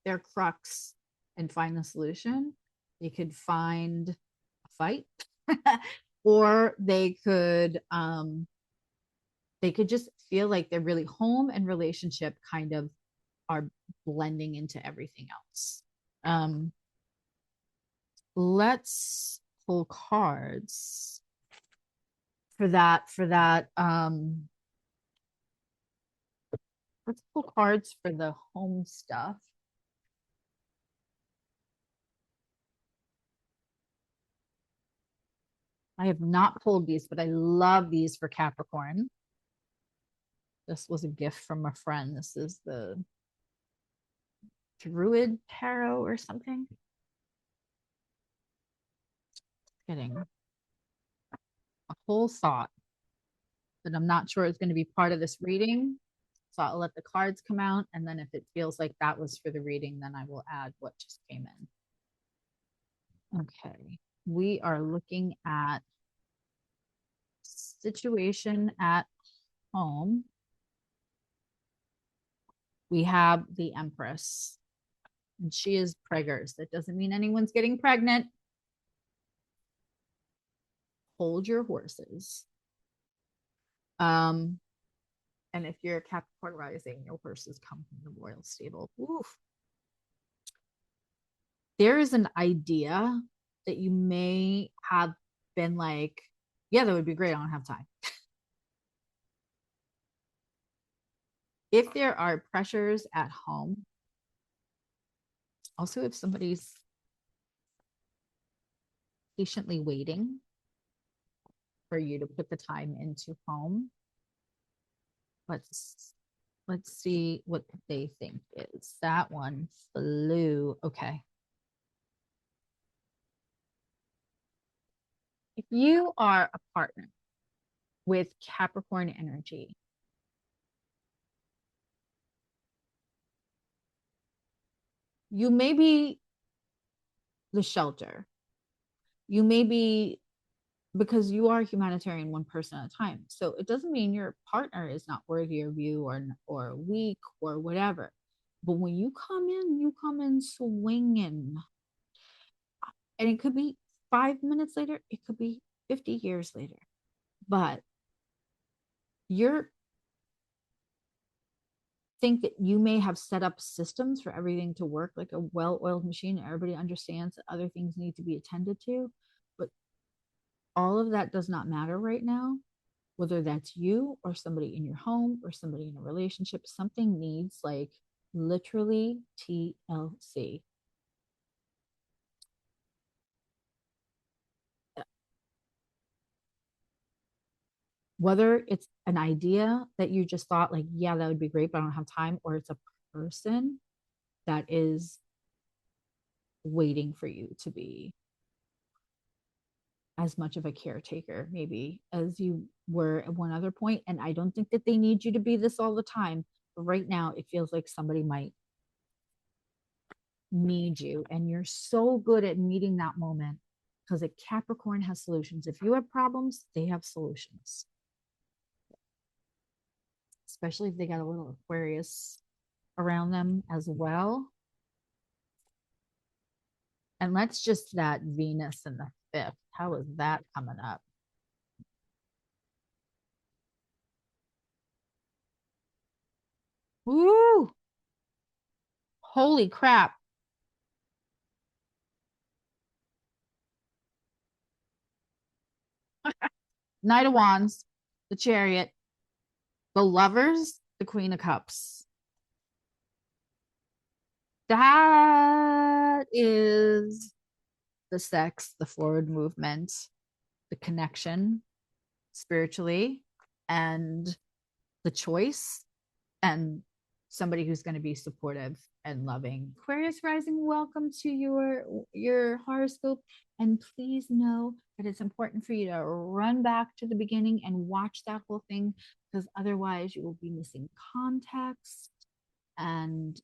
their crux and find the solution. They could find a fight, or they could just feel like they're really home and relationship kind of are blending into everything else. Um, let's pull cards for that. Let's pull cards for the home stuff. I have not pulled these, but I love these for Capricorn. This was a gift from a friend. This is the Druid Tarot or something. Getting a whole thought that I'm not sure is going to be part of this reading. So I'll let the cards come out. And then if it feels like that was for the reading, then I will add what just came in. Okay. We are looking at situation at home. We have the Empress, and she is preggers. That doesn't mean anyone's getting pregnant. Hold your horses. And if you're a Capricorn rising, your horses come from the royal stable. Oof. There is an idea that you may have been like, yeah, that would be great. I don't have time. If there are pressures at home, also if somebody's patiently waiting for you to put the time into home, let's see what they think is. That one flew. Okay. If you are a partner with Capricorn energy, you may be the shelter. You may be, because you are humanitarian one person at a time. So it doesn't mean your partner is not worthy of you or weak or whatever. But when you come in swinging. And it could be 5 minutes later, it could be 50 years later. But you're think that you may have set up systems for everything to work like a well-oiled machine. Everybody understands that other things need to be attended to, but all of that does not matter right now. Whether that's you or somebody in your home or somebody in a relationship, something needs like literally TLC. Whether it's an idea that you just thought like, yeah, that would be great, but I don't have time, or it's a person that is waiting for you to be as much of a caretaker maybe as you were at one other point. And I don't think that they need you to be this all the time, but right now it feels like somebody might need you, and you're so good at meeting that moment because a Capricorn has solutions. If you have problems, they have solutions, especially if they got a little Aquarius around them as well. And let's just that Venus in the fifth. How is that coming up? Woo! Holy crap. Knight of Wands, the Chariot, the Lovers, the Queen of Cups. That is the sex, the forward movement, the connection spiritually, and the choice, and somebody who's going to be supportive and loving. Aquarius rising, welcome to your horoscope, and please know that it's important for you to run back to the beginning and watch that whole thing, because otherwise you will be missing context and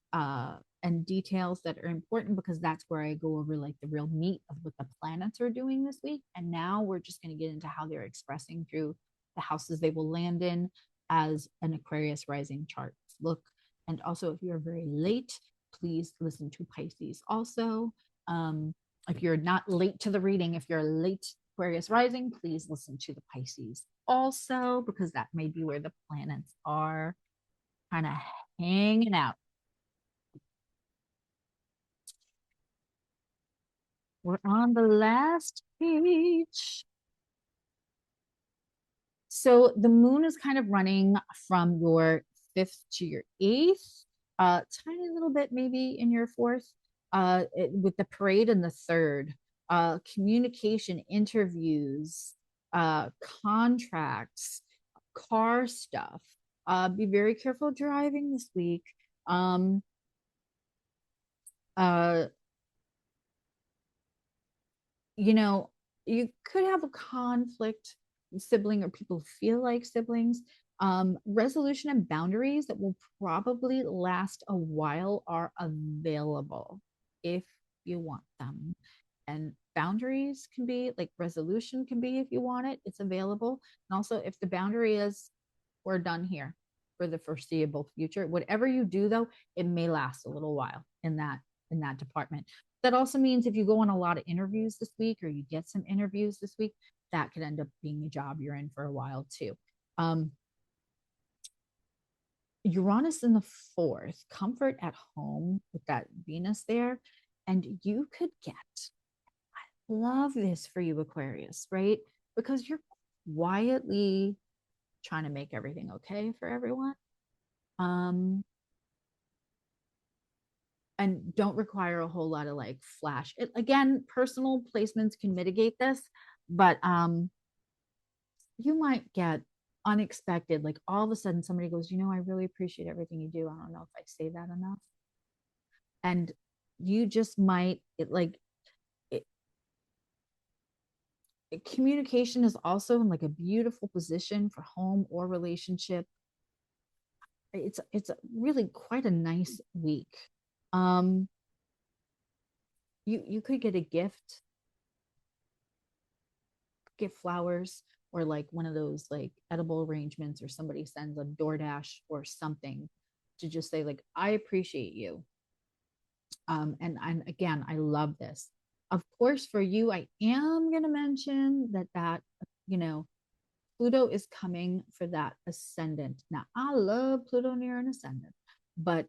details that are important, because that's where I go over like the real meat of what the planets are doing this week. And now we're just going to get into how they're expressing through the houses they will land in as an Aquarius rising chart. Look And also, if you're very late, please listen to Pisces also. If you're not late to the reading, if you're late Aquarius rising, please listen to the Pisces also, because that may be where the planets are kind of hanging out. We're on the last page. So the moon is kind of running from your fifth to your eighth, tiny little bit maybe in your fourth, with the parade in the third, communication, interviews, contracts, car stuff. Be very careful driving this week. Um, uh, you know, you could have a conflict sibling or people feel like siblings. Resolution and boundaries that will probably last a while are available if you want them. And boundaries can be like resolution can be if you want it, it's available. And also, if the boundary is we're done here for the foreseeable future, whatever you do though, it may last a little while in that department. That also means if you go on a lot of interviews this week or you get some interviews this week, that could end up being a job you're in for a while too. Uranus in the fourth, comfort at home with that Venus there. And you could get, I love this for you, Aquarius, right? Because you're quietly trying to make everything okay for everyone. Um, and don't require a whole lot of like flash. It, again, personal placements can mitigate this, but you might get unexpected, like all of a sudden somebody goes, you know, I really appreciate everything you do. I don't know if I say that enough. And you just might it, communication is also in like a beautiful position for home or relationship. It's really quite a nice week. Um, you could get a gift flowers or like one of those like edible arrangements, or somebody sends a DoorDash or something to just say like I appreciate you. And again, I love this. Of course, for you, I am going to mention that you know, Pluto is coming for that ascendant. Now, I love Pluto near an ascendant, but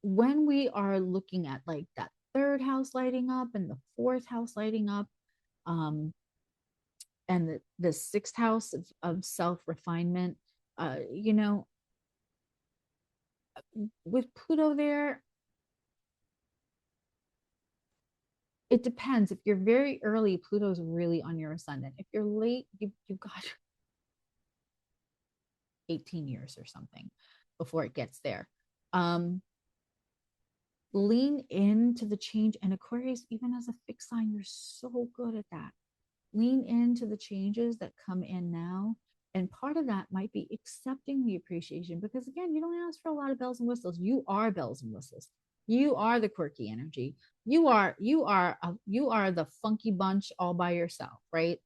when we are looking at like that third house lighting up and the fourth house lighting up, um, and the sixth house of self refinement, you know, with Pluto there, it depends. If you're very early, Pluto's really on your ascendant. If you're late, you've got 18 years or something before it gets there. Um, Lean into the change. And Aquarius, even as a fixed sign, you're so good at that. Lean into the changes that come in now. And part of that might be accepting the appreciation, because again, you don't ask for a lot of bells and whistles. You are bells and whistles. You are the quirky energy. You are the funky bunch all by yourself, right?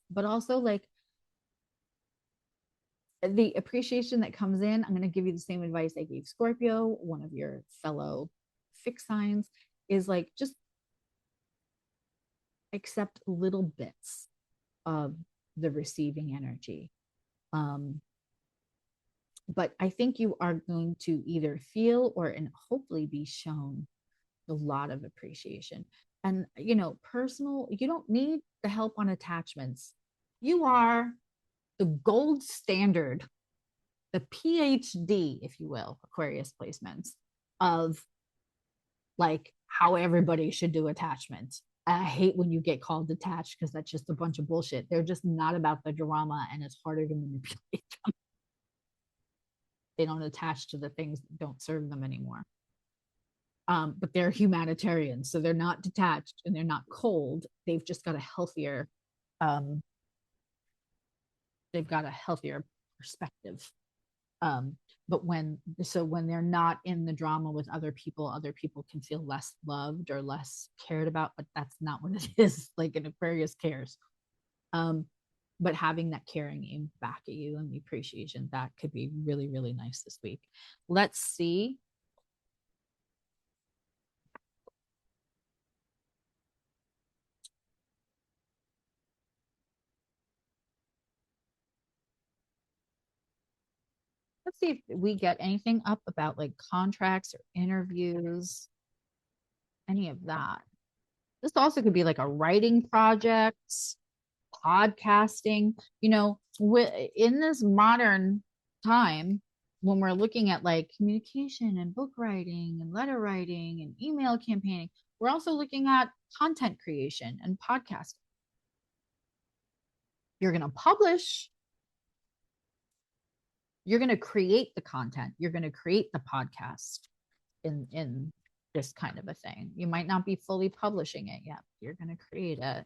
But also like the appreciation that comes in, I'm going to give you the same advice I gave Scorpio, one of your fellow fixed signs, is like just accept little bits of the receiving energy. Um, but I think you are going to either feel or and hopefully be shown a lot of appreciation. And you know, personal, you don't need the help on attachments. You are the gold standard, the PhD, if you will, Aquarius placements of like how everybody should do attachments. I hate when you get called detached because that's just a bunch of bullshit. They're just not about the drama, and it's harder to manipulate them. They don't attach to the things that don't serve them anymore. But they're humanitarians, so they're not detached and they're not cold. They've just got a healthier, um, they've got a healthier perspective. Um, but when they're not in the drama with other people can feel less loved or less cared about, but that's not what it is. Like an Aquarius cares. Um, but having that caring aim back at you and the appreciation, that could be really, really nice this week. Let's see. Let's see if we get anything up about like contracts or interviews, any of that. This also could be like a writing project, podcasting, in this modern time, when we're looking at like communication and book writing and letter writing and email campaigning, we're also looking at content creation and podcasting. You're going to publish, you're going to create the content, you're going to create the podcast in this kind of a thing. You might not be fully publishing it yet. You're going to create it.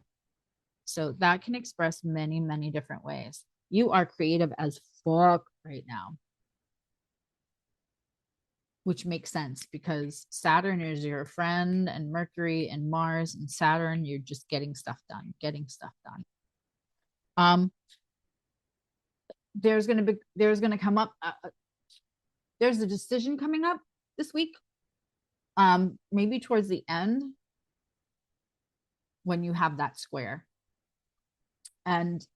So that can express many, many different ways. You are creative as fuck right now, which makes sense because Saturn is your friend, and Mercury and Mars and Saturn, you're just getting stuff done. There's going to come up, there's a decision coming up this week. Maybe towards the end when you have that square and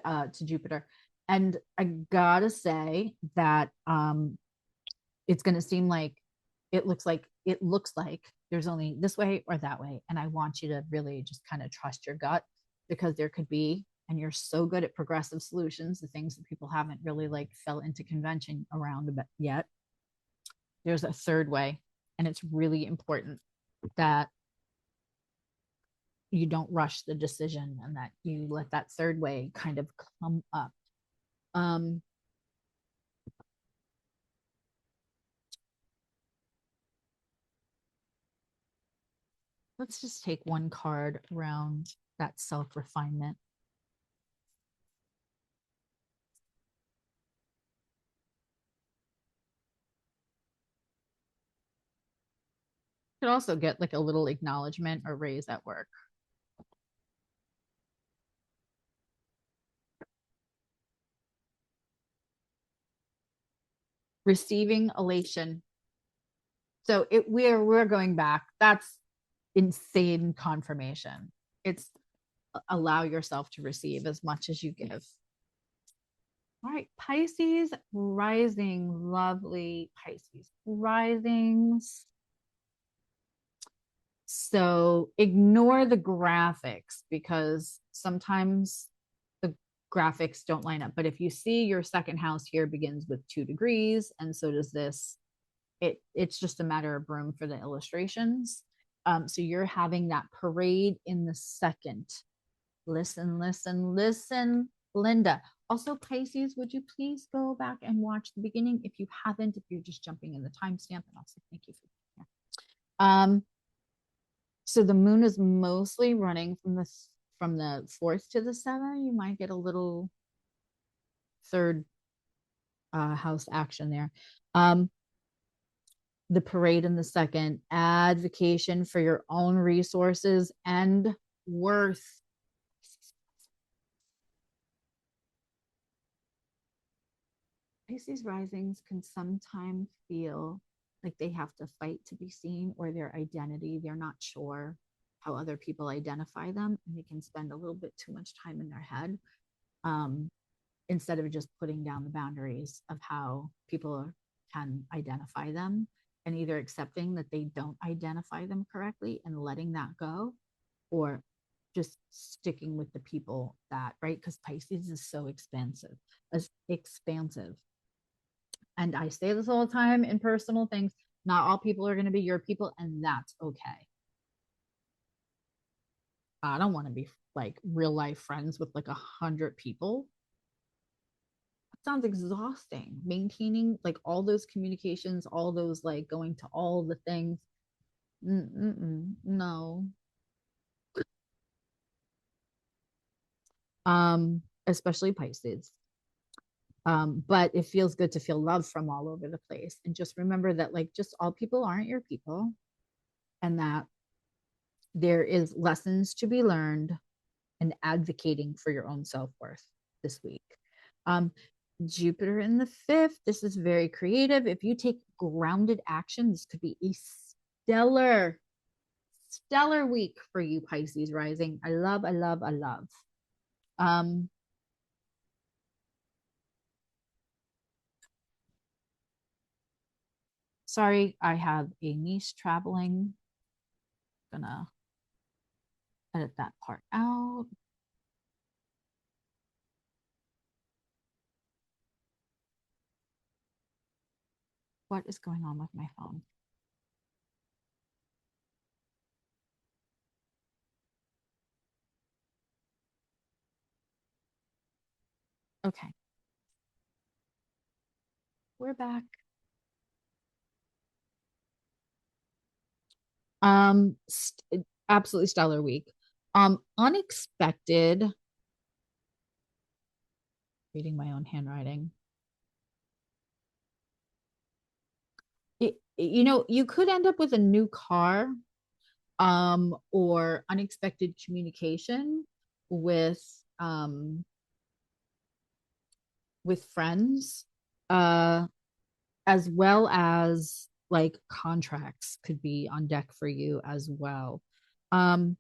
to Jupiter. And I gotta say that it's going to seem like it looks like there's only this way or that way. And I want you to really just kind of trust your gut, because there could be, and you're so good at progressive solutions, the things that people haven't really like fell into convention around a bit yet. There's a third way, and it's really important that you don't rush the decision and that you let that third way kind of come up. Let's just take one card around that self-refinement. Could also get like a little acknowledgement or raise at work. Receiving elation. So we're going back. That's insane confirmation. It's allow yourself to receive as much as you give. All right, Pisces rising, lovely Pisces risings. So ignore the graphics, because sometimes the graphics don't line up. But if you see your second house here begins with 2 degrees, and so does this, it's just a matter of room for the illustrations. So you're having that parade in the second. Listen, Linda. Also, Pisces, would you please go back and watch the beginning if you haven't, if you're just jumping in the timestamp, and also thank you for being here. So the moon is mostly running from the 4th to the 7th. You might get a little third house action there. The parade in the second, advocation for your own resources and worth. Pisces risings can sometimes feel like they have to fight to be seen, or their identity, they're not sure how other people identify them, and they can spend a little bit too much time in their head, instead of just putting down the boundaries of how people can identify them, and either accepting that they don't identify them correctly and letting that go, or just sticking with the people that, right? Because Pisces is so expansive. And I say this all the time in personal things. Not all people are going to be your people, and that's okay. I don't want to be like real life friends with like 100 people. That sounds exhausting. Maintaining like all those communications, all those like going to all the things. No. Especially Pisces. But it feels good to feel love from all over the place. And just remember that like just all people aren't your people, and that there is lessons to be learned, and advocating for your own self-worth this week. Jupiter in the fifth. This is very creative. If you take grounded action, this could be a stellar week for you, Pisces rising. I love. Sorry, I have a niece traveling. Gonna edit that part out. What is going on with my phone? Okay, we're back. Absolutely stellar week. Unexpected. Reading my own handwriting. You could end up with a new car, or unexpected communication with friends, as well as like contracts could be on deck for you as well. Um,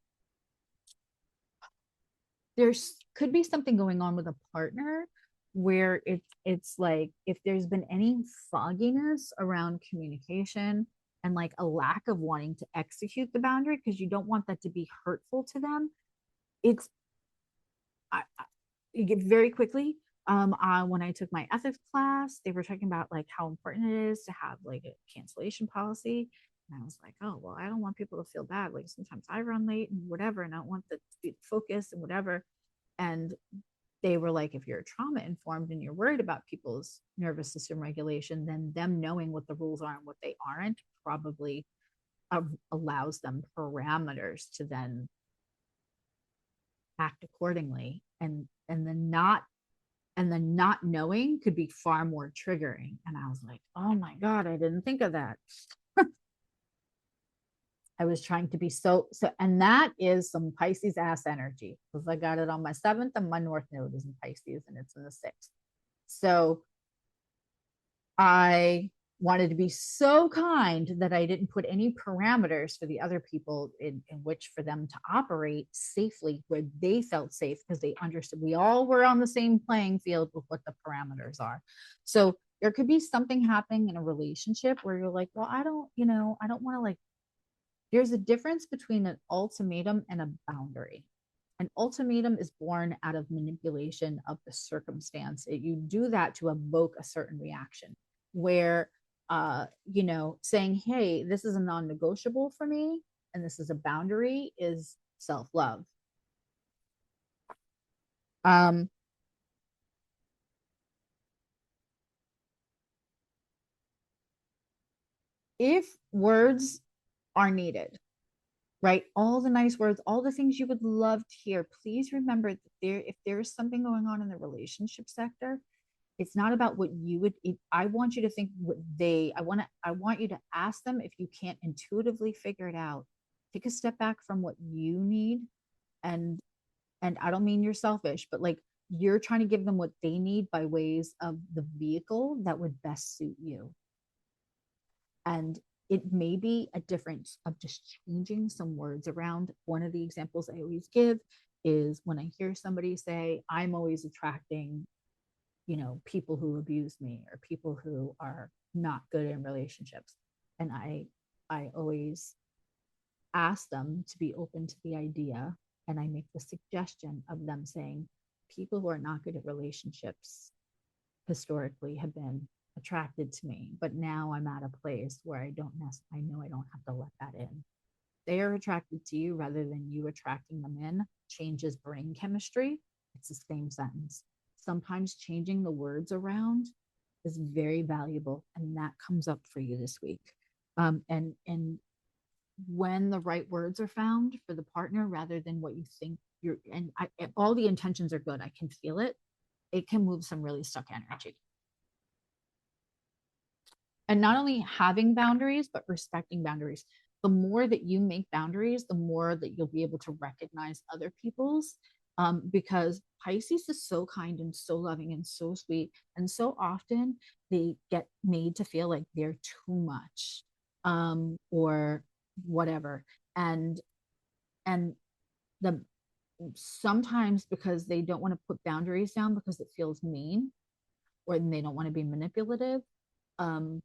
there's could be something going on with a partner where it's like if there's been any fogginess around communication and like a lack of wanting to execute the boundary because you don't want that to be hurtful to them. It's you get very quickly. When I took my ethics class, they were talking about like how important it is to have like a cancellation policy. And I was like, oh, well, I don't want people to feel bad. Like sometimes I run late and whatever, and I don't want the focus and whatever. And they were like, if you're trauma informed and you're worried about people's nervous system regulation, then them knowing what the rules are and what they aren't probably allows them parameters to then act accordingly. And then not knowing could be far more triggering. And I was like, oh my God, I didn't think of that. I was trying to be and that is some Pisces ass energy because I got it on my seventh and my North Node is in Pisces and it's in the sixth. So I wanted to be so kind that I didn't put any parameters for the other people in which for them to operate safely where they felt safe because they understood we all were on the same playing field with what the parameters are. So there could be something happening in a relationship where you're like, well, I don't want to like, there's a difference between an ultimatum and a boundary. An ultimatum is born out of manipulation of the circumstance. You do that to evoke a certain reaction where, saying, hey, this is a non negotiable for me and this is a boundary is self love. If words are needed, right? All the nice words, all the things you would love to hear. Please remember that if there's something going on in the relationship sector, it's not about what you would. I want you to think what I want you to ask them if you can't intuitively figure it out. Take a step back from what you need, and I don't mean you're selfish, but like you're trying to give them what they need by ways of the vehicle that would best suit you. And it may be a difference of just changing some words around. One of the examples I always give is when I hear somebody say, I'm always attracting, people who abuse me or people who are not good in relationships. And I always ask them to be open to the idea. And I make the suggestion of them saying, people who are not good at relationships historically have been attracted to me, but now I'm at a place where I know I don't have to let that in. They are attracted to you rather than you attracting them in. Changes brain chemistry. It's the same sentence. Sometimes changing the words around is very valuable, and that comes up for you this week. And when the right words are found for the partner, rather than what you think all the intentions are good. I can feel it. It can move some really stuck energy. And not only having boundaries, but respecting boundaries. The more that you make boundaries, the more that you'll be able to recognize other people's because Pisces is so kind and so loving and so sweet, and so often they get made to feel like they're too much, or whatever. And and the sometimes because they don't want to put boundaries down because it feels mean, or they don't want to be manipulative. Um,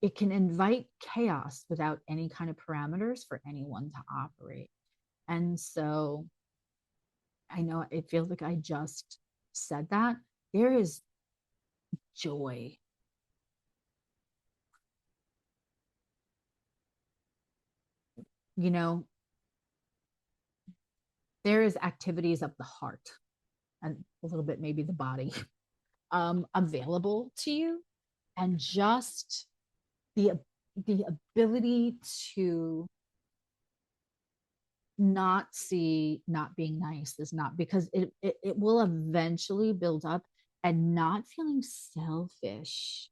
it can invite chaos without any kind of parameters for anyone to operate. And so I know it feels like I just said that. There is joy. You know, there is activities of the heart and a little bit maybe the body available to you. And just the the ability to not see not being nice is not because it will eventually build up, and not feeling selfish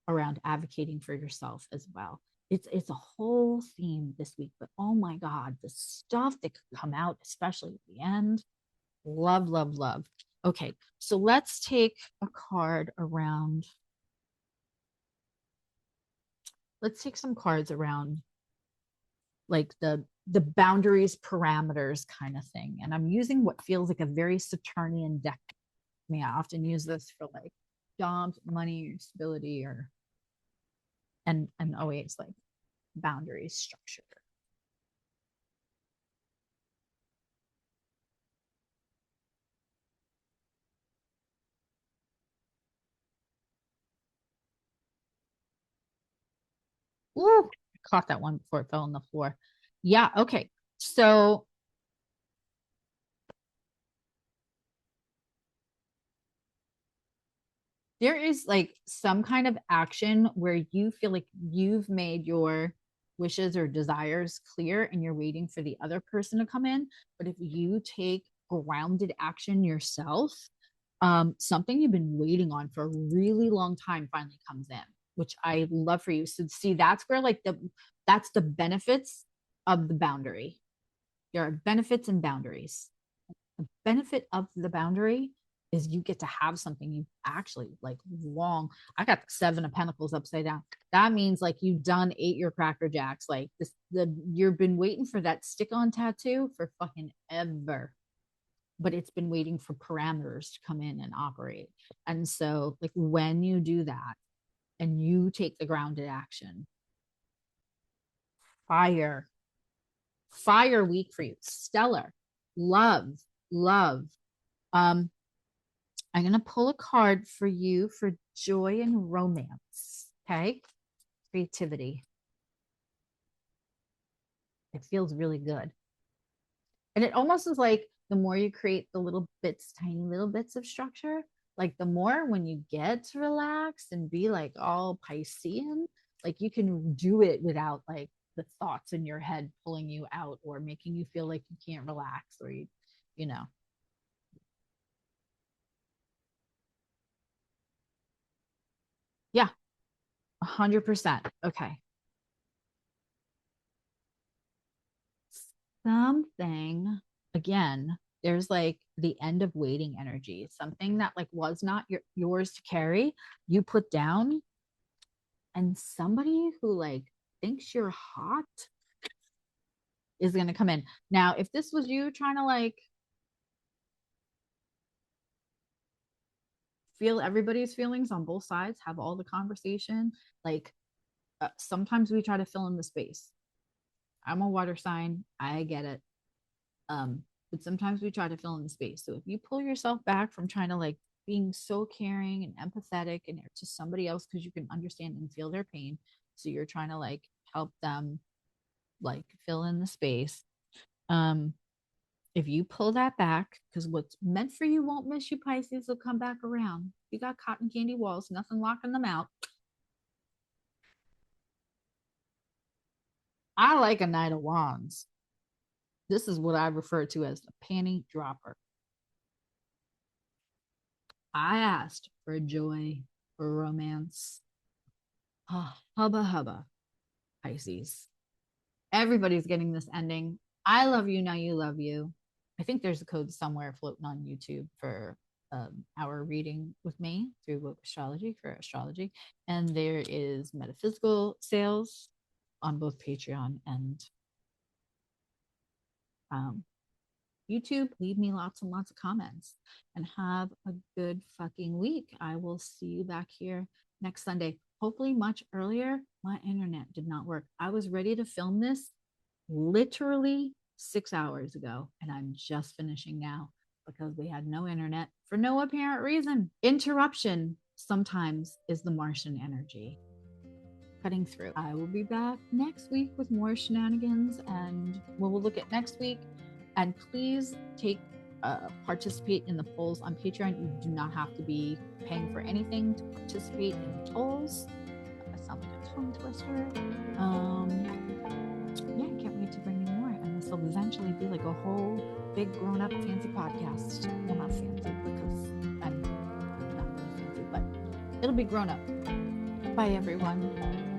around advocating for yourself as well. It's a whole theme this week, but oh my god, the stuff that could come out, especially at the end, love, love, love. Okay, so let's take a card around. Let's take some cards around like the boundaries, parameters kind of thing. And I'm using what feels like a very Saturnian deck. I mean, I often use this for like jobs, money, or stability, or and always like boundaries, structure. Ooh, I caught that one before it fell on the floor. Yeah, okay. So there is like some kind of action where you feel like you've made your wishes or desires clear and you're waiting for the other person to come in. But if you take grounded action yourself, something you've been waiting on for a really long time finally comes in, which I love for you. So see, that's where like that's the benefits of the boundary. There are benefits and boundaries. The benefit of the boundary is you get to have something you actually like long. I got the 7 of Pentacles upside down. That means like you've done 8 your Cracker Jacks. Like this, you've been waiting for that stick-on tattoo for fucking ever, but it's been waiting for parameters to come in and operate. And so, like when you do that and you take the grounded action, fire, fire week for you, stellar, love, love. Um, I'm going to pull a card for you for joy and romance. Okay. Creativity. It feels really good. And it almost is like the more you create the little bits, tiny little bits of structure, like the more when you get to relax and be like all Piscean, like you can do it without like the thoughts in your head pulling you out or making you feel like you can't relax or you know. Yeah, 100%. Okay. Something again, there's like the end of waiting energy, something that like was not yours to carry, you put down, and somebody who like thinks you're hot is going to come in. Now, if this was you trying to like feel everybody's feelings on both sides, have all the conversation, like sometimes we try to fill in the space. I'm a water sign, I get it. But sometimes we try to fill in the space. So if you pull yourself back from trying to like being so caring and empathetic and to somebody else because you can understand and feel their pain, so you're trying to like help them like fill in the space. um if you pull that back, because what's meant for you won't miss you, Pisces, will come back around. You got cotton candy walls, nothing locking them out. I like a Knight of Wands. This is what I refer to as the panty dropper. I asked for joy, for romance. Oh, hubba hubba, Pisces. Everybody's getting this ending. I love you. Now you love you. I think there's a code somewhere floating on YouTube for our reading with me through Woke Astrology for astrology. And there is metaphysical sales on both Patreon and YouTube. Leave me lots and lots of comments and have a good fucking week. I will see you back here next Sunday, hopefully much earlier. My internet did not work. I was ready to film this literally 6 hours ago, and I'm just finishing now because we had no internet for no apparent reason. Interruption sometimes is the Martian energy cutting through. I will be back next week with more shenanigans, and we'll look at next week. And please participate in the polls on Patreon. You do not have to be paying for anything to participate in the polls. That sounds like a tongue twister. Yeah, I can't wait to bring you more. And this will eventually be like a whole big grown-up fancy podcast. Well, not fancy because I'm not really fancy, but it'll be grown up. Bye, everyone.